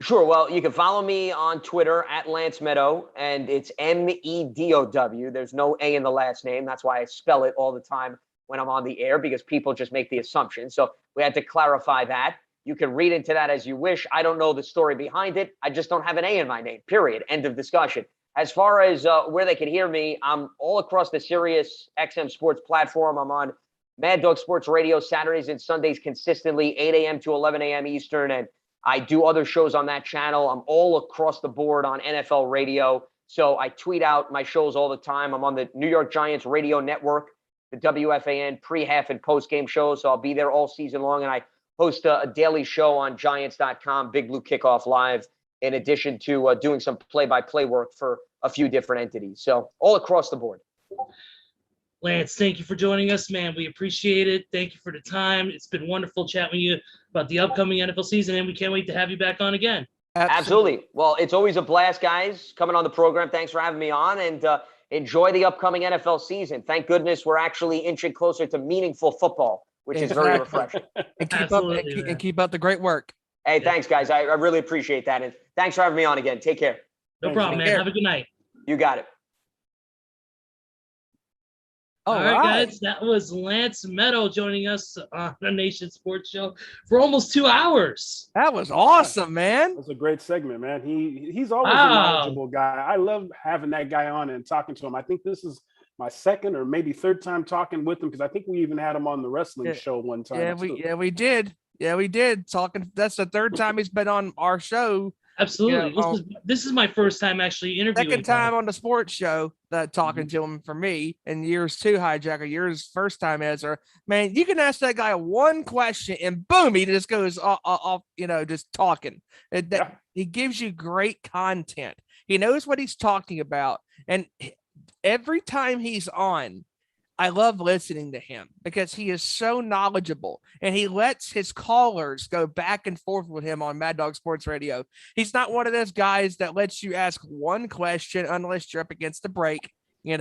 Sure. Well, you can follow me on Twitter at Lance Meadow, and it's MEDOW. There's no A in the last name. That's why I spell it all the time when I'm on the air, because people just make the assumption. So we had to clarify that. You can read into that as you wish. I don't know the story behind it. I just don't have an A in my name, period. End of discussion. As far as where they can hear me, I'm all across the Sirius XM Sports platform. I'm on Mad Dog Sports Radio Saturdays and Sundays consistently, 8 a.m. to 11 a.m. Eastern, and I do other shows on that channel. I'm all across the board on NFL radio. So I tweet out my shows all the time. I'm on the New York Giants radio network, the WFAN pre-half and post-game shows. So I'll be there all season long. And I host a daily show on Giants.com, Big Blue Kickoff Live, in addition to doing some play-by-play work for a few different entities. So all across the board. Lance, thank you for joining us, man. We appreciate it. Thank you for the time. It's been wonderful chatting with you about the upcoming NFL season, and we can't wait to have you back on again. Absolutely. Well, it's always a blast, guys, coming on the program. Thanks for having me on, and enjoy the upcoming NFL season. Thank goodness we're actually inching closer to meaningful football, which is very refreshing. And keep up the great work. Hey, thanks, guys. I really appreciate that, and thanks for having me on again. Take care. No problem, man. Have a good night. You got it. All right, guys, that was Lance Meadow joining us on the Nation Sports Show for almost 2 hours. That was awesome, man. That's a great segment, man. He's always a knowledgeable guy. I love having that guy on and talking to him. I think this is my second or maybe third time talking with him, because I think we even had him on the wrestling show one time. We did. Yeah, we did. That's the third time he's been on our show. Absolutely. This is my first time actually interviewing. Second time on the sports show that talking to him for me, and yours too, Hijacker. Yours first time, Ezra. Man, you can ask that guy one question and boom, he just goes off, just talking. He gives you great content. He knows what he's talking about. And every time he's on, I love listening to him because he is so knowledgeable, and he lets his callers go back and forth with him on Mad Dog Sports Radio. He's not one of those guys that lets you ask one question unless you're up against the break. He'll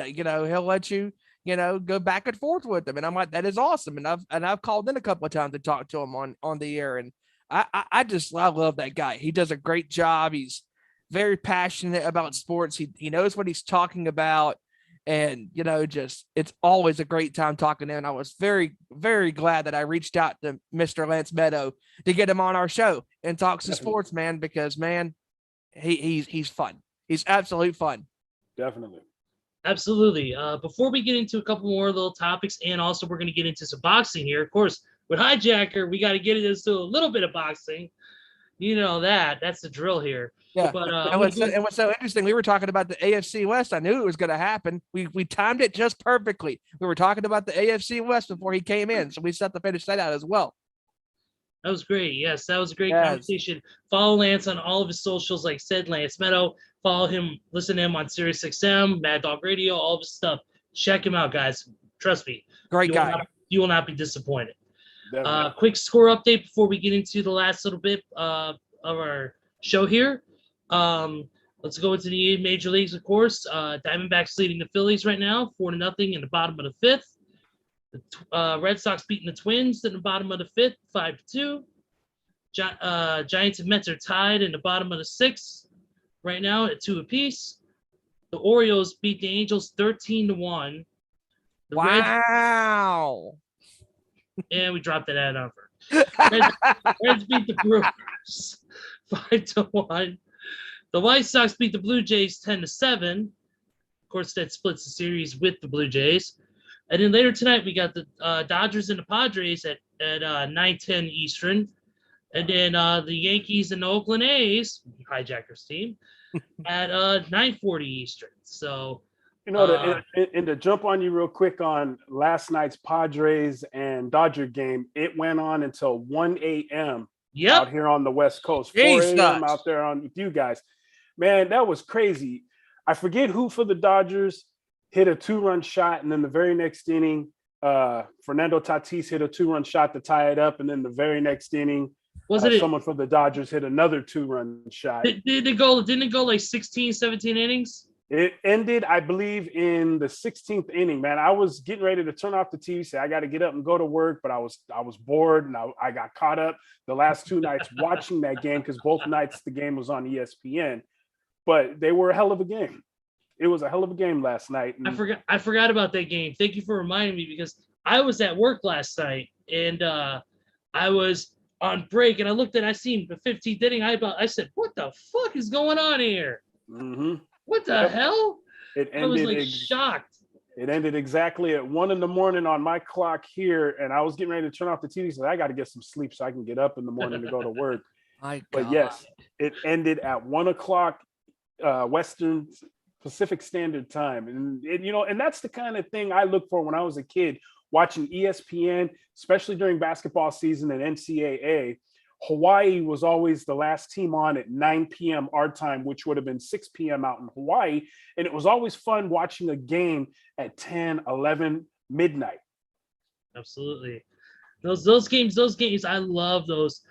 let you, go back and forth with him. And I'm like, that is awesome. And I've called in a couple of times to talk to him on the air. And I love that guy. He does a great job. He's very passionate about sports. He knows what he's talking about. And, it's always a great time talking to him. And I was very, very glad that I reached out to Mr. Lance Meadow to get him on our show and talk some sports, man, because, man, he's fun. He's absolute fun. Definitely. Absolutely. Before we get into a couple more little topics, and also we're going to get into some boxing here. Of course, with Hijacker, we got to get into a little bit of boxing. You know that's the drill here. Yeah. But and what's so interesting, we were talking about the AFC West. I knew it was going to happen. We timed it just perfectly. We were talking about the AFC West before he came in, so we set to finish that out as well. That was great. Yes, that was a great conversation. Follow Lance on all of his socials, like said, Lance Meadow. Follow him, listen to him on SiriusXM, Mad Dog Radio, all of his stuff. Check him out, guys. Trust me. Great guy. You will not be disappointed. Definitely. Quick score update before we get into the last little bit of our show here. Let's go into the major leagues, of course. Diamondbacks leading the Phillies right now, 4-0 in the bottom of the fifth. The Red Sox beating the Twins in the bottom of the fifth, 5-2. Giants and Mets are tied in the bottom of the sixth right now at 2 apiece. The Orioles beat the Angels 13-1. Wow. And we dropped that ad over. Reds beat the Brewers 5-1. The White Sox beat the Blue Jays 10-7. Of course, that splits the series with the Blue Jays. And then later tonight, we got the Dodgers and the Padres at 9:10 Eastern. And then the Yankees and the Oakland A's, Hijacker's team, at 9:40 Eastern. So, and to jump on you real quick on last night's Padres and Dodger game, it went on until 1 a.m. out here on the West Coast. 4 a.m. out there with you guys. Man, that was crazy. I forget who for the Dodgers hit a 2-run shot, and then the very next inning, Fernando Tatis hit a 2-run shot to tie it up, and then the very next inning, someone from the Dodgers hit another 2-run shot. Didn't it go like 16, 17 innings? It ended, I believe, in the 16th inning, man. I was getting ready to turn off the TV, say I got to get up and go to work, but I was bored, and I got caught up the last 2 nights watching that game because both nights the game was on ESPN. But they were a hell of a game. It was a hell of a game last night. And I forgot about that game. Thank you for reminding me because I was at work last night and I was on break and I seen the 15th inning. I said, "What the fuck is going on here? Mm-hmm. What the hell?" I was like shocked. It ended exactly at 1 a.m. on my clock here, and I was getting ready to turn off the TV. So I got to get some sleep so I can get up in the morning to go to work. But yes, it ended at 1 o'clock Western Pacific Standard Time. And that's the kind of thing I look for when I was a kid watching ESPN, especially during basketball season and NCAA. Hawaii was always the last team on at 9 p.m. our time, which would have been 6 p.m. out in Hawaii. And it was always fun watching a game at 10, 11, midnight. Absolutely. Those games, I love those.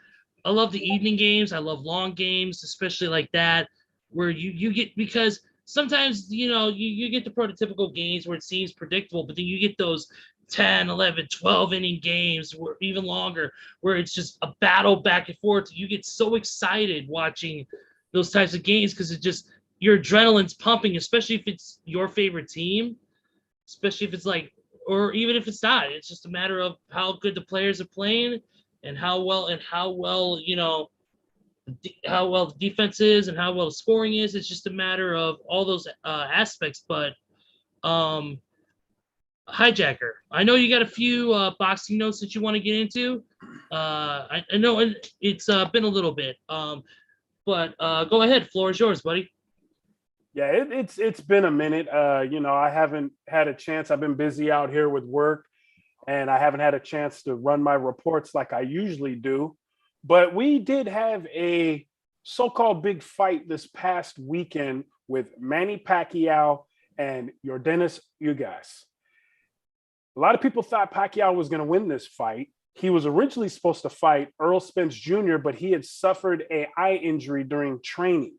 I love the evening games. I love long games, especially like that, where you get, because sometimes, you get the prototypical games where it seems predictable, but then you get those 10, 11, 12 inning games or even longer where it's just a battle back and forth. You get so excited watching those types of games because it just, your adrenaline's pumping, especially if it's your favorite team, especially if it's like, or even if it's not, it's just a matter of how good the players are playing and how well the defense is and how well the scoring is. It's just a matter of all those aspects. But Hijacker, I know you got a few boxing notes that you want to get into. I know it's been a little bit, but go ahead. Floor is yours, buddy. Yeah, it's been a minute. I haven't had a chance. I've been busy out here with work, and I haven't had a chance to run my reports like I usually do. But we did have a so-called big fight this past weekend with Manny Pacquiao and Yordenis Ugas. A lot of people thought Pacquiao was going to win this fight. He was originally supposed to fight Errol Spence Jr., but he had suffered an eye injury during training,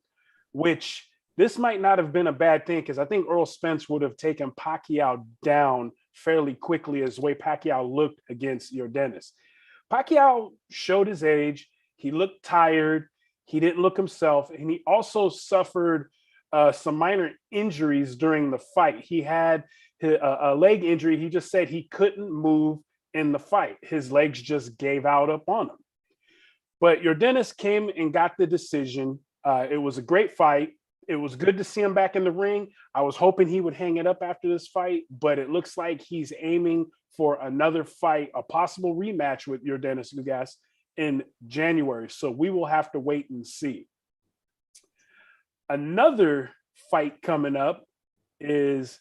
which this might not have been a bad thing because I think Errol Spence would have taken Pacquiao down fairly quickly as the way Pacquiao looked against Yordenis. Pacquiao showed his age. He looked tired. He didn't look himself. And he also suffered some minor injuries during the fight. He had a leg injury. He just said he couldn't move in the fight. His legs just gave out up on him. But Yordenis came and got the decision. It was a great fight. It was good to see him back in the ring. I was hoping he would hang it up after this fight, but it looks like he's aiming for another fight, a possible rematch with Yordenis Ugas in January. So we will have to wait and see. Another fight coming up is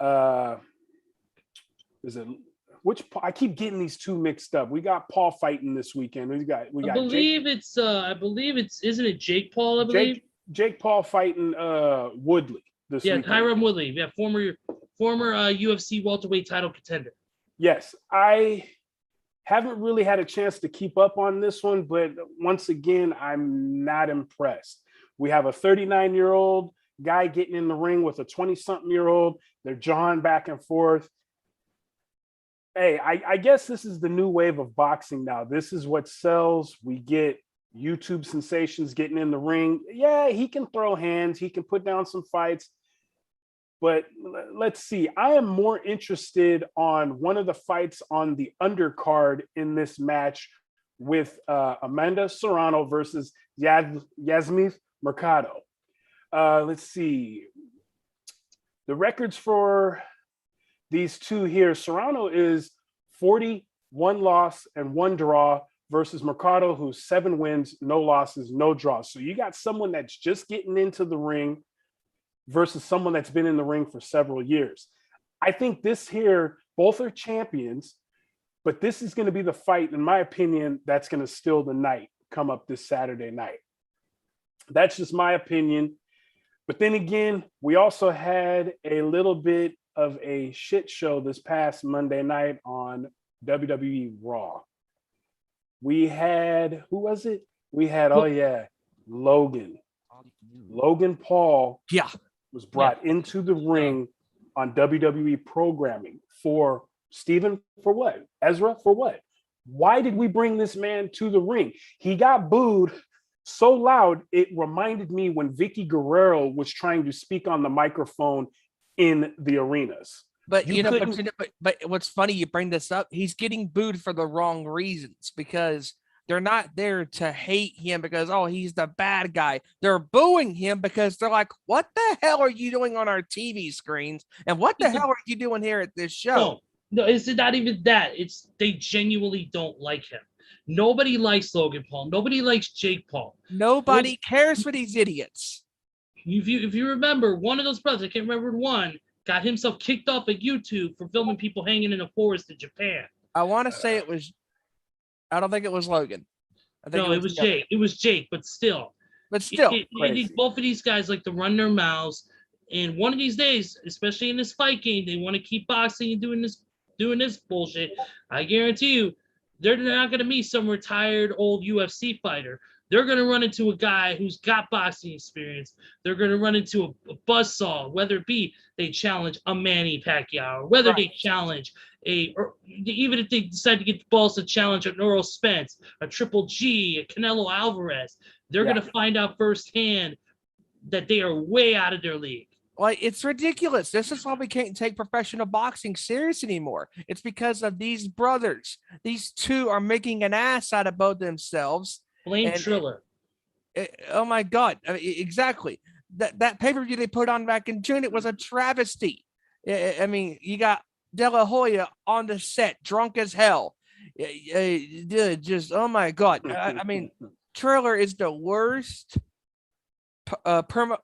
it which I keep getting these two mixed up. We got Paul fighting this weekend. We got I believe it's isn't it Jake Paul, I believe? Jake Paul fighting Woodley this weekend. Tyron Woodley. Yeah, former UFC welterweight title contender. Yes, I haven't really had a chance to keep up on this one, but once again, I'm not impressed. We have a 39-year-old guy getting in the ring with a 20-something-year-old. They're jawing back and forth. Hey, I guess this is the new wave of boxing now. This is what sells. We get YouTube sensations getting in the ring. Yeah, he can throw hands. He can put down some fights. But let's see. I am more interested on one of the fights on the undercard in this match with Amanda Serrano versus Yasmith Mercado. Let's see. The records for these two here, Serrano is 41 loss and 1 draw versus Mercado, who's 7 wins, no losses, no draws. So you got someone that's just getting into the ring versus someone that's been in the ring for several years. I think this here, both are champions, but this is going to be the fight, in my opinion, that's going to steal the night come up this Saturday night. That's just my opinion. But then again, we also had a little bit of a shit show this past Monday night on WWE Raw. We had, who was it? We had, Logan Paul was brought into the ring on WWE programming for Steven, for what? Ezra, for what? Why did we bring this man to the ring? He got booed so loud, it reminded me when Vicky Guerrero was trying to speak on the microphone in the arenas. But but what's funny, you bring this up, he's getting booed for the wrong reasons, because they're not there to hate him because, oh, he's the bad guy. They're booing him because they're like, what the hell are you doing on our TV screens? And what the hell are you doing here at this show? No, it's not even that. It's they genuinely don't like him. Nobody likes Logan Paul. Nobody likes Jake Paul. Nobody cares for these idiots. If you remember, one of those brothers, I can't remember one, got himself kicked off of YouTube for filming people hanging in a forest in Japan. I want to say it was, I don't think it was Logan. It was Jake. It was Jake, but still. Both of these guys like to run their mouths. And one of these days, especially in this fight game, they want to keep boxing and doing this bullshit. I guarantee you, they're not going to meet some retired old UFC fighter. They're going to run into a guy who's got boxing experience. They're going to run into a buzzsaw, whether it be they challenge a Manny Pacquiao, or whether they challenge even if they decide to get the balls to challenge an Earl Spence, a Triple G, a Canelo Alvarez. They're going to find out firsthand that they are way out of their league. Like, it's ridiculous. This is why we can't take professional boxing serious anymore. It's because of these brothers. These two are making an ass out of both themselves. Blame Triller. Oh my God! I mean, exactly. That pay-per-view they put on back in June, it was a travesty. I mean, you got De La Hoya on the set, drunk as hell. Just oh my God! I mean, Triller is the worst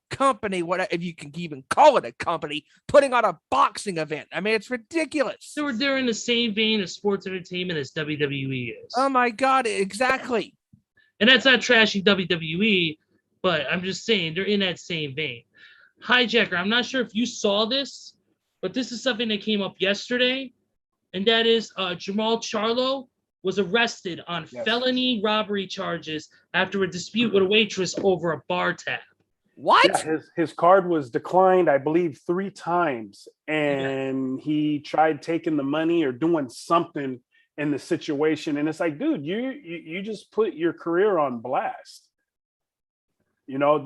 company, what if you can even call it a company, putting on a boxing event. I mean, it's ridiculous. They're in the same vein of sports entertainment as WWE is. Oh my God, exactly. And that's not trashing WWE, but I'm just saying they're in that same vein. Hijacker, I'm not sure if you saw this, but this is something that came up yesterday, and that is Jamal Charlo was arrested on felony robbery charges after a dispute with a waitress over a bar tab. What? Yeah, his card was declined, I believe, 3 times, and he tried taking the money or doing something in the situation, and it's like, dude, you just put your career on blast. You know,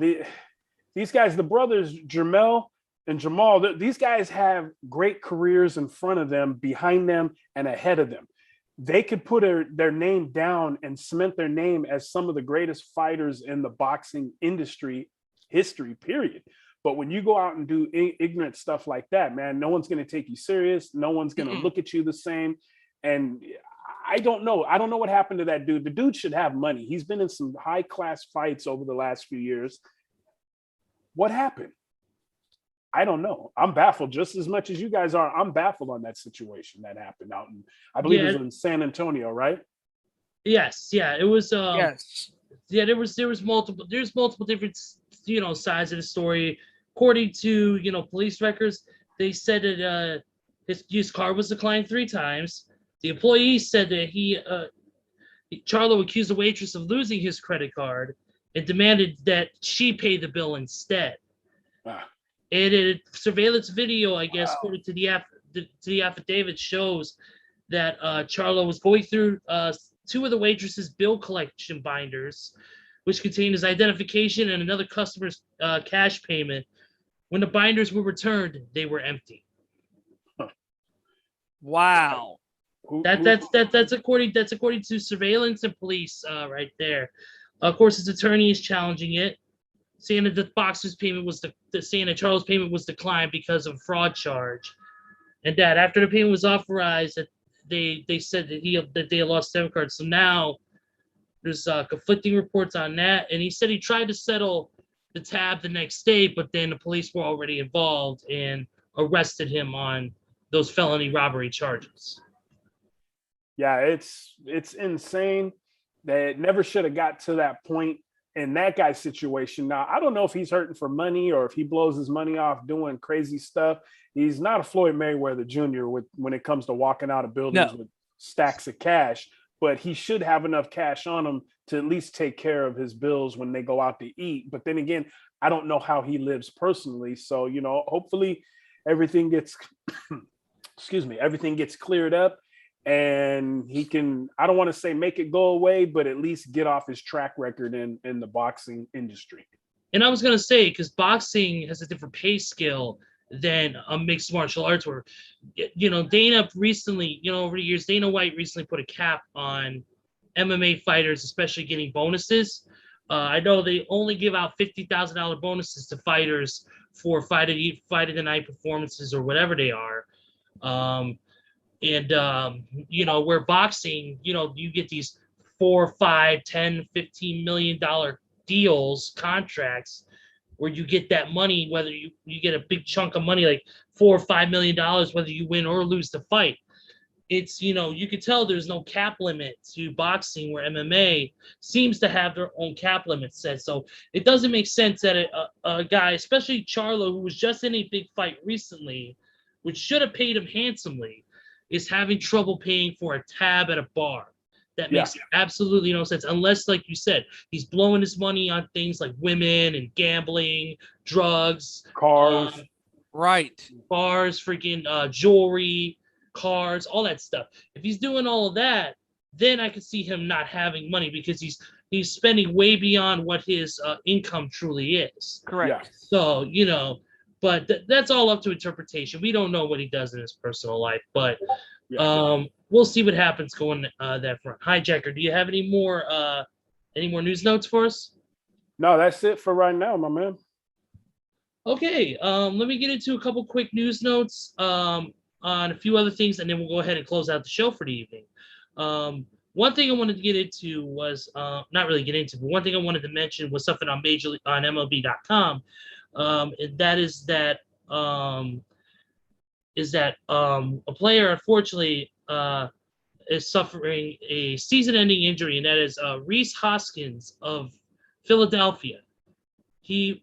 these guys, the brothers Jermel and Jamal, these guys have great careers in front of them, behind them, and ahead of them. They could put their name down and cement their name as some of the greatest fighters in the boxing industry history, period. But when you go out and do ignorant stuff like that, man, no one's going to take you serious. No one's going to look at you the same. And I don't know. I don't know what happened to that dude. The dude should have money. He's been in some high class fights over the last few years. What happened? I don't know. I'm baffled just as much as you guys are. I'm baffled on that situation that happened out in, I believe it was in San Antonio, right? Yes. Yeah. It was. Yes. Yeah. There's multiple different, sides of the story. According to, police records, they said that his car was declined 3 times. The employee said that Charlo accused the waitress of losing his credit card and demanded that she pay the bill instead. And surveillance video, I guess, according to the affidavit, shows that Charlo was going through 2 of the waitress's bill collection binders, which contained his identification and another customer's cash payment. When the binders were returned, they were empty. Wow. That's according to surveillance and police right there. Of course, his attorney is challenging it, saying that Charlo's payment was declined because of fraud charge, and that after the payment was authorized, that they said that they lost 7 cards. So now there's conflicting reports on that, and he said he tried to settle the tab the next day, but then the police were already involved and arrested him on those felony robbery charges. Yeah, it's insane that it never should have got to that point in that guy's situation. Now, I don't know if he's hurting for money or if he blows his money off doing crazy stuff. He's not a Floyd Mayweather Jr. when it comes to walking out of buildings with stacks of cash, but he should have enough cash on him to at least take care of his bills when they go out to eat. But then again, I don't know how he lives personally. So, hopefully everything gets, everything gets cleared up and he can, I don't want to say make it go away, but at least get off his track record in the boxing industry. And I was going to say, because boxing has a different pay scale than a mixed martial arts where, Dana recently, over the years, Dana White recently put a cap on MMA fighters, especially getting bonuses. I know they only give out $50,000 bonuses to fighters for fight of the night performances or whatever they are. Where boxing, you get these 4, 5, 10, $15 million deals, contracts, where you get that money, whether you get a big chunk of money, like $4 or $5 million, whether you win or lose the fight. It's, you could tell there's no cap limit to boxing, where MMA seems to have their own cap limit set. So it doesn't make sense that a guy, especially Charlo, who was just in a big fight recently, which should have paid him handsomely, is having trouble paying for a tab at a bar. That makes absolutely no sense, unless, like you said, he's blowing his money on things like women and gambling, drugs, cars, bars, freaking jewelry, cars, all that stuff. If he's doing all of that, then I could see him not having money, because he's spending way beyond what his income truly is. Correct. So, but that's all up to interpretation. We don't know what he does in his personal life, but we'll see what happens going that front. Hijacker, do you have any more news notes for us? No, that's it for right now, my man. Okay, let me get into a couple quick news notes on a few other things, and then we'll go ahead and close out the show for the evening. One thing I wanted to get into was not really get into, but one thing I wanted to mention was something on MLB.com, and that is that a player, unfortunately, is suffering a season-ending injury, and that is Rhys Hoskins of Philadelphia. He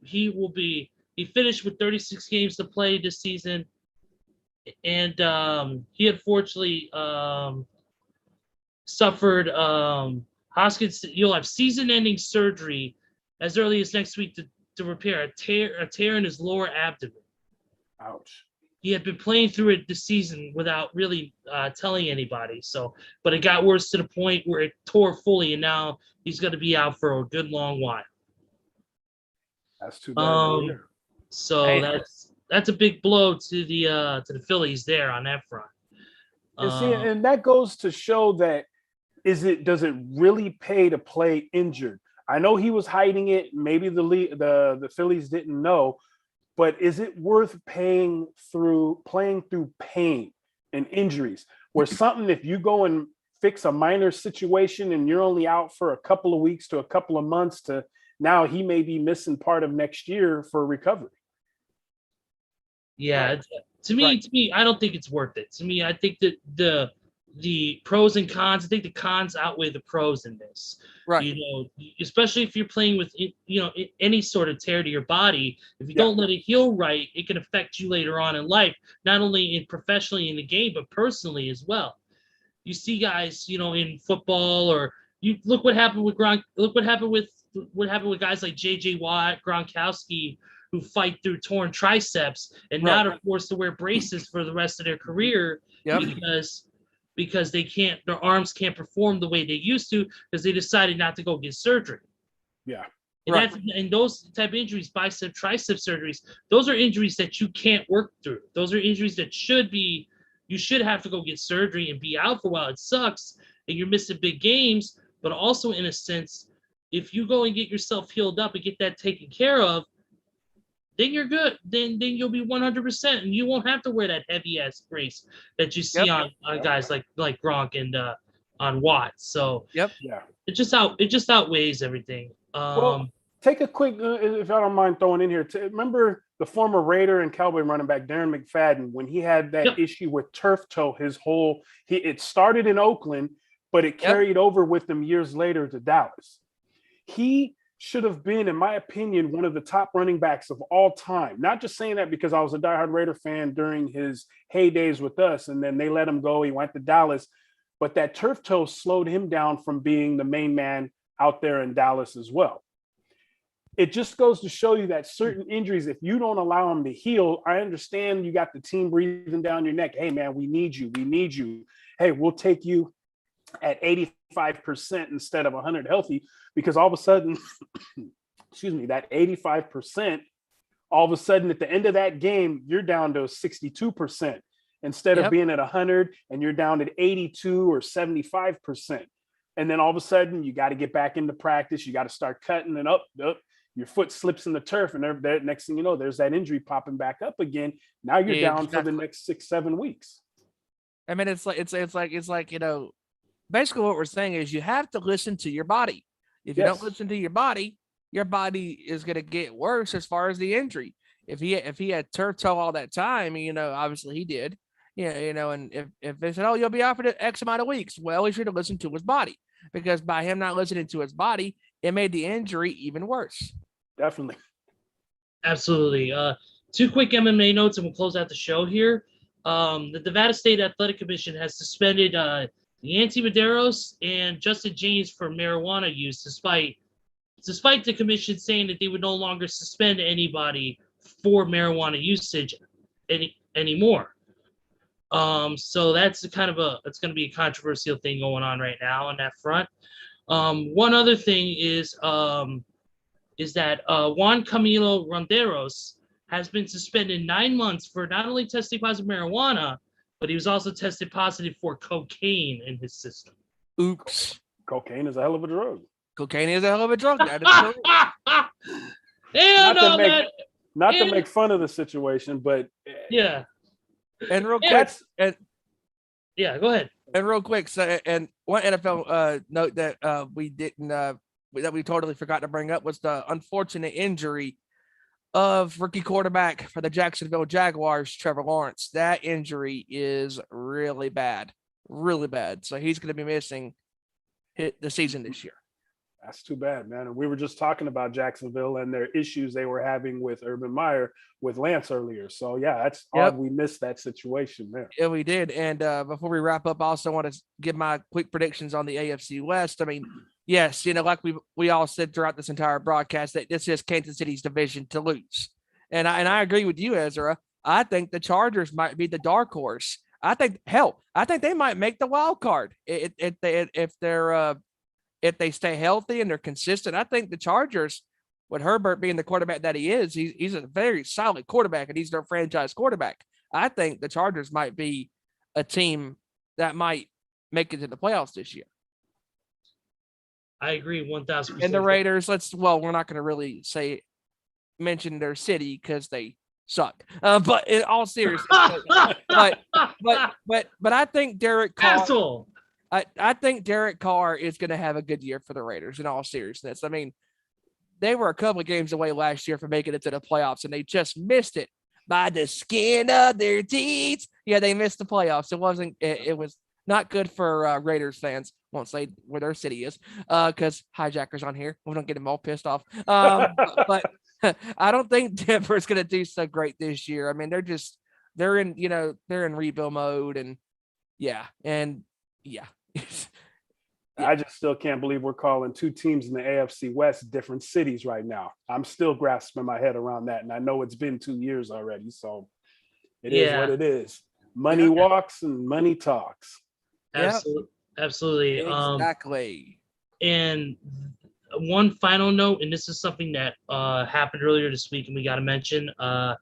finished with 36 games to play this season, and he unfortunately suffered Hoskins. You'll have season-ending surgery as early as next week to repair a tear in his lower abdomen. Ouch. He had been playing through it this season without really telling anybody. But it got worse to the point where it tore fully, and now he's going to be out for a good long while. That's too bad. So that's a big blow to the Phillies there on that front. And that goes to show that does it really pay to play injured? I know he was hiding it. Maybe the Phillies didn't know, but is it worth playing through pain and injuries? Where something, if you go and fix a minor situation and you're only out for a couple of weeks to a couple of months, to now he may be missing part of next year for recovery. Yeah, to me, I don't think it's worth it. To me, I think that the pros and cons, I think the cons outweigh the pros in this. Right. You know, especially if you're playing with, any sort of tear to your body, if you don't let it heal right, it can affect you later on in life, not only professionally in the game, but personally as well. You see guys, in football, or you look what happened with Gronk. Look what happened with guys like J.J. Watt, Gronkowski, who fight through torn triceps and now are forced to wear braces for the rest of their career because their arms can't perform the way they used to because they decided not to go get surgery. Yeah. And those type of injuries, bicep, tricep surgeries, those are injuries that you can't work through. Those are injuries that you should have to go get surgery and be out for a while. It sucks and you're missing big games, but also in a sense, if you go and get yourself healed up and get that taken care of, then you're good. Then you'll be 100%, and you won't have to wear that heavy ass brace that you see on guys like Gronk and on Watt. So it just outweighs everything. Well, take a quick, if I don't mind throwing in here. Remember the former Raider and Cowboy running back Darren McFadden when he had that issue with turf toe? It started in Oakland, but it carried over with him years later to Dallas. He should have been, in my opinion, one of the top running backs of all time. Not just saying that because I was a diehard Raider fan during his heydays with us, and then they let him go. He went to Dallas, but that turf toe slowed him down from being the main man out there in Dallas as well. It just goes to show you that certain injuries, if you don't allow them to heal, I understand you got the team breathing down your neck. Hey, man, we need you. We need you. Hey, we'll take you at 85% instead of 100 healthy, because all of a sudden, that 85%, all of a sudden at the end of that game, you're down to 62% instead of being at 100 and you're down at 82 or 75%. And then all of a sudden you got to get back into practice. You got to start cutting and up, your foot slips in the turf, and there, next thing you know, there's that injury popping back up again. Now you're down for the next 6-7 weeks. I mean, it's like, basically what we're saying is you have to listen to your body. If you don't listen to your body is going to get worse as far as the injury. If he had turf toe all that time, obviously he did, and if they said, oh, you'll be out for the X amount of weeks, well, he should have listened to his body, because by him not listening to his body, it made the injury even worse. Definitely. Absolutely. Two quick MMA notes and we'll close out the show here. The Nevada State Athletic Commission has suspended Yancy Medeiros and Justin James for marijuana use, despite the commission saying that they would no longer suspend anybody for marijuana usage anymore. So that's it's going to be a controversial thing going on right now on that front. One other thing is that Juan Camilo Ronderos has been suspended 9 months for not only testing positive marijuana, but he was also tested positive for cocaine in his system. Oops. Cocaine is a hell of a drug. Cocaine is a hell of a drug. That is true. Not to make fun of the situation, but yeah. And real quick, go ahead. And real quick, so and one NFL note that we didn't that we totally forgot to bring up was the unfortunate injury of rookie quarterback for the Jacksonville Jaguars, Trevor Lawrence. That injury is really bad. So he's going to be missing the season this year. That's too bad, man. And we were just talking about Jacksonville and their issues they were having with Urban Meyer with Lance earlier. So, yeah, that's odd we missed that situation there. Yeah, we did. And before we wrap up, I also want to give my quick predictions on the AFC West. I mean, yes, like we all said throughout this entire broadcast, that this is Kansas City's division to lose. And I agree with you, Ezra. I think the Chargers might be the dark horse. I think they might make the wild card if they stay healthy and they're consistent. I think the Chargers, with Herbert being the quarterback that he is, he's a very solid quarterback, and he's their franchise quarterback. I think the Chargers might be a team that might make it to the playoffs this year. I agree 1,000%. And the Raiders, we're not going to really mention their city because they suck. But in all seriousness, but I think Derek Carr. Asshole. I think Derek Carr is going to have a good year for the Raiders. In all seriousness, I mean, they were a couple of games away last year from making it to the playoffs, and they just missed it by the skin of their teeth. Yeah, they missed the playoffs. It was not good for Raiders fans. Won't say where their city is because Hijacker's on here. We don't get them all pissed off. But I don't think Denver's going to do so great this year. I mean, they're in rebuild mode, and yeah. I just still can't believe we're calling two teams in the AFC West different cities right now. I'm still grasping my head around that, and I know it's been 2 years already, so it is what it is. Money walks and money talks. Absolutely. Exactly. And one final note, and this is something that happened earlier this week, and we got to mention the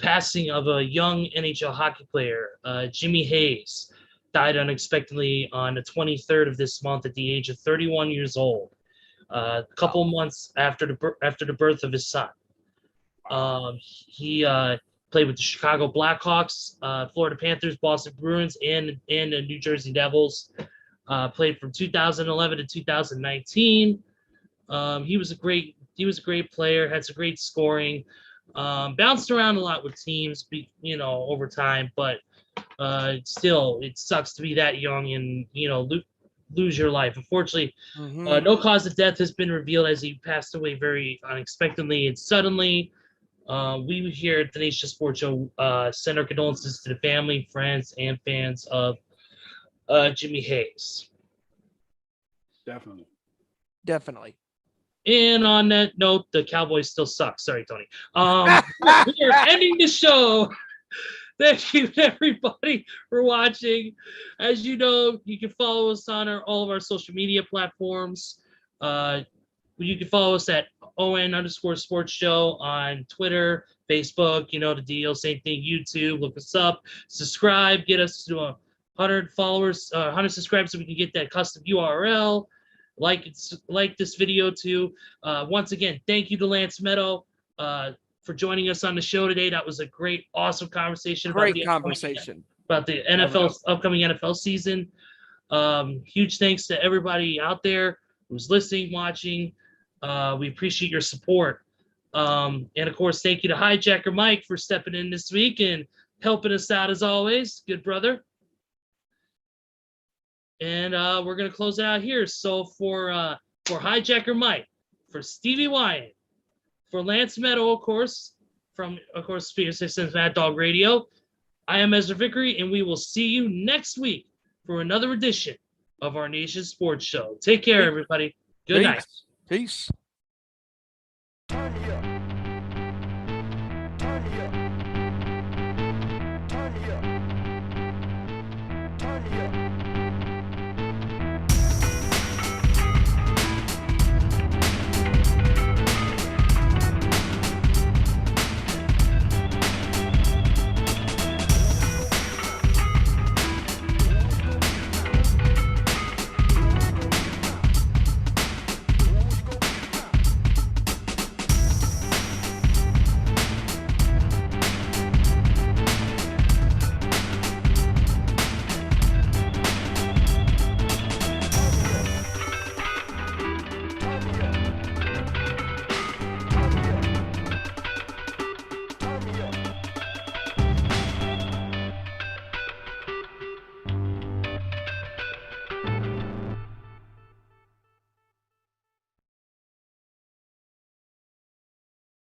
passing of a young NHL hockey player, Jimmy Hayes. Died unexpectedly on the 23rd of this month at the age of 31 years old, a couple months after the birth of his son. He played with the Chicago Blackhawks, Florida Panthers, Boston Bruins, and the New Jersey Devils. Played from 2011 to 2019. He was a great player, had some great scoring, bounced around a lot with teams, over time, but still, it sucks to be that young and lose your life. Unfortunately, no cause of death has been revealed as he passed away very unexpectedly and suddenly. We here at the Nation Sports Show send our condolences to the family, friends, and fans of Jimmy Hayes. Definitely. And on that note, the Cowboys still suck. Sorry, Tony. We are ending the show. Thank you, everybody, for watching. As you know, you can follow us on all of our social media platforms. You can follow us at ON_sports show on Twitter, Facebook, the deal, same thing, YouTube. Look us up, subscribe, get us to 100 followers, 100 subscribers so we can get that custom URL. Like this video too. Once again, thank you to Lance Meadow for joining us on the show today. That was a great, awesome conversation. About the upcoming NFL season. Huge thanks to everybody out there who's listening, watching. We appreciate your support. And of course, thank you to Hijacker Mike for stepping in this week and helping us out as always. Good brother. And we're going to close it out here. So for Hijacker Mike, for Stevie Wyatt, for Lance Meadow, of course, from, Spear Systems Mad Dog Radio, I am Ezra Vickery, and we will see you next week for another edition of our Nation Sports Show. Take care, everybody. Good night. Peace.